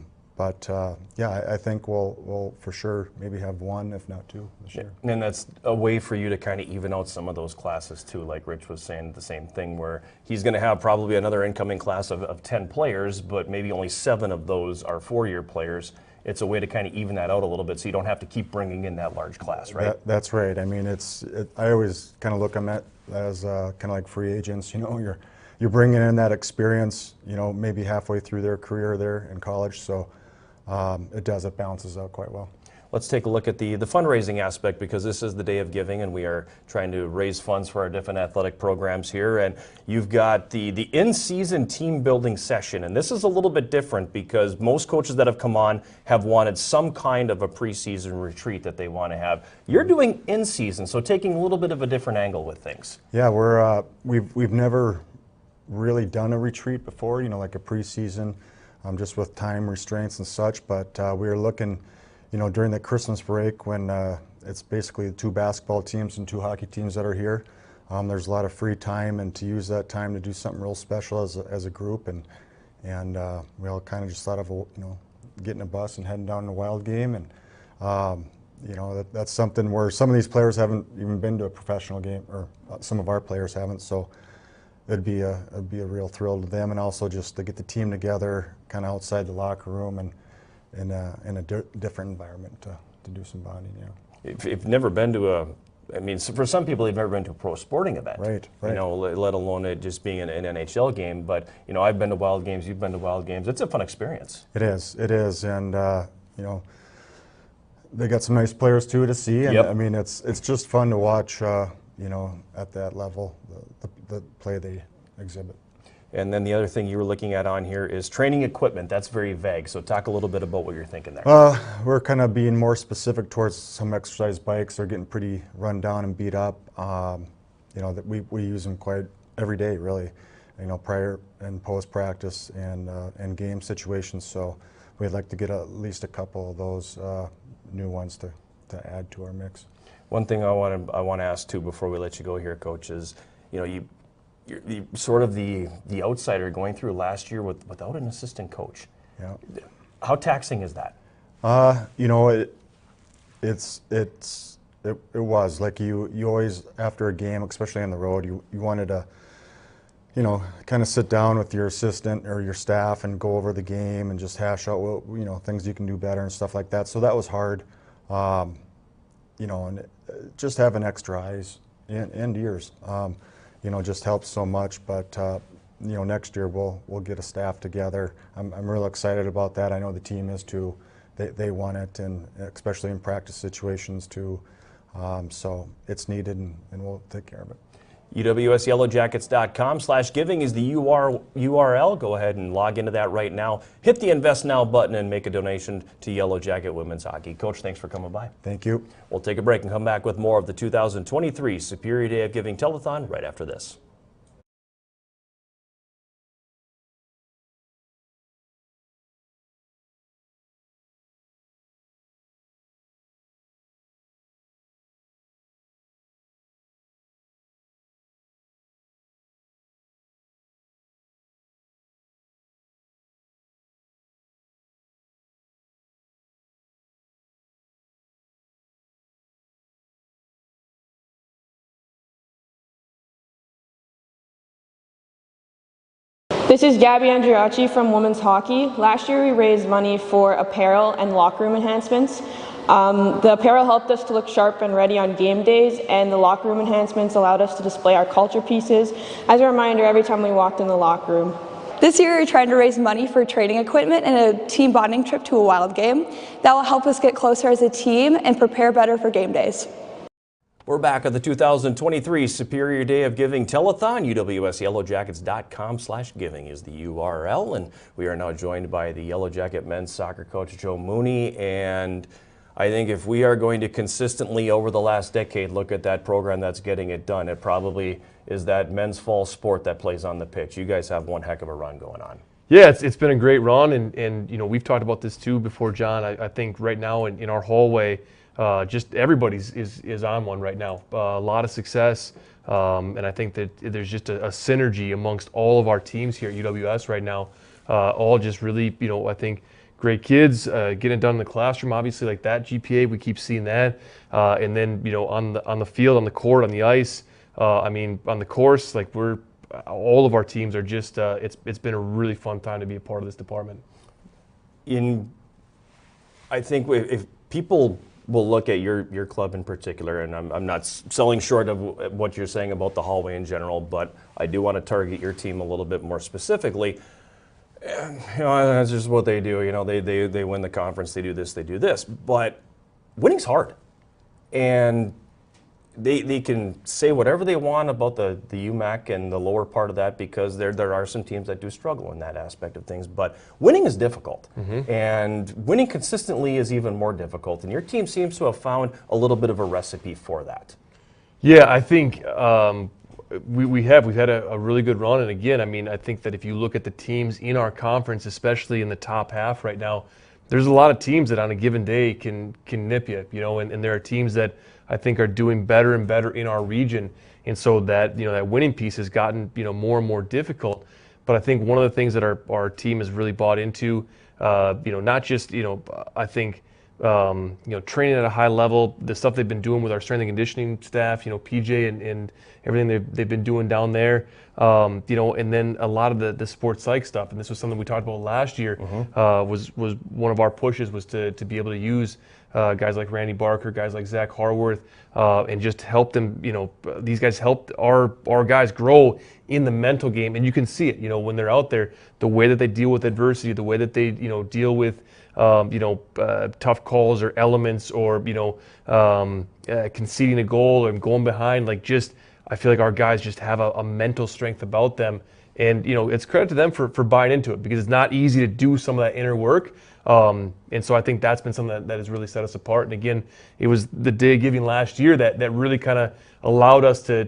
think we'll for sure maybe have 1, if not 2 this year. And that's a way for you to kind of even out some of those classes too, like Rich was saying, the same thing where he's going to have probably another incoming class of 10 players, but maybe only 7 of those are 4-year players. It's a way to kind of even that out a little bit so you don't have to keep bringing in that large class, right? That's right. I mean, I always kind of look at them as kind of like free agents. You're bringing in that experience, maybe halfway through their career there in college. So it balances out quite well. Let's take a look at the fundraising aspect, because this is the Day of Giving and we are trying to raise funds for our different athletic programs here. And you've got the in-season team building session. And this is a little bit different because most coaches that have come on have wanted some kind of a preseason retreat that they want to have. You're doing in-season, so taking a little bit of a different angle with things. Yeah, we've never really done a retreat before, like a preseason, just with time restraints and such. But we were looking, during the Christmas break when it's basically 2 basketball teams and 2 hockey teams that are here. There's a lot of free time, and to use that time to do something real special as a group, and we all kind of just thought of getting a bus and heading down to Wild Game, and that's something where some of these players haven't even been to a professional game, or some of our players haven't. So it'd be a real thrill to them, and also just to get the team together, kind of outside the locker room and in a different environment to do some bonding. If you've never been to I mean, for some people, they've never been to a pro sporting event. Right. You know, let alone it just being an NHL game. But, you know, I've been to Wild games, you've been to Wild games. It's a fun experience. It is. And, you know, they got some nice players, too, to see. And, I mean, it's just fun to watch, you know, at that level, the play they exhibit. And then the other thing you were looking at on here is training equipment. That's very vague. So talk a little bit about what you're thinking there. We're kind of being more specific towards some exercise bikes. They're getting pretty run down and beat up. You know, that we use them quite every day, really. You know, prior and post practice and game situations. So we'd like to get at least a couple of those new ones to add to our mix. One thing I want to ask too before we let you go here, Coach, is, you know, you're sort of the outsider going through last year without an assistant coach. Yeah. How taxing is that? You know, it was like you always, after a game, especially on the road, you wanted to, you know, kind of sit down with your assistant or your staff and go over the game and just hash out, you know, things you can do better and stuff like that. So that was hard. You know, and just having extra eyes and ears, you know, just helps so much. But you know, next year we'll get a staff together. I'm real excited about that. I know the team is too. They want it, and especially in practice situations too. So it's needed, and we'll take care of it. UWSYellowJackets.com/giving is the URL. Go ahead and log into that right now. Hit the Invest Now button and make a donation to Yellow Jacket Women's Hockey. Coach, thanks for coming by. Thank you. We'll take a break and come back with more of the 2023 Superior Day of Giving Telethon right after this. This is Gabby Andriacci from Women's Hockey. Last year we raised money for apparel and locker room enhancements. The apparel helped us to look sharp and ready on game days, and the locker room enhancements allowed us to display our culture pieces as a reminder every time we walked in the locker room. This year we're trying to raise money for training equipment and a team bonding trip to a Wild game. That will help us get closer as a team and prepare better for game days. We're back at the 2023 Superior Day of Giving Telethon. UWSYellowJackets.com/giving is the URL. And we are now joined by the Yellow Jacket men's soccer coach, Joe Mooney. And I think if we are going to consistently over the last decade look at that program that's getting it done, it probably is that men's fall sport that plays on the pitch. You guys have one heck of a run going on. Yeah, it's been a great run. And you know, we've talked about this too before, John. I think right now in our hallway, just everybody's is on one right now. A lot of success, and I think that there's just a synergy amongst all of our teams here at UWS right now. All just really, you know, I think great kids getting it done in the classroom. Obviously, like that GPA, we keep seeing that, and then you know on the field, on the court, on the ice. I mean, on the course, like all of our teams are just. It's been a really fun time to be a part of this department. I think if people will look at your club in particular, and I'm not selling short of what you're saying about the hallway in general, but I do want to target your team a little bit more specifically. You know, that's just what they do. You know, they win the conference, they do this, but winning's hard, and they can say whatever they want about the UMAC and the lower part of that, because there are some teams that do struggle in that aspect of things. But winning is difficult, and winning consistently is even more difficult. And your team seems to have found a little bit of a recipe for that. Yeah, I think we've had a really good run. And again, I mean, I think that if you look at the teams in our conference, especially in the top half right now, there's a lot of teams that on a given day can nip you, you know, and there are teams that I think are doing better and better in our region. And so that, you know, that winning piece has gotten, you know, more and more difficult. But I think one of the things that our team has really bought into, you know, not just, you know, I think, you know, training at a high level, the stuff they've been doing with our strength and conditioning staff, you know, PJ and everything they've been doing down there. And then a lot of the sports psych stuff, and this was something we talked about last year, was one of our pushes was to be able to use guys like Randy Barker, guys like Zach Harworth, and just help them. These guys helped our guys grow in the mental game, and you can see it. When they're out there, the way that they deal with adversity, the way that they deal with tough calls or elements, or conceding a goal or going behind. I feel like our guys just have a mental strength about them, and it's credit to them for buying into it, because it's not easy to do some of that inner work. And so I think that's been something that has really set us apart. And again, it was the Day of Giving last year that really kind of allowed us to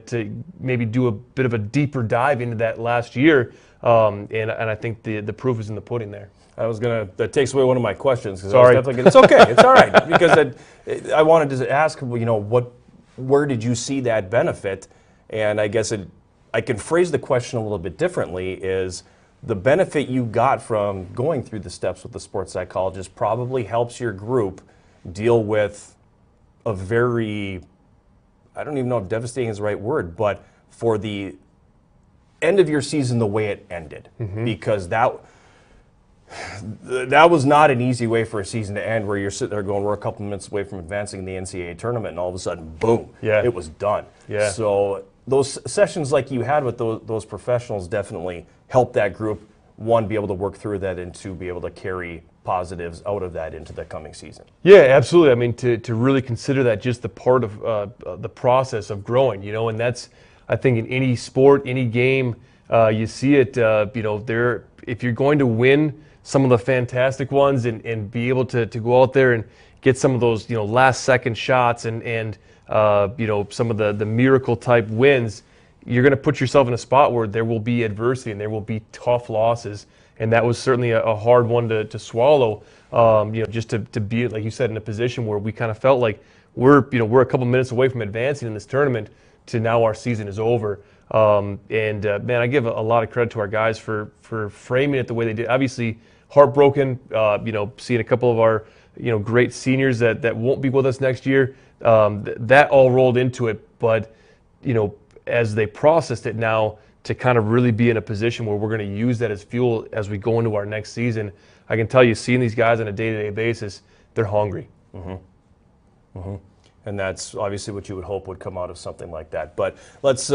maybe do a bit of a deeper dive into that last year. And I think the proof is in the pudding there. That takes away one of my questions. Sorry. It's okay. It's all right. Because I wanted to ask, where did you see that benefit? And I guess I can phrase the question a little bit differently, is the benefit you got from going through the steps with the sports psychologist probably helps your group deal with a very, I don't even know if devastating is the right word, but for the end of your season the way it ended. Because that was not an easy way for a season to end, where you're sitting there going, we're a couple minutes away from advancing in the NCAA tournament, and all of a sudden, boom, it was done. Yeah. So those sessions like you had with those professionals definitely helped that group, one, be able to work through that, and two, be able to carry positives out of that into the coming season. Yeah, absolutely. I mean, to really consider that just the part of the process of growing, and that's, I think, in any sport, any game, you see it, if you're going to win some of the fantastic ones and be able to go out there and get some of those, last second shots and some of the miracle type wins, you're going to put yourself in a spot where there will be adversity and there will be tough losses. And that was certainly a hard one to swallow, just to be, like you said, in a position where we kind of felt like we're a couple minutes away from advancing in this tournament, to now our season is over. Man, I give a lot of credit to our guys for framing it the way they did. Obviously, heartbroken, seeing a couple of our, great seniors that won't be with us next year. That all rolled into it, but, as they processed it now, to kind of really be in a position where we're going to use that as fuel as we go into our next season, I can tell you, seeing these guys on a day-to-day basis, they're hungry. And that's obviously what you would hope would come out of something like that. But let's,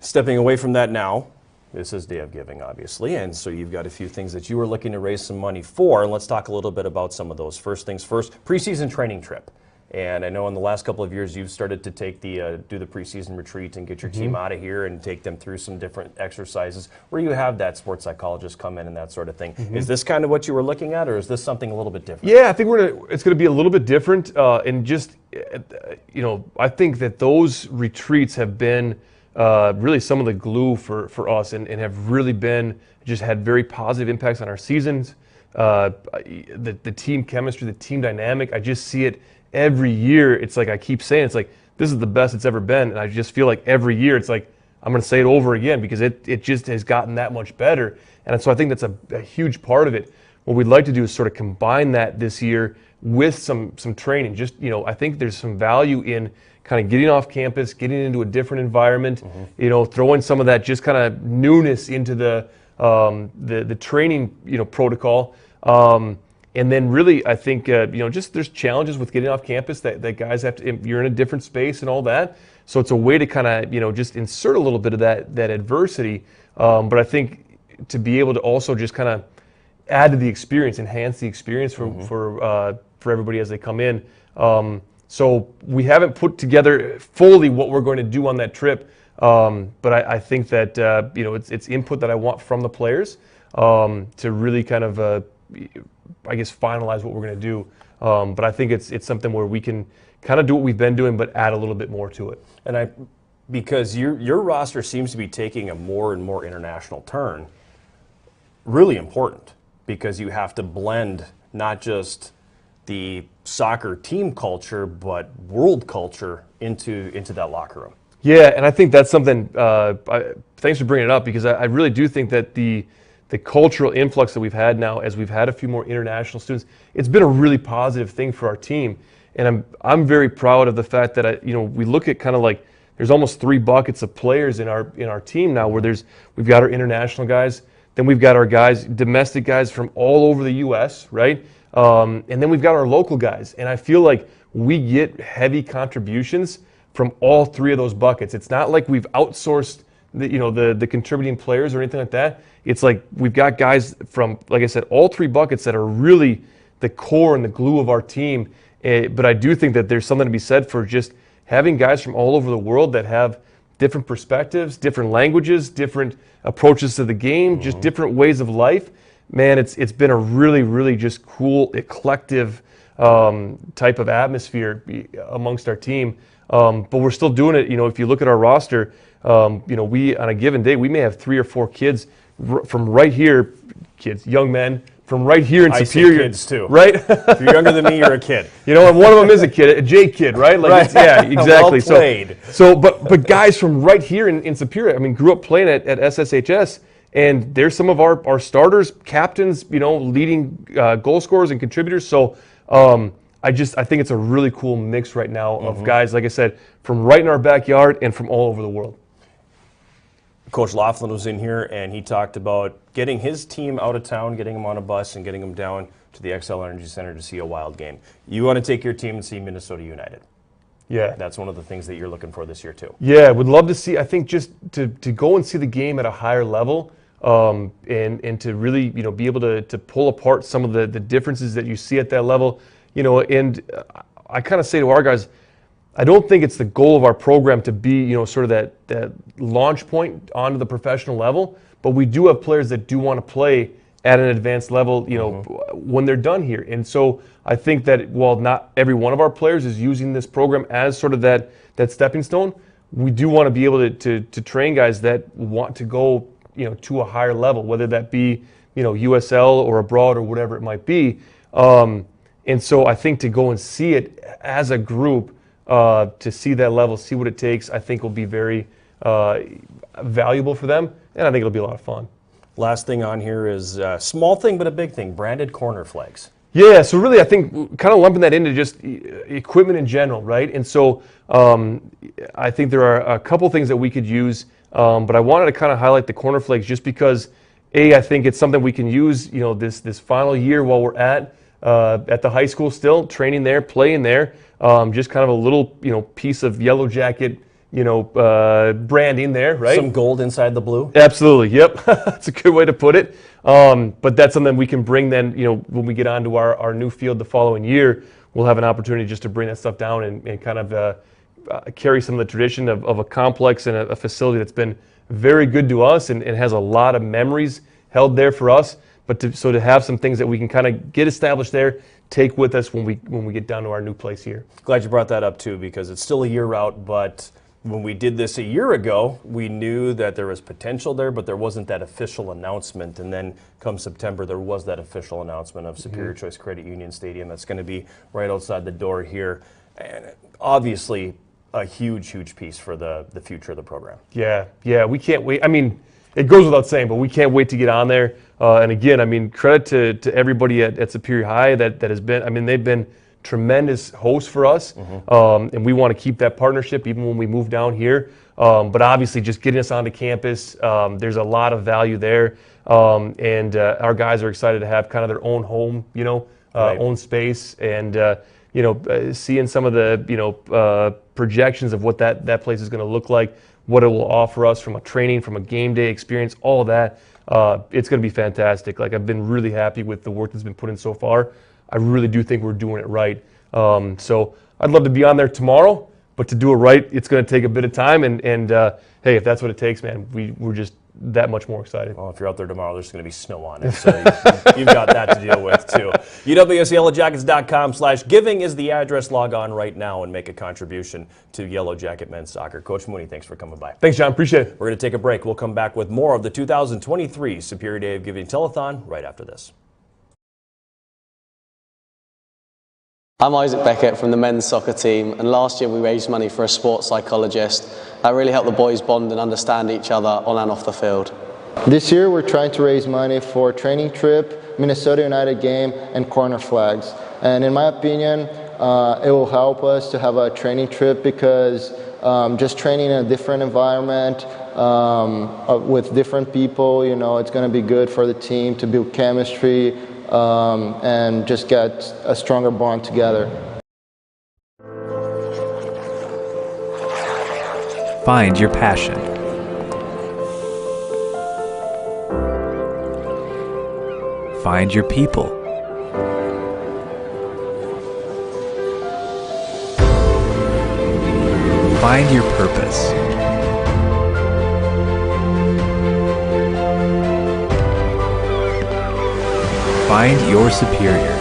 stepping away from that now, this is Day of Giving, obviously, and so you've got a few things that you were looking to raise some money for, and let's talk a little bit about some of those. First things first, preseason training trip. And I know in the last couple of years you've started to take do the preseason retreat and get your team out of here and take them through some different exercises where you have that sports psychologist come in and that sort of thing. Is this kind of what you were looking at, or is this something a little bit different? Yeah, I think it's going to be a little bit different, and just I think that those retreats have been really some of the glue for us, and have really just had very positive impacts on our seasons. The team chemistry, the team dynamic, I just see it every year. It's like I keep saying, it's like this is the best it's ever been, and I just feel like every year it's like I'm going to say it over again, because it just has gotten that much better. And so I think that's a huge part of it. What we'd like to do is sort of combine that this year with some training. Just, I think there's some value in kind of getting off campus, getting into a different environment, throwing some of that just kind of newness into the training, protocol. And then really, I think, just there's challenges with getting off campus that guys have to, you're in a different space and all that. So it's a way to kind of, just insert a little bit of that adversity. But I think to be able to also just kind of add to the experience, enhance the experience for everybody as they come in. So we haven't put together fully what we're going to do on that trip. But I think that, it's input that I want from the players to really kind of, I guess, finalize what we're going to do. But I think it's something where we can kind of do what we've been doing, but add a little bit more to it. And because your roster seems to be taking a more and more international turn, really important, because you have to blend not just the soccer team culture, but world culture into that locker room. Yeah, and I think that's something, thanks for bringing it up, because I really do think that the cultural influx that we've had now, as we've had a few more international students, it's been a really positive thing for our team. And I'm very proud of the fact that we look at kind of like there's almost 3 buckets of players in our team now, where we've got our international guys, then we've got our guys, domestic guys from all over the U.S., right? And then we've got our local guys. And I feel like we get heavy contributions from all 3 of those buckets. It's not like we've outsourced the contributing players or anything like that. It's like we've got guys from, like I said, all 3 buckets that are really the core and the glue of our team. But I do think that there's something to be said for just having guys from all over the world that have different perspectives, different languages, different approaches to the game, just different ways of life. Man, it's been a really, really just cool, eclectic type of atmosphere amongst our team. But we're still doing it. If you look at our roster, we on a given day we may have 3 or 4 kids from right here, young men from right here in Superior. I say kids too. Right? If you're younger than me, you're a kid. And one of them is a kid, a J kid, right? Right. Yeah, exactly. Well played. But guys from right here in Superior, grew up playing at SSHS, and there's some of our starters, captains, leading goal scorers and contributors. So I think it's a really cool mix right now of guys, like I said, from right in our backyard and from all over the world. Coach Laughlin was in here, and he talked about getting his team out of town, getting them on a bus, and getting them down to the XL Energy Center to see a Wild game. You want to take your team and see Minnesota United. Yeah. That's one of the things that you're looking for this year, too. Yeah, would love to see, I think just to go and see the game at a higher level, and to really, be able to pull apart some of the differences that you see at that level, and I kind of say to our guys, I don't think it's the goal of our program to be, sort of that launch point onto the professional level, but we do have players that do want to play at an advanced level, when they're done here. And so I think that while not every one of our players is using this program as sort of that stepping stone, we do want to be able to train guys that want to go, to a higher level, whether that be, USL or abroad or whatever it might be. And so I think to go and see it as a group, to see that level, see what it takes, I think will be very valuable for them, and I think it'll be a lot of fun. Last thing on here is a small thing but a big thing, branded corner flags. Yeah, so really I think kind of lumping that into just equipment in general, right? And so I think there are a couple things that we could use, but I wanted to kind of highlight the corner flags just because, I think it's something we can use, this final year while we're at the high school still, training there, playing there, just kind of a little, piece of Yellow Jacket, branding there, right? Some gold inside the blue? Absolutely, yep. That's a good way to put it. But that's something we can bring then, when we get onto our new field the following year, we'll have an opportunity just to bring that stuff down and kind of carry some of the tradition of a complex and a facility that's been very good to us and has a lot of memories held there for us. But to have some things that we can kind of get established there, take with us when we get down to our new place here. Glad you brought that up too, because it's still a year out, but when we did this a year ago, we knew that there was potential there, but there wasn't that official announcement. And then come September, there was that official announcement of Superior Choice Credit Union Stadium that's going to be right outside the door here. And obviously a huge, huge piece for the future of the program. Yeah, we can't wait. It goes without saying, but we can't wait to get on there. And again, credit to everybody at Superior High that has been, they've been tremendous hosts for us. And we want to keep that partnership even when we move down here. But obviously just getting us onto campus, there's a lot of value there. And our guys are excited to have kind of their own home, own space. And, seeing some of the, projections of what that place is going to look like, what it will offer us from a training, from a game day experience, all of that. It's going to be fantastic. Like, I've been really happy with the work that's been put in so far. I really do think we're doing it right. So I'd love to be on there tomorrow, but to do it right, it's going to take a bit of time. And hey, if that's what it takes, man, we're just that much more excited. Well, if you're out there tomorrow, there's going to be snow on it, so you've got that to deal with too. UWSYellowJackets.com/giving is the address. Log on right now and make a contribution to Yellow Jacket Men's Soccer. Coach Mooney, thanks for coming by. Thanks, John. Appreciate it. We're going to take a break. We'll come back with more of the 2023 Superior Day of Giving Telethon right after this. I'm Isaac Beckett from the men's soccer team, and last year we raised money for a sports psychologist. That really helped the boys bond and understand each other on and off the field. This year we're trying to raise money for training trip, Minnesota United game, and corner flags. And in my opinion, it will help us to have a training trip because just training in a different environment with different people, you know, it's going to be good for the team to build chemistry and just get a stronger bond together. Find your passion. Find your people. Find your purpose. Find your superior.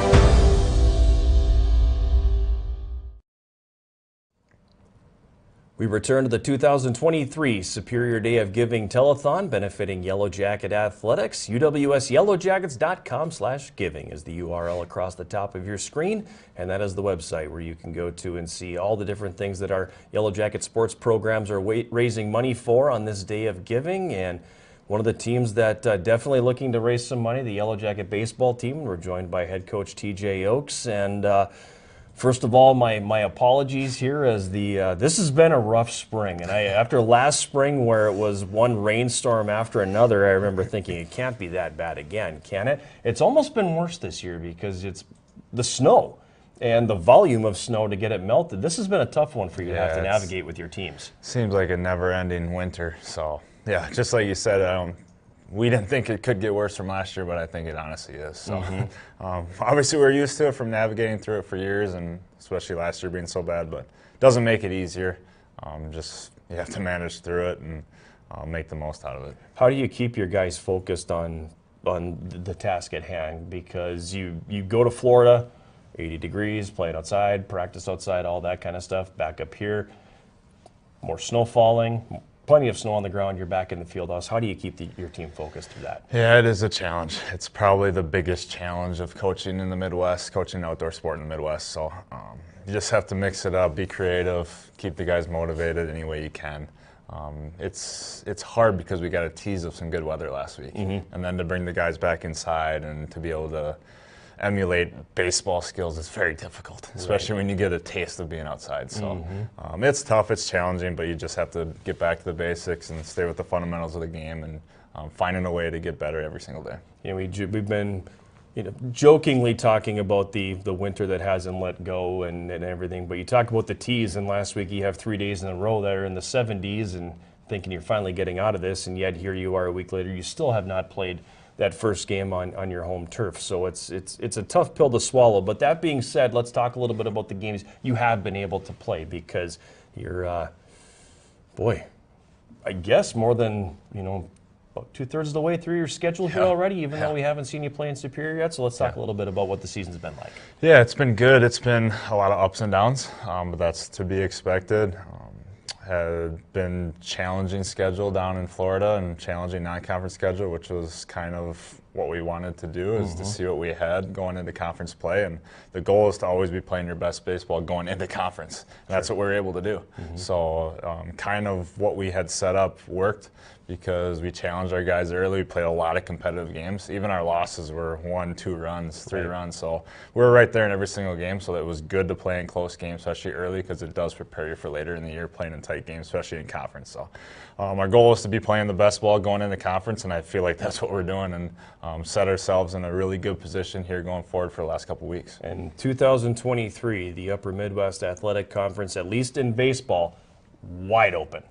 We return to the 2023 Superior Day of Giving Telethon benefiting Yellow Jacket Athletics. UWSYellowJackets.com/giving is the URL across the top of your screen, and that is the website where you can go to and see all the different things that our Yellow Jacket sports programs are raising money for on this Day of Giving. And one of the teams that definitely looking to raise some money, the Yellow Jacket baseball team. We're joined by head coach TJ Oakes. And first of all, my apologies here as this has been a rough spring. And after last spring where it was one rainstorm after another, I remember thinking it can't be that bad again, can it? It's almost been worse this year because it's the snow and the volume of snow to get it melted. This has been a tough one for you to have to navigate with your teams. Seems like a never-ending winter. So, yeah, just like you said, we didn't think it could get worse from last year, but I think it honestly is. So, obviously we're used to it from navigating through it for years, and especially last year being so bad, but it doesn't make it easier. Just you have to manage through it and make the most out of it. How do you keep your guys focused on the task at hand? Because you go to Florida, 80 degrees, playing outside, practice outside, all that kind of stuff. Back up here, more snow falling, plenty of snow on the ground, you're back in the field house. How do you keep your team focused through that? Yeah, it is a challenge. It's probably the biggest challenge of coaching in the Midwest, coaching outdoor sport in the Midwest. So you just have to mix it up, be creative, keep the guys motivated any way you can. It's hard because we got a tease of some good weather last week. And then to bring the guys back inside and to be able to emulate baseball skills is very difficult, especially when you get a taste of being outside. So it's tough, it's challenging, but you just have to get back to the basics and stay with the fundamentals of the game and finding a way to get better every single day. You know, we've been jokingly talking about the winter that hasn't let go and everything, but you talk about the tease, and last week you have 3 days in a row that are in the 70s and thinking you're finally getting out of this, and yet here you are a week later, you still have not played that first game on your home turf. So it's a tough pill to swallow. But that being said, let's talk a little bit about the games you have been able to play, because you're, boy, I guess more than, about 2/3 of the way through your schedule here already, even though we haven't seen you play in Superior yet. So let's talk a little bit about what the season's been like. Yeah, it's been good. It's been a lot of ups and downs, but that's to be expected. Had been challenging schedule down in Florida and challenging non-conference schedule, which was kind of what we wanted to do, is to see what we had going into conference play. And the goal is to always be playing your best baseball going into conference. And that's what we were able to do. So kind of what we had set up worked because we challenged our guys early. We played a lot of competitive games. Even our losses were 1, 2 runs, 3 runs. So we were right there in every single game. So it was good to play in close games, especially early, because it does prepare you for later in the year playing in tight games, especially in conference. So our goal is to be playing the best ball going into conference, and I feel like that's what we're doing, and set ourselves in a really good position here going forward for the last couple weeks. And 2023, the Upper Midwest Athletic Conference, at least in baseball, wide open.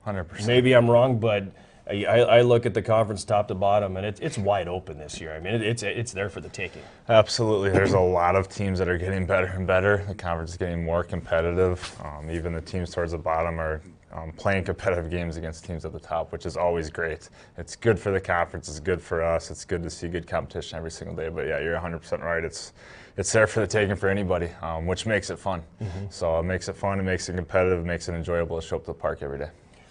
100%. Maybe I'm wrong, but I look at the conference top to bottom, and it's wide open this year. I mean, it's there for the taking. Absolutely. There's a lot of teams that are getting better and better. The conference is getting more competitive. Even the teams towards the bottom are playing competitive games against teams at the top, which is always great. It's good for the conference. It's good for us. It's good to see good competition every single day. But yeah, you're 100% right. It's there for the taking for anybody, which makes it fun. So it makes it fun. It makes it competitive. It makes it enjoyable to show up to the park every day.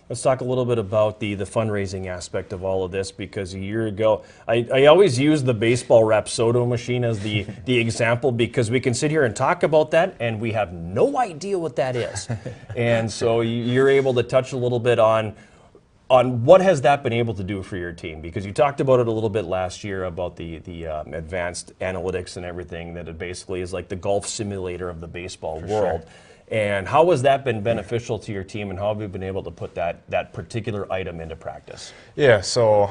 Let's talk a little bit about the fundraising aspect of all of this, because a year ago, I always use the baseball Rapsodo machine as the example, because we can sit here and talk about that and we have no idea what that is. And so you're able to touch a little bit on on what has that been able to do for your team? Because you talked about it a little bit last year about the advanced analytics and everything, that it basically is like the golf simulator of the baseball world. Sure. And how has that been beneficial to your team, and how have you been able to put that particular item into practice? Yeah, so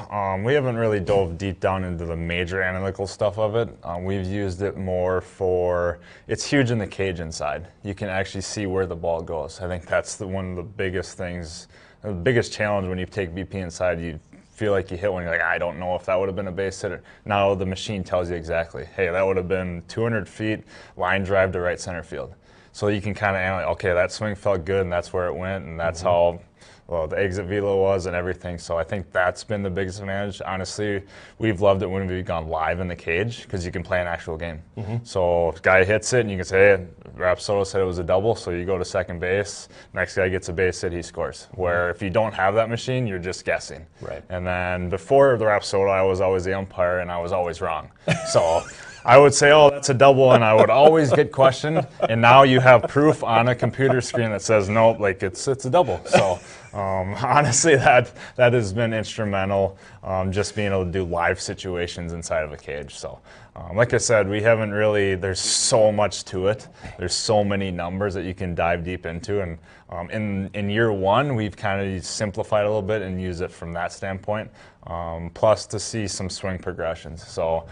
we haven't really dove deep down into the major analytical stuff of it. We've used it more for, it's huge in the cage inside. You can actually see where the ball goes. I think that's one of the biggest things, the biggest challenge when you take BP inside. You feel like you hit one, you're like, I don't know if that would have been a base hitter. Now the machine tells you exactly, hey, that would have been 200 feet, line drive to right center field. So you can kind of analyze, okay, that swing felt good and that's where it went, and that's how well the exit velo was and everything. So I think that's been the biggest advantage. Honestly, we've loved it when we've gone live in the cage because you can play an actual game. So if a guy hits it and you can say, hey, Rapsodo said it was a double, so you go to second base, next guy gets a base hit, he scores. Where if you don't have that machine, you're just guessing. Right. And then before the Rapsodo, I was always the umpire and I was always wrong. So I would say, oh, that's a double, and I would always get questioned. And now you have proof on a computer screen that says, no, like it's a double. So honestly, that has been instrumental, just being able to do live situations inside of a cage. So like I said, we haven't really, there's so much to it. There's so many numbers that you can dive deep into. And in year one, we've kind of simplified a little bit and use it from that standpoint. Plus to see some swing progressions. So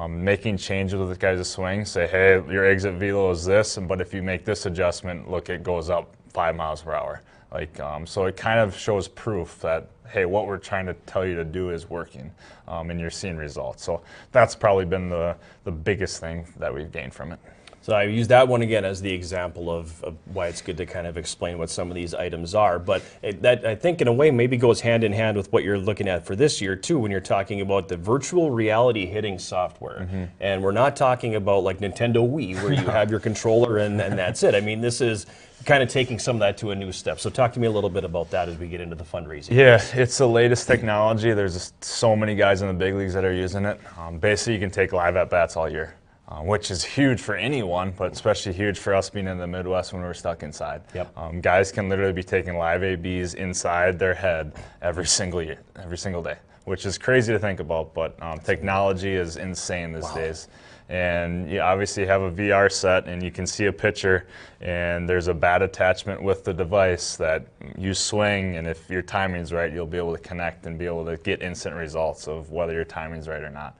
making changes with the guys' swing, say, hey, your exit velo is this, but if you make this adjustment, look, it goes up 5 miles per hour. Like, so it kind of shows proof that, hey, what we're trying to tell you to do is working, and you're seeing results. So that's probably been the biggest thing that we've gained from it. So I use that one again as the example of why it's good to kind of explain what some of these items are. But that, I think, in a way, maybe goes hand in hand with what you're looking at for this year, too, when you're talking about the virtual reality hitting software. And we're not talking about like Nintendo Wii, where you have your controller and that's it. I mean, this is kind of taking some of that to a new step. So talk to me a little bit about that as we get into the fundraising. Yeah, it's the latest technology. There's just so many guys in the big leagues that are using it. Basically, you can take live at-bats all year. Which is huge for anyone, but especially huge for us being in the Midwest when we're stuck inside. Yep. Guys can literally be taking live ABs inside their head every single day, which is crazy to think about, but technology is insane these days. And you obviously have a VR set and you can see a pitcher and there's a bat attachment with the device that you swing, and if your timing's right, you'll be able to connect and be able to get instant results of whether your timing's right or not.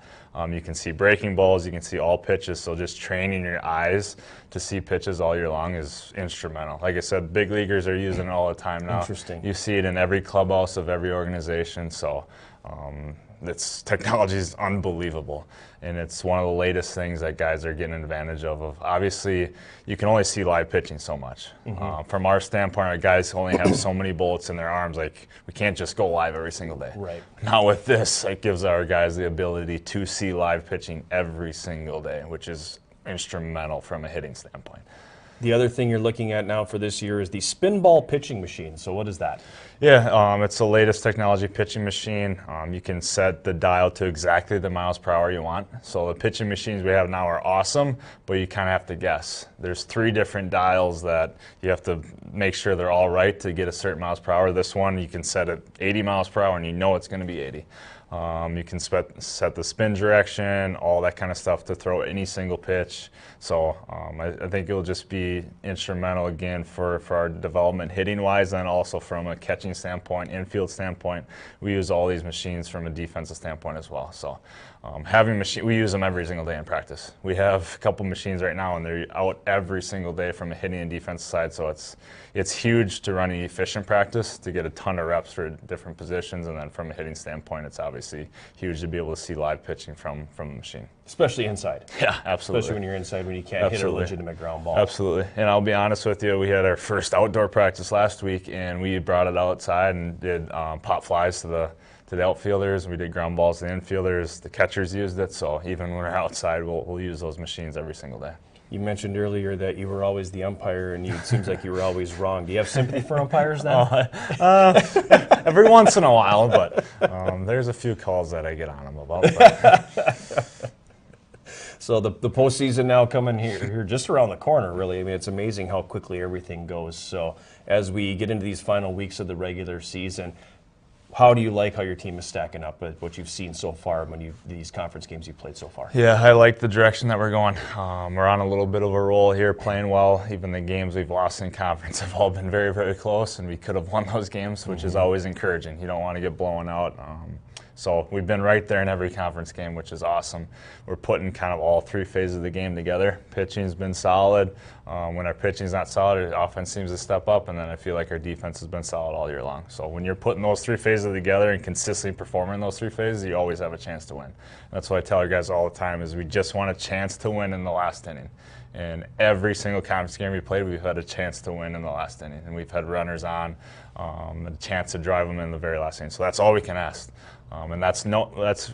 You can see breaking balls, you can see all pitches, so just training your eyes to see pitches all year long is instrumental. Like I said, big leaguers are using it all the time now. Interesting. You see it in every clubhouse of every organization, so technology is unbelievable, and it's one of the latest things that guys are getting advantage of. Obviously, you can only see live pitching so much. From our standpoint, our guys only have so many bullets in their arms. Like, we can't just go live every single day. Right. Now with this, it gives our guys the ability to see live pitching every single day, which is instrumental from a hitting standpoint. The other thing you're looking at now for this year is the spin ball pitching machine. So what is that? Yeah, it's the latest technology pitching machine. You can set the dial to exactly the miles per hour you want. So the pitching machines we have now are awesome, but you kind of have to guess. There's 3 different dials that you have to make sure they're all right to get a certain miles per hour. This one you can set it 80 miles per hour and you know it's going to be 80. You can set the spin direction, all that kind of stuff to throw any single pitch. So I think it'll just be instrumental again for our development hitting wise, and also from a catching standpoint, infield standpoint. We use all these machines from a defensive standpoint as well. So we use them every single day in practice. We have a couple machines right now and they're out every single day from a hitting and defensive side. So it's huge to run an efficient practice, to get a ton of reps for different positions, and then from a hitting standpoint, it's obviously huge to be able to see live pitching from the machine. Especially inside. Yeah, absolutely. Especially when you're inside, when you can't hit a legitimate ground ball. Absolutely. And I'll be honest with you, we had our first outdoor practice last week, and we brought it outside and did pop flies to the outfielders. We did ground balls to the infielders. The catchers used it, so even when we're outside, we'll use those machines every single day. You mentioned earlier that you were always the umpire, and it seems like you were always wrong. Do you have sympathy for umpires now? Every once in a while, but there's a few calls that I get on them about. So the postseason now coming here just around the corner, really. I mean, it's amazing how quickly everything goes. So as we get into these final weeks of the regular season, how do you like how your team is stacking up at what you've seen so far when these conference games you've played so far? Yeah, I like the direction that we're going. We're on a little bit of a roll here, playing well. Even the games we've lost in conference have all been very, very close, and we could have won those games, which is always encouraging. You don't want to get blown out. So we've been right there in every conference game, which is awesome. We're putting kind of all three phases of the game together. Pitching's been solid. When our pitching's not solid, our offense seems to step up, and then I feel like our defense has been solid all year long. So when you're putting those three phases together and consistently performing in those three phases, you always have a chance to win. That's what I tell our guys all the time is we just want a chance to win in the last inning. And every single conference game we played, we've had a chance to win in the last inning. And we've had runners on, a chance to drive them in the very last inning. So that's all we can ask. And that's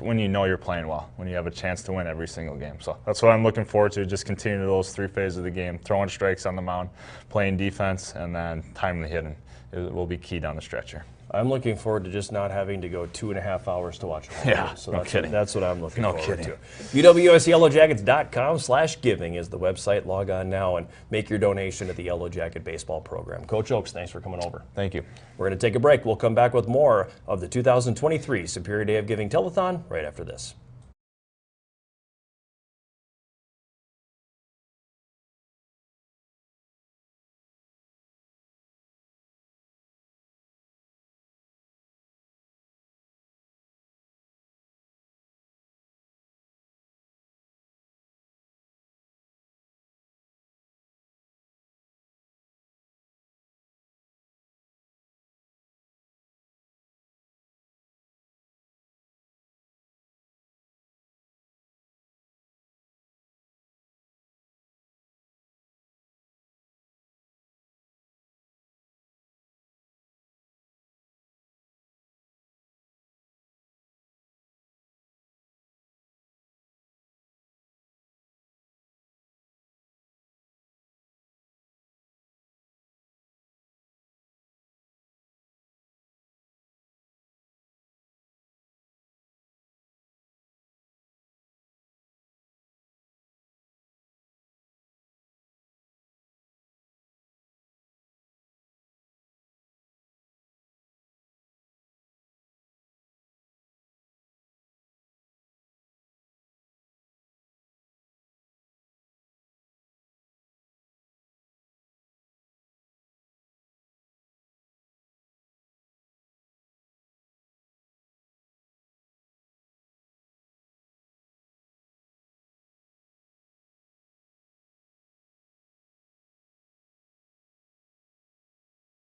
when you know you're playing well, when you have a chance to win every single game. So that's what I'm looking forward to, just continuing those three phases of the game, throwing strikes on the mound, playing defense, and then timely hitting. It will be key down the stretch here. I'm looking forward to just not having to go 2.5 hours to watch a game. Yeah, So no kidding. That's what I'm looking No forward kidding. to. UWSYellowJackets.com/giving is the website. Log on now and make your donation to the Yellow Jacket Baseball Program. Coach Oakes, thanks for coming over. Thank you. We're going to take a break. We'll come back with more of the 2023 Superior Day of Giving Telethon right after this.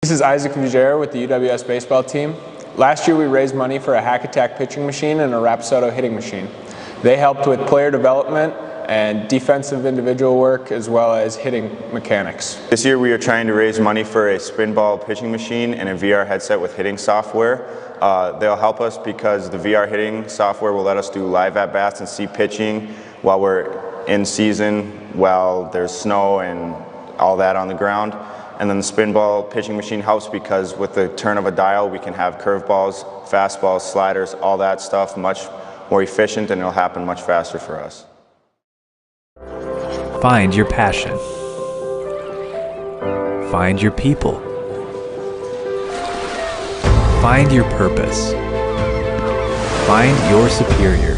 This is Isaac Vujera with the UWS baseball team. Last year we raised money for a Hack Attack pitching machine and a Rapsodo hitting machine. They helped with player development and defensive individual work as well as hitting mechanics. This year we are trying to raise money for a spin ball pitching machine and a VR headset with hitting software. They'll help us because the VR hitting software will let us do live at-bats and see pitching while we're in season, while there's snow and all that on the ground. And then the spin ball pitching machine helps because with the turn of a dial we can have curveballs, fastballs, sliders, all that stuff much more efficient, and it'll happen much faster for us. Find your passion. Find your people. Find your purpose. Find your superior.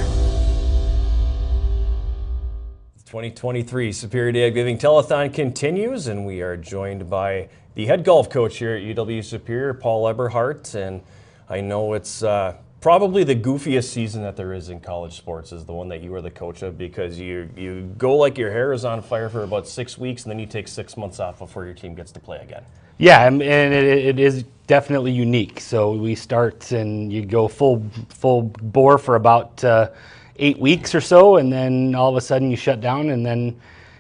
2023 Superior Day of Giving Telethon continues, and we are joined by the head golf coach here at UW Superior, Paul Eberhardt. And I know it's probably the goofiest season that there is in college sports is the one that you are the coach of, because you go like your hair is on fire for about 6 weeks, and then you take 6 months off before your team gets to play again. Yeah, and it is definitely unique. So we start and you go full bore for about 8 weeks or so, and then all of a sudden you shut down, and then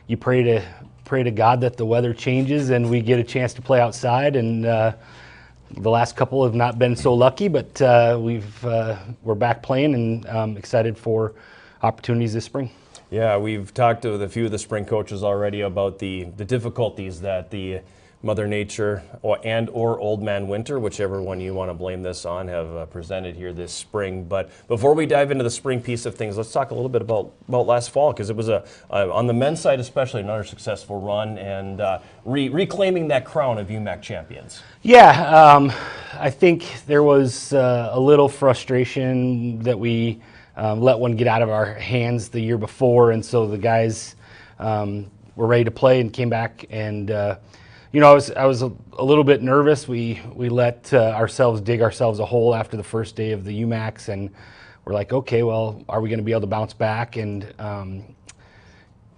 you pray to God that the weather changes and we get a chance to play outside. And the last couple have not been so lucky, but we're back playing, and I'm excited for opportunities this spring. Yeah, we've talked with a few of the spring coaches already about the difficulties that the Mother Nature or Old Man Winter, whichever one you want to blame this on, have presented here this spring. But before we dive into the spring piece of things, let's talk a little bit about last fall, because it was on the men's side especially another successful run and reclaiming that crown of UMAC champions. Yeah, I think there was a little frustration that we let one get out of our hands the year before, and so the guys were ready to play and came back and. I was a little bit nervous. We let ourselves dig ourselves a hole after the first day of the UMACs, and we're like, okay, well, are we going to be able to bounce back and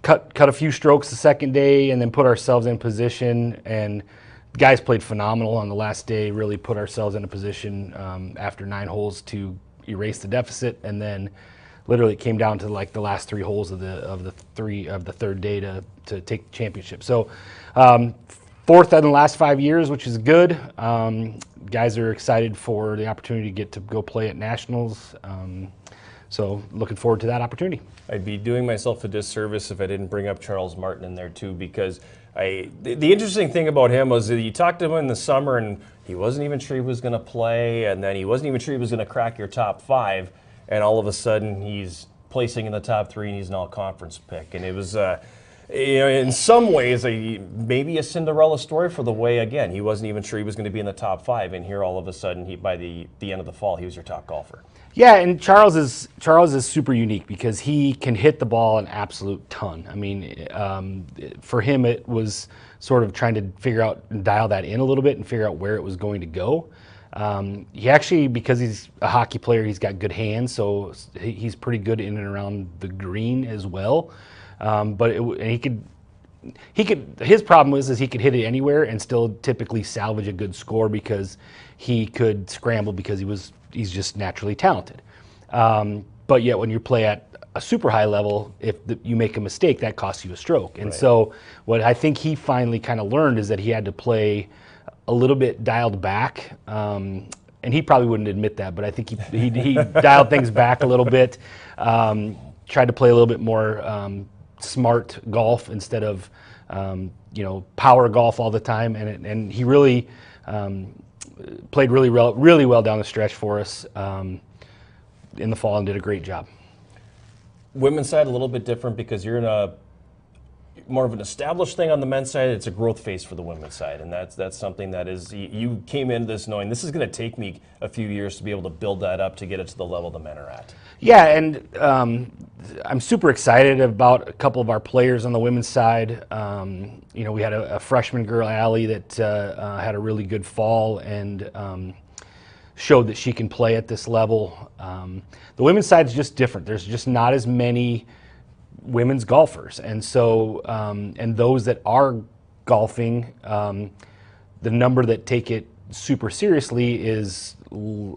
cut a few strokes the second day, and then put ourselves in position? And the guys played phenomenal on the last day. Really put ourselves in a position after 9 holes to erase the deficit, and then literally it came down to like the last 3 holes of the third day to take the championship. So. 4th in the last 5 years, which is good. Guys are excited for the opportunity to get to go play at Nationals. So looking forward to that opportunity. I'd be doing myself a disservice if I didn't bring up Charles Martin in there too, because the interesting thing about him was that you talked to him in the summer and he wasn't even sure he was going to play, and then he wasn't even sure he was going to crack your top 5, and all of a sudden he's placing in the top 3 and he's an all-conference pick. And it was in some ways, maybe a Cinderella story for the way, again, he wasn't even sure he was going to be in the top 5, and here all of a sudden, by the end of the fall, he was your top golfer. Yeah, and Charles is super unique because he can hit the ball an absolute ton. I mean, for him, it was sort of trying to figure out and dial that in a little bit and figure out where it was going to go. He actually, because he's a hockey player, he's got good hands, so he's pretty good in and around the green as well. His problem was he could hit it anywhere and still typically salvage a good score because he could scramble because he's just naturally talented. But yet when you play at a super high level, if you make a mistake, that costs you a stroke. And so what I think he finally kind of learned is that he had to play a little bit dialed back. And he probably wouldn't admit that, but I think he dialed things back a little bit, tried to play a little bit more smart golf instead of power golf all the time, and he really played really well down the stretch for us in the fall and did a great job. Women's side a little bit different because you're in more of an established thing on the men's side. It's a growth phase for the women's side, and that's something that is, you came into this knowing this is going to take me a few years to be able to build that up to get it to the level the men are at. Yeah, and I'm super excited about a couple of our players on the women's side. We had a freshman girl, Allie, that had a really good fall and showed that she can play at this level. The women's side is just different. There's just not as many women's golfers, and so and those that are golfing, the number that take it super seriously is,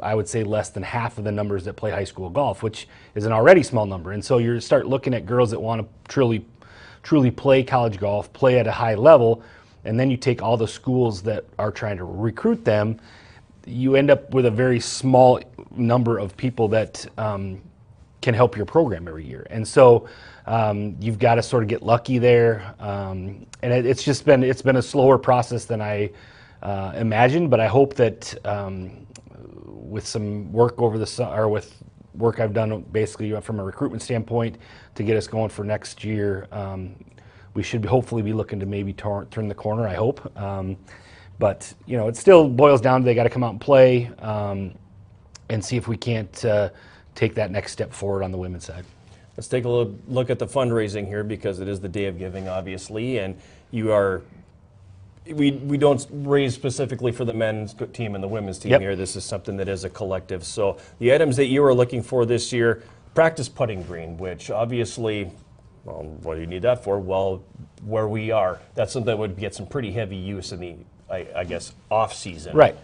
I would say, less than half of the numbers that play high school golf, which is an already small number. And so you start looking at girls that want to truly play college golf, play at a high level, and then you take all the schools that are trying to recruit them, you end up with a very small number of people that can help your program every year. And so you've got to sort of get lucky there. And it's been a slower process than I imagined, but I hope that with some work over with work I've done basically from a recruitment standpoint to get us going for next year, we should hopefully be looking to maybe turn the corner, I hope. But it still boils down to they got to come out and play and see if we can't take that next step forward on the women's side. Let's take a look at the fundraising here, because it is the day of giving, obviously, and we don't raise specifically for the men's team and the women's team here. This is something that is a collective. So the items that you are looking for this year: practice putting green, which obviously, well, what do you need that for? Well, where we are, that's something that would get some pretty heavy use in the, I guess, off season. Right.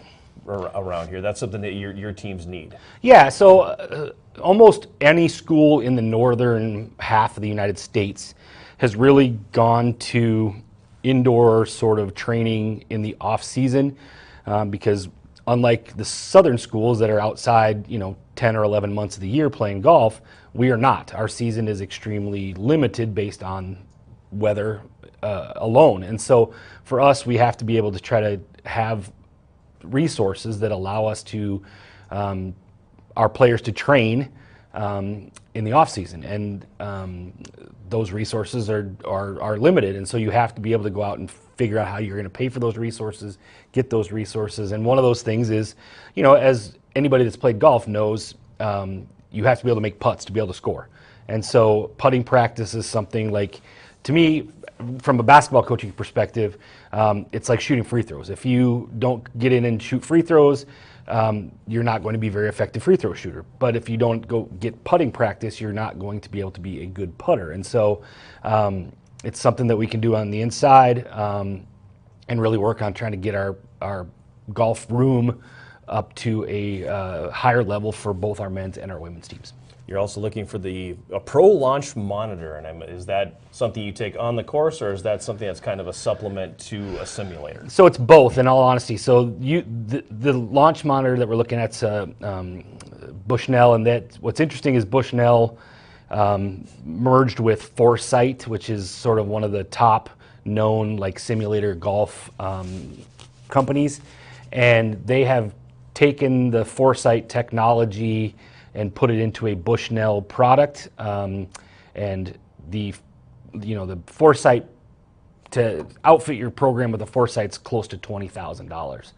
Around here. That's something that your teams need. Yeah, so almost any school in the northern half of the United States has really gone to indoor sort of training in the off season because unlike the southern schools that are outside 10 or 11 months of the year playing golf, we are not. Our season is extremely limited based on weather alone. And so for us, we have to be able to try to have resources that allow us to our players to train in the off season, and those resources are limited, and so you have to be able to go out and figure out how you're going to pay for those resources, get those resources. And one of those things is, as anybody that's played golf knows, you have to be able to make putts to be able to score. And so putting practice is something like, to me, from a basketball coaching perspective, it's like shooting free throws. If you don't get in and shoot free throws, you're not going to be a very effective free throw shooter. But if you don't go get putting practice, you're not going to be able to be a good putter. And so it's something that we can do on the inside and really work on trying to get our golf room up to a higher level for both our men's and our women's teams. You're also looking for a pro launch monitor, and is that something you take on the course, or is that something that's kind of a supplement to a simulator? So it's both, in all honesty. So the launch monitor that we're looking at is Bushnell, and that what's interesting is Bushnell merged with Foresight, which is sort of one of the top known simulator golf companies, and they have taken the Foresight technology and put it into a Bushnell product, and the Foresight, to outfit your program with a Foresight's close to $20,000,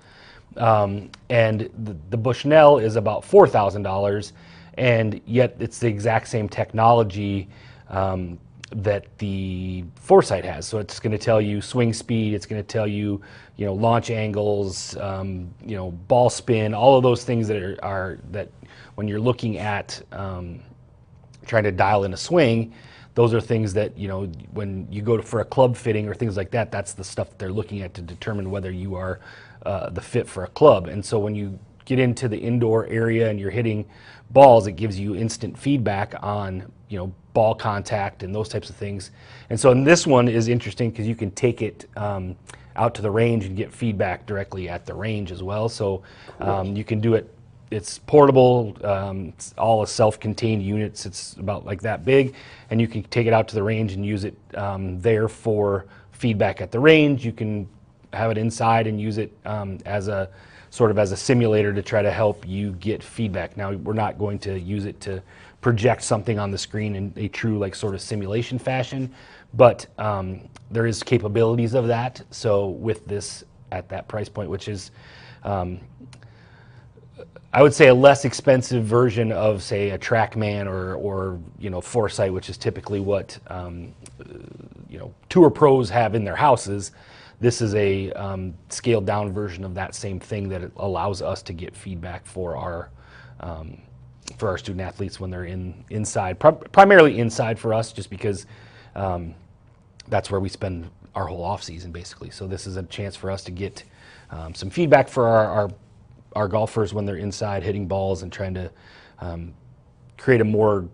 and the Bushnell is about $4,000, and yet it's the exact same technology that the Foresight has. So it's going to tell you swing speed, it's going to tell you launch angles, ball spin, all of those things that are that when you're looking at trying to dial in a swing, those are things that, when you go for a club fitting or things like that, that's the stuff that they're looking at to determine whether you are the fit for a club. And so when you get into the indoor area and you're hitting balls, it gives you instant feedback on, ball contact and those types of things. And so this one is interesting because you can take it out to the range and get feedback directly at the range as well. So you can do it. It's portable, it's all a self-contained units. It's about like that big, and you can take it out to the range and use it there for feedback at the range. You can have it inside and use it as a sort of as a simulator to try to help you get feedback. Now, we're not going to use it to project something on the screen in a true sort of simulation fashion, but there is capabilities of that. So with this at that price point, which is I would say a less expensive version of, say, a TrackMan or Foresight, which is typically what tour pros have in their houses. This is a scaled down version of that same thing that allows us to get feedback for our student athletes when they're inside, primarily inside for us, just because that's where we spend our whole off season basically. So this is a chance for us to get some feedback for our golfers when they're inside hitting balls and trying to create a more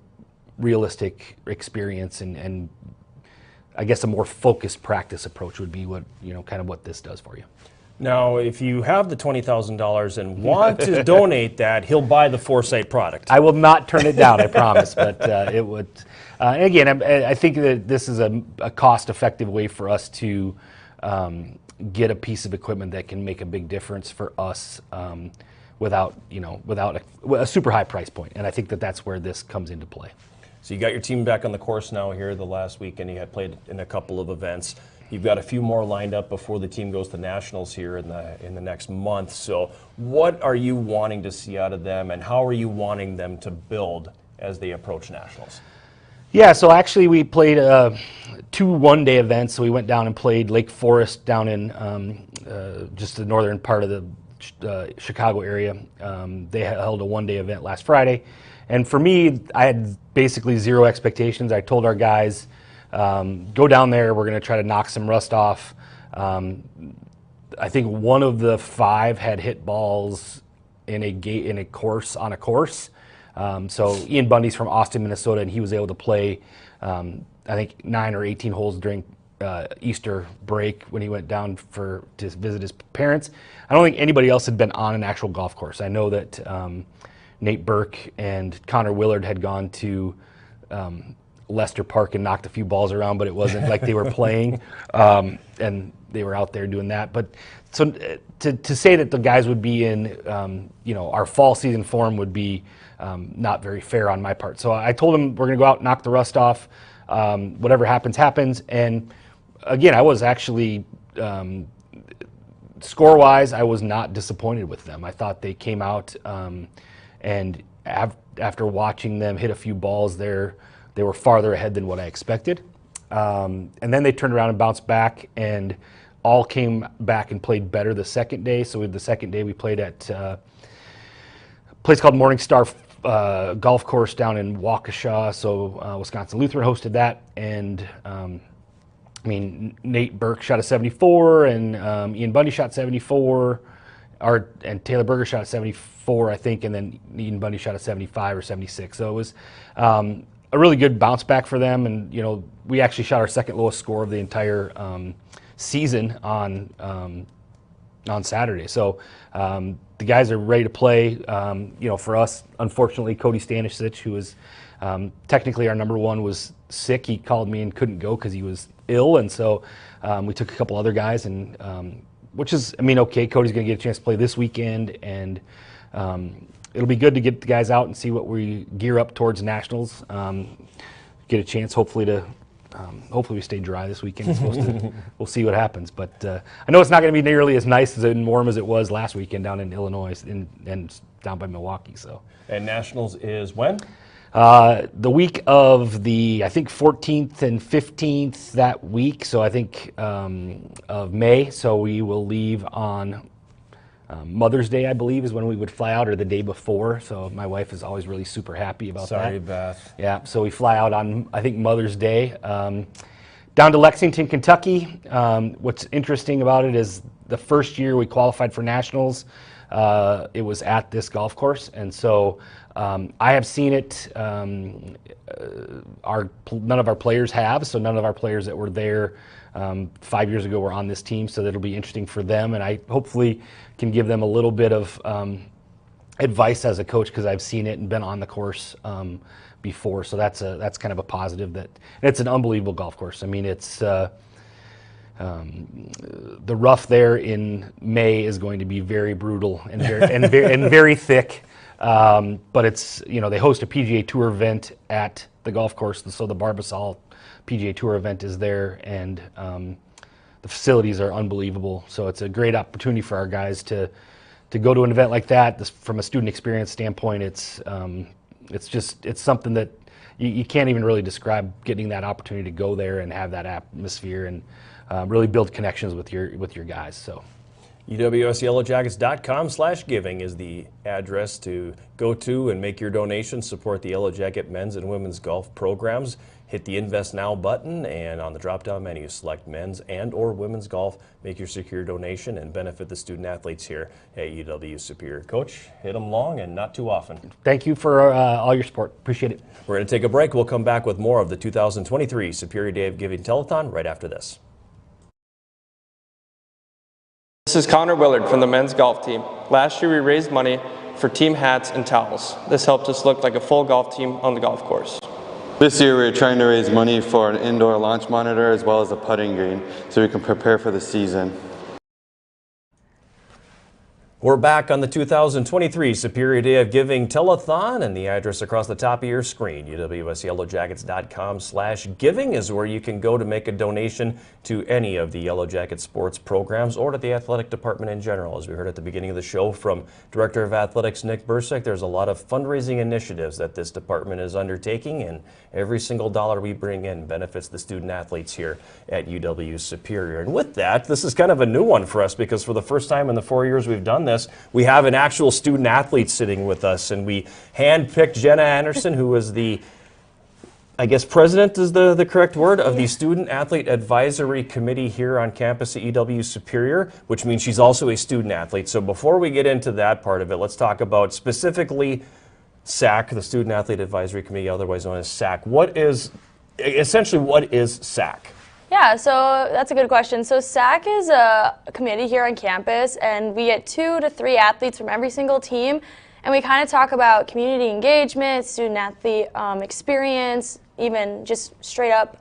realistic experience and I guess a more focused practice approach would be what kind of what this does for you. Now, if you have the $20,000 and want to donate that, he'll buy the Foresight product. I will not turn it down, I promise, but it would. Again, I think that this is a cost-effective way for us to get a piece of equipment that can make a big difference for us without a super high price point. And I think that that's where this comes into play. So you got your team back on the course now here the last weekend. You had played in a couple of events. You've got a few more lined up before the team goes to nationals here in the next month. So what are you wanting to see out of them, and how are you wanting them to build as they approach nationals? Yeah, so actually we played 2 one-day events. So we went down and played Lake Forest down in just the northern part of the Chicago area. They held a one-day event last Friday. And for me, I had basically zero expectations. I told our guys, go down there, we're going to try to knock some rust off. I think one of the 5 had hit balls in a course. So Ian Bundy's from Austin, Minnesota, and he was able to play, I think 9 or 18 holes during Easter break when he went down to visit his parents. I don't think anybody else had been on an actual golf course. I know that Nate Burke and Connor Willard had gone to Lester Park and knocked a few balls around, but it wasn't like they were playing, and they were out there doing that. But so to say that the guys would be in, our fall season form would be not very fair on my part. So I told them we're going to go out, knock the rust off. Whatever happens, happens. And again, I was actually, score-wise, I was not disappointed with them. I thought they came out and after watching them hit a few balls there, they were farther ahead than what I expected. And then they turned around and bounced back and all came back and played better the second day. So the second day we played at a place called Morningstar Golf Course down in Waukesha. So Wisconsin Lutheran hosted that. And Nate Burke shot a 74 and Ian Bundy shot 74. And Taylor Berger shot a 74, I think, and then Ian Bundy shot a 75 or 76. So it was a really good bounce back for them. And, we actually shot our second lowest score of the entire season on Saturday. So the guys are ready to play. For us, unfortunately, Cody Stanisic, who was technically our number one, was sick. He called me and couldn't go because he was ill. And so we took a couple other guys and which is, okay, Cody's going to get a chance to play this weekend, and it'll be good to get the guys out and see what we gear up towards nationals. Get a chance, hopefully we stay dry this weekend. We'll see what happens. But I know it's not going to be nearly as nice and warm as it was last weekend down in Illinois and down by Milwaukee. So. And nationals is when? The week of I think 14th and 15th that week, so I think of May. So we will leave on Mother's Day, I believe, is when we would fly out, or the day before. So my wife is always really super happy about that. Sorry, Beth. Yeah, so we fly out on, I think, Mother's Day. Down to Lexington, Kentucky. What's interesting about it is the first year we qualified for nationals, it was at this golf course, and so I have seen it. None of our players have, so none of our players that were there 5 years ago were on this team, so that'll be interesting for them, and I hopefully can give them a little bit of advice as a coach, because I've seen it and been on the course before, so that's kind of a positive. And it's an unbelievable golf course. It's the rough there in May is going to be very brutal and very thick. But it's, they host a PGA Tour event at the golf course, so the Barbasol PGA Tour event is there, and the facilities are unbelievable. So it's a great opportunity for our guys to go to an event like that. From a student experience standpoint, it's something that you can't even really describe, getting that opportunity to go there and have that atmosphere and really build connections with your guys. So. UWSYellowJackets.com/giving is the address to go to and make your donation. Support the Yellow Jacket men's and women's golf programs. Hit the Invest Now button, and on the drop-down menu, select men's and or women's golf. Make your secure donation and benefit the student athletes here at UW Superior. Coach, hit them long and not too often. Thank you for all your support. Appreciate it. We're going to take a break. We'll come back with more of the 2023 Superior Day of Giving Telethon right after this. This is Connor Willard from the men's golf team. Last year we raised money for team hats and towels. This helped us look like a full golf team on the golf course. This year we're trying to raise money for an indoor launch monitor as well as a putting green so we can prepare for the season. We're back on the 2023 Superior Day of Giving Telethon, and the address across the top of your screen, UWSYellowJackets.com/giving, is where you can go to make a donation to any of the Yellow Jacket sports programs or to the athletic department in general. As we heard at the beginning of the show from Director of Athletics Nick Bursick, there's a lot of fundraising initiatives that this department is undertaking, and every single dollar we bring in benefits the student athletes here at UW Superior. And with that, this is kind of a new one for us, because for the first time in the 4 years we've done this, we have an actual student athlete sitting with us, and we handpicked Jenna Anderson, who was the, I guess president is the correct word, of the Student Athlete Advisory Committee here on campus at UW Superior, which means she's also a student athlete. So before we get into that part of it, let's talk about specifically SAC, the Student Athlete Advisory Committee, otherwise known as SAC. What is SAC? Yeah, so that's a good question. So SAC is a committee here on campus, and we get 2 to 3 athletes from every single team, And we kind of talk about community engagement, student-athlete experience, even just straight up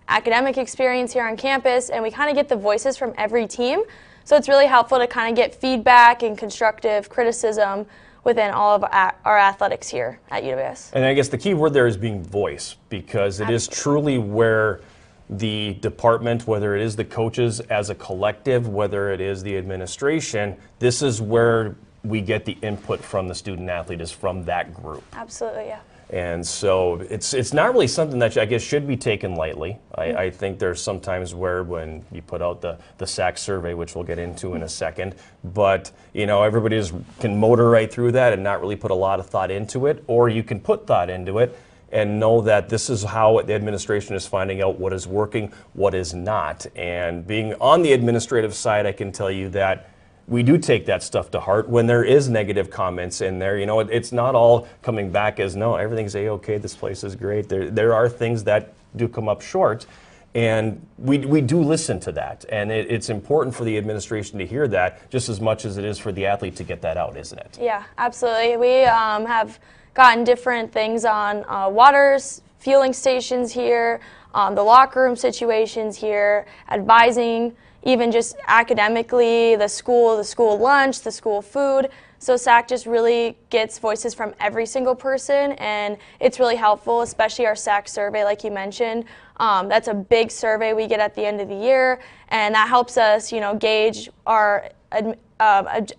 academic experience here on campus, and we kind of get the voices from every team. So it's really helpful to kind of get feedback and constructive criticism within all of our athletics here at UWS. And I guess the key word there is being voice, because it is truly where the department, whether it is the coaches as a collective, whether it is the administration, this is where we get the input from the student athlete, is from that group. Absolutely, yeah. And so it's not really something that I guess should be taken lightly. I think there's some times where when you put out the SAC survey, which we'll get into in a second, but everybody can motor right through that and not really put a lot of thought into it, or you can put thought into it and know that this is how the administration is finding out what is working, what is not. And being on the administrative side, I can tell you that we do take that stuff to heart when there is negative comments in there. It's not all coming back as, no, everything's A-okay, this place is great. There are things that do come up short, and we do listen to that. And it's important for the administration to hear that just as much as it is for the athlete to get that out, isn't it? Yeah, absolutely. We have gotten different things on waters, fueling stations here, the locker room situations here, advising, even just academically, the school lunch, the school food. So SAC just really gets voices from every single person, and it's really helpful, especially our SAC survey, like you mentioned. That's a big survey we get at the end of the year, and that helps us, gauge our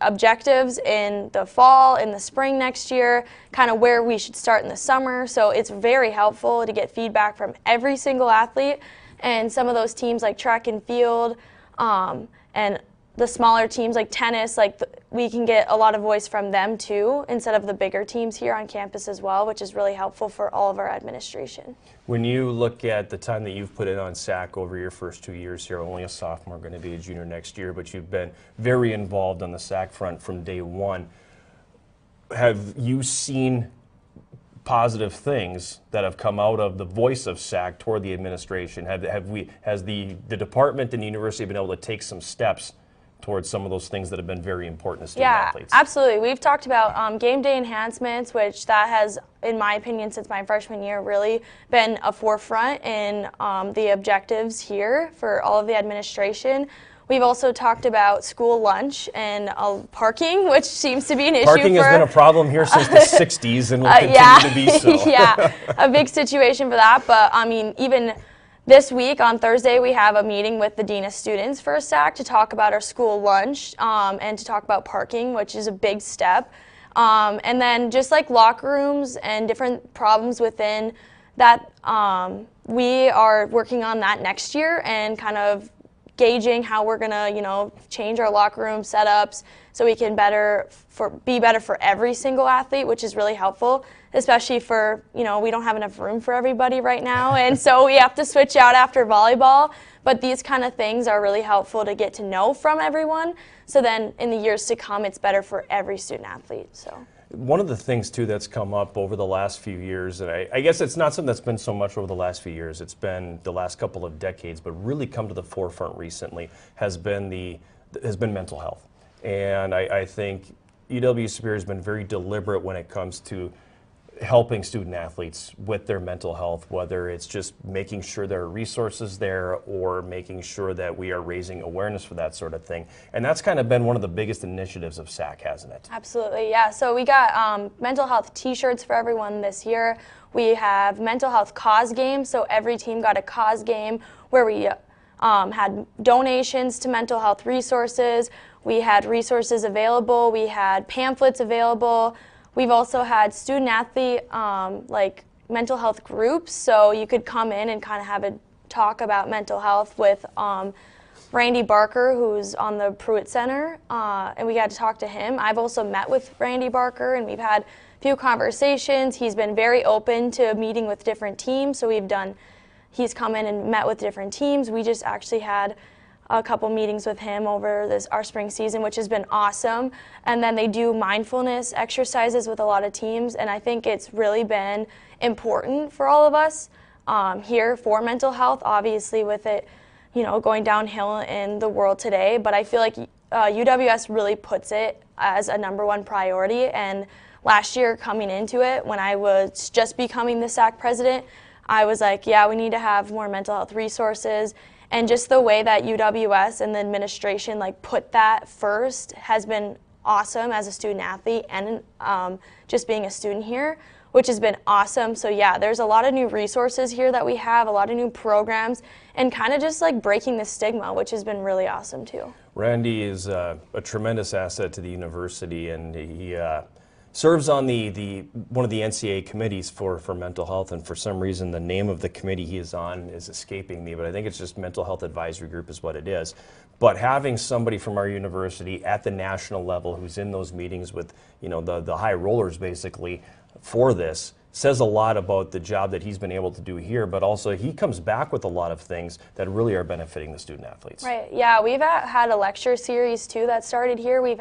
objectives in the fall, in the spring next year, kind of where we should start in the summer. So it's very helpful to get feedback from every single athlete, and some of those teams like track and field, and the smaller teams like tennis, we can get a lot of voice from them too, instead of the bigger teams here on campus as well, which is really helpful for all of our administration. When you look at the time that you've put in on SAC over your first 2 years here, only a sophomore, going to be a junior next year, but you've been very involved on the SAC front from day one. Have you seen positive things that have come out of the voice of SAC toward the administration? Has the department and the university been able to take some steps towards some of those things that have been very important to student athletes? Yeah, absolutely. We've talked about game day enhancements, which that has, in my opinion, since my freshman year, really been a forefront in the objectives here for all of the administration. We've also talked about school lunch and parking, which seems to be an issue. Parking has been a problem here since the 60s and will continue to be so. Yeah, a big situation for that. But I mean, even this week on Thursday, we have a meeting with the Dean of Students for SAC to talk about our school lunch and to talk about parking, which is a big step. And then just like locker rooms and different problems within that, we are working on that next year and kind of gauging how we're gonna, change our locker room setups so we can be better for every single athlete, which is really helpful, especially for, we don't have enough room for everybody right now, and so we have to switch out after volleyball. But these kind of things are really helpful to get to know from everyone, so then in the years to come, it's better for every student athlete. So. One of the things, too, that's come up over the last few years, and I guess it's not something that's been so much over the last few years, it's been the last couple of decades, but really come to the forefront recently, has been mental health. And I think UW Superior has been very deliberate when it comes to helping student athletes with their mental health, whether it's just making sure there are resources there or making sure that we are raising awareness for that sort of thing. And that's kind of been one of the biggest initiatives of SAC, hasn't it? Absolutely, yeah. So we got mental health t-shirts for everyone this year. We have mental health cause games, so every team got a cause game where we had donations to mental health resources. We had resources available. We had pamphlets available. We've also had student athlete mental health groups, so you could come in and kind of have a talk about mental health with Randy Barker, who's on the Pruitt Center, and we got to talk to him. I've also met with Randy Barker, and we've had a few conversations. He's been very open to meeting with different teams, so he's come in and met with different teams. We just actually had a couple meetings with him over our spring season, which has been awesome. And then they do mindfulness exercises with a lot of teams, and I think it's really been important for all of us here for mental health, obviously with it, going downhill in the world today. But I feel like UWS really puts it as a #1 priority. And last year coming into it, when I was just becoming the SAC president, I was like, yeah, we need to have more mental health resources. And just the way that UWS and the administration like put that first has been awesome as a student athlete and just being a student here, which has been awesome. So yeah, there's a lot of new resources here that we have, a lot of new programs, and kind of just like breaking the stigma, which has been really awesome too. Randy is a tremendous asset to the university, and he serves on one of the NCAA committees for mental health, and for some reason the name of the committee he is on is escaping me, but I think it's just Mental Health Advisory Group is what it is. But having somebody from our university at the national level who's in those meetings with, you know, the high rollers basically for this says a lot about the job that he's been able to do here, but also he comes back with a lot of things that really are benefiting the student athletes. Right, yeah, we've had a lecture series too that started here. We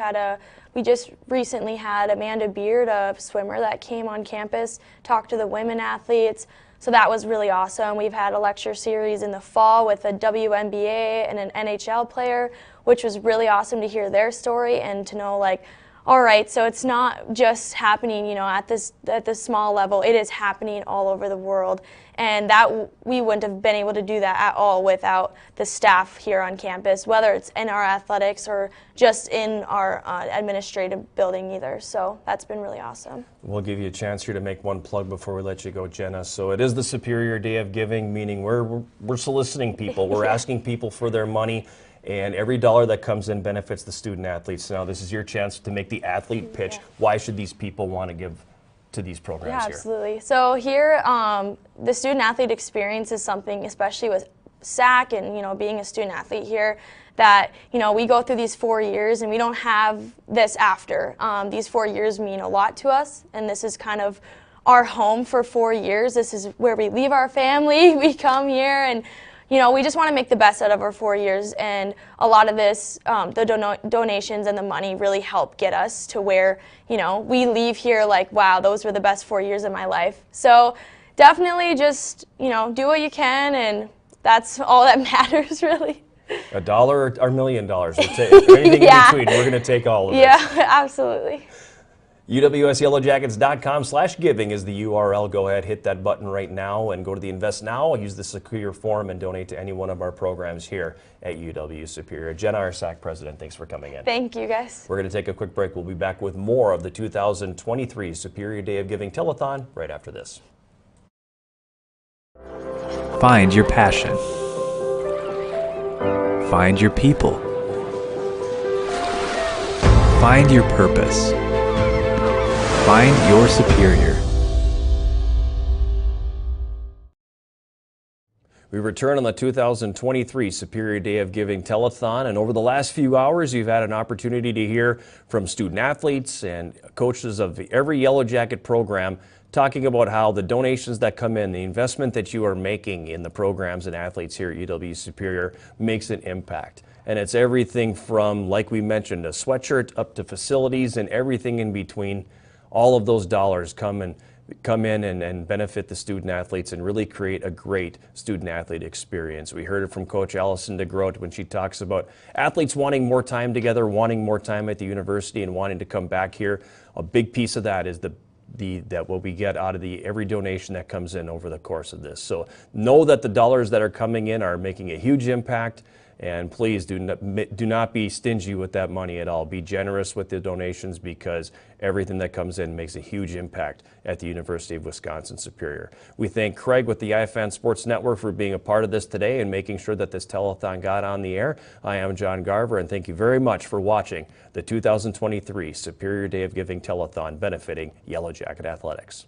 just recently had Amanda Beard, a swimmer that came on campus, talk to the women athletes. So that was really awesome. We've had a lecture series in the fall with a WNBA and an NHL player, which was really awesome to hear their story and to know, like, all right, so it's not just happening, you know, at this small level. It is happening all over the world, and that we wouldn't have been able to do that at all without the staff here on campus, whether it's in our athletics or just in our administrative building either. So that's been really awesome. We'll give you a chance here to make one plug before we let you go, Jenna. So it is the Superior Day of Giving, meaning we're soliciting people. We're asking people for their money. And every dollar that comes in benefits the student athletes. Now, this is your chance to make the athlete pitch. Yeah. Why should these people want to give to these programs here? Absolutely. So here, the student athlete experience is something, especially with SAC and, you know, being a student athlete here, that, you know, we go through these 4 years and we don't have this after. These 4 years mean a lot to us, and this is kind of our home for 4 years. This is where we leave our family. We come here and, you know, we just want to make the best out of our 4 years, and a lot of this, the donations and the money really help get us to where, you know, we leave here like, wow, those were the best 4 years of my life. So definitely just, you know, do what you can, and that's all that matters, really. $1 or $1 million. We'll take anything in between. We're going to take all of it. Yeah, absolutely. UWSYellowJackets.com/giving is the URL. Go ahead, hit that button right now and go to the Invest Now. Use the Secure form and donate to any one of our programs here at UW Superior. Jenna, our SAC president, thanks for coming in. Thank you, guys. We're going to take a quick break. We'll be back with more of the 2023 Superior Day of Giving Telethon right after this. Find your passion. Find your people. Find your purpose. Find your superior. We return on the 2023 Superior Day of Giving Telethon, and over the last few hours you've had an opportunity to hear from student athletes and coaches of every Yellow Jacket program talking about how the donations that come in, the investment that you are making in the programs and athletes here at UW Superior makes an impact. And it's everything from, like we mentioned, a sweatshirt up to facilities and everything in between. All of those dollars come in and benefit the student athletes and really create a great student athlete experience. We heard it from Coach Allison DeGroat when she talks about athletes wanting more time together, wanting more time at the university, and wanting to come back here. A big piece of that is that what we get out of every donation that comes in over the course of this. So know that the dollars that are coming in are making a huge impact. And please do not be stingy with that money at all. Be generous with the donations, because everything that comes in makes a huge impact at the University of Wisconsin-Superior. We thank Craig with the iFan Sports Network for being a part of this today and making sure that this telethon got on the air. I am John Garver, and thank you very much for watching the 2023 Superior Day of Giving Telethon benefiting Yellow Jacket Athletics.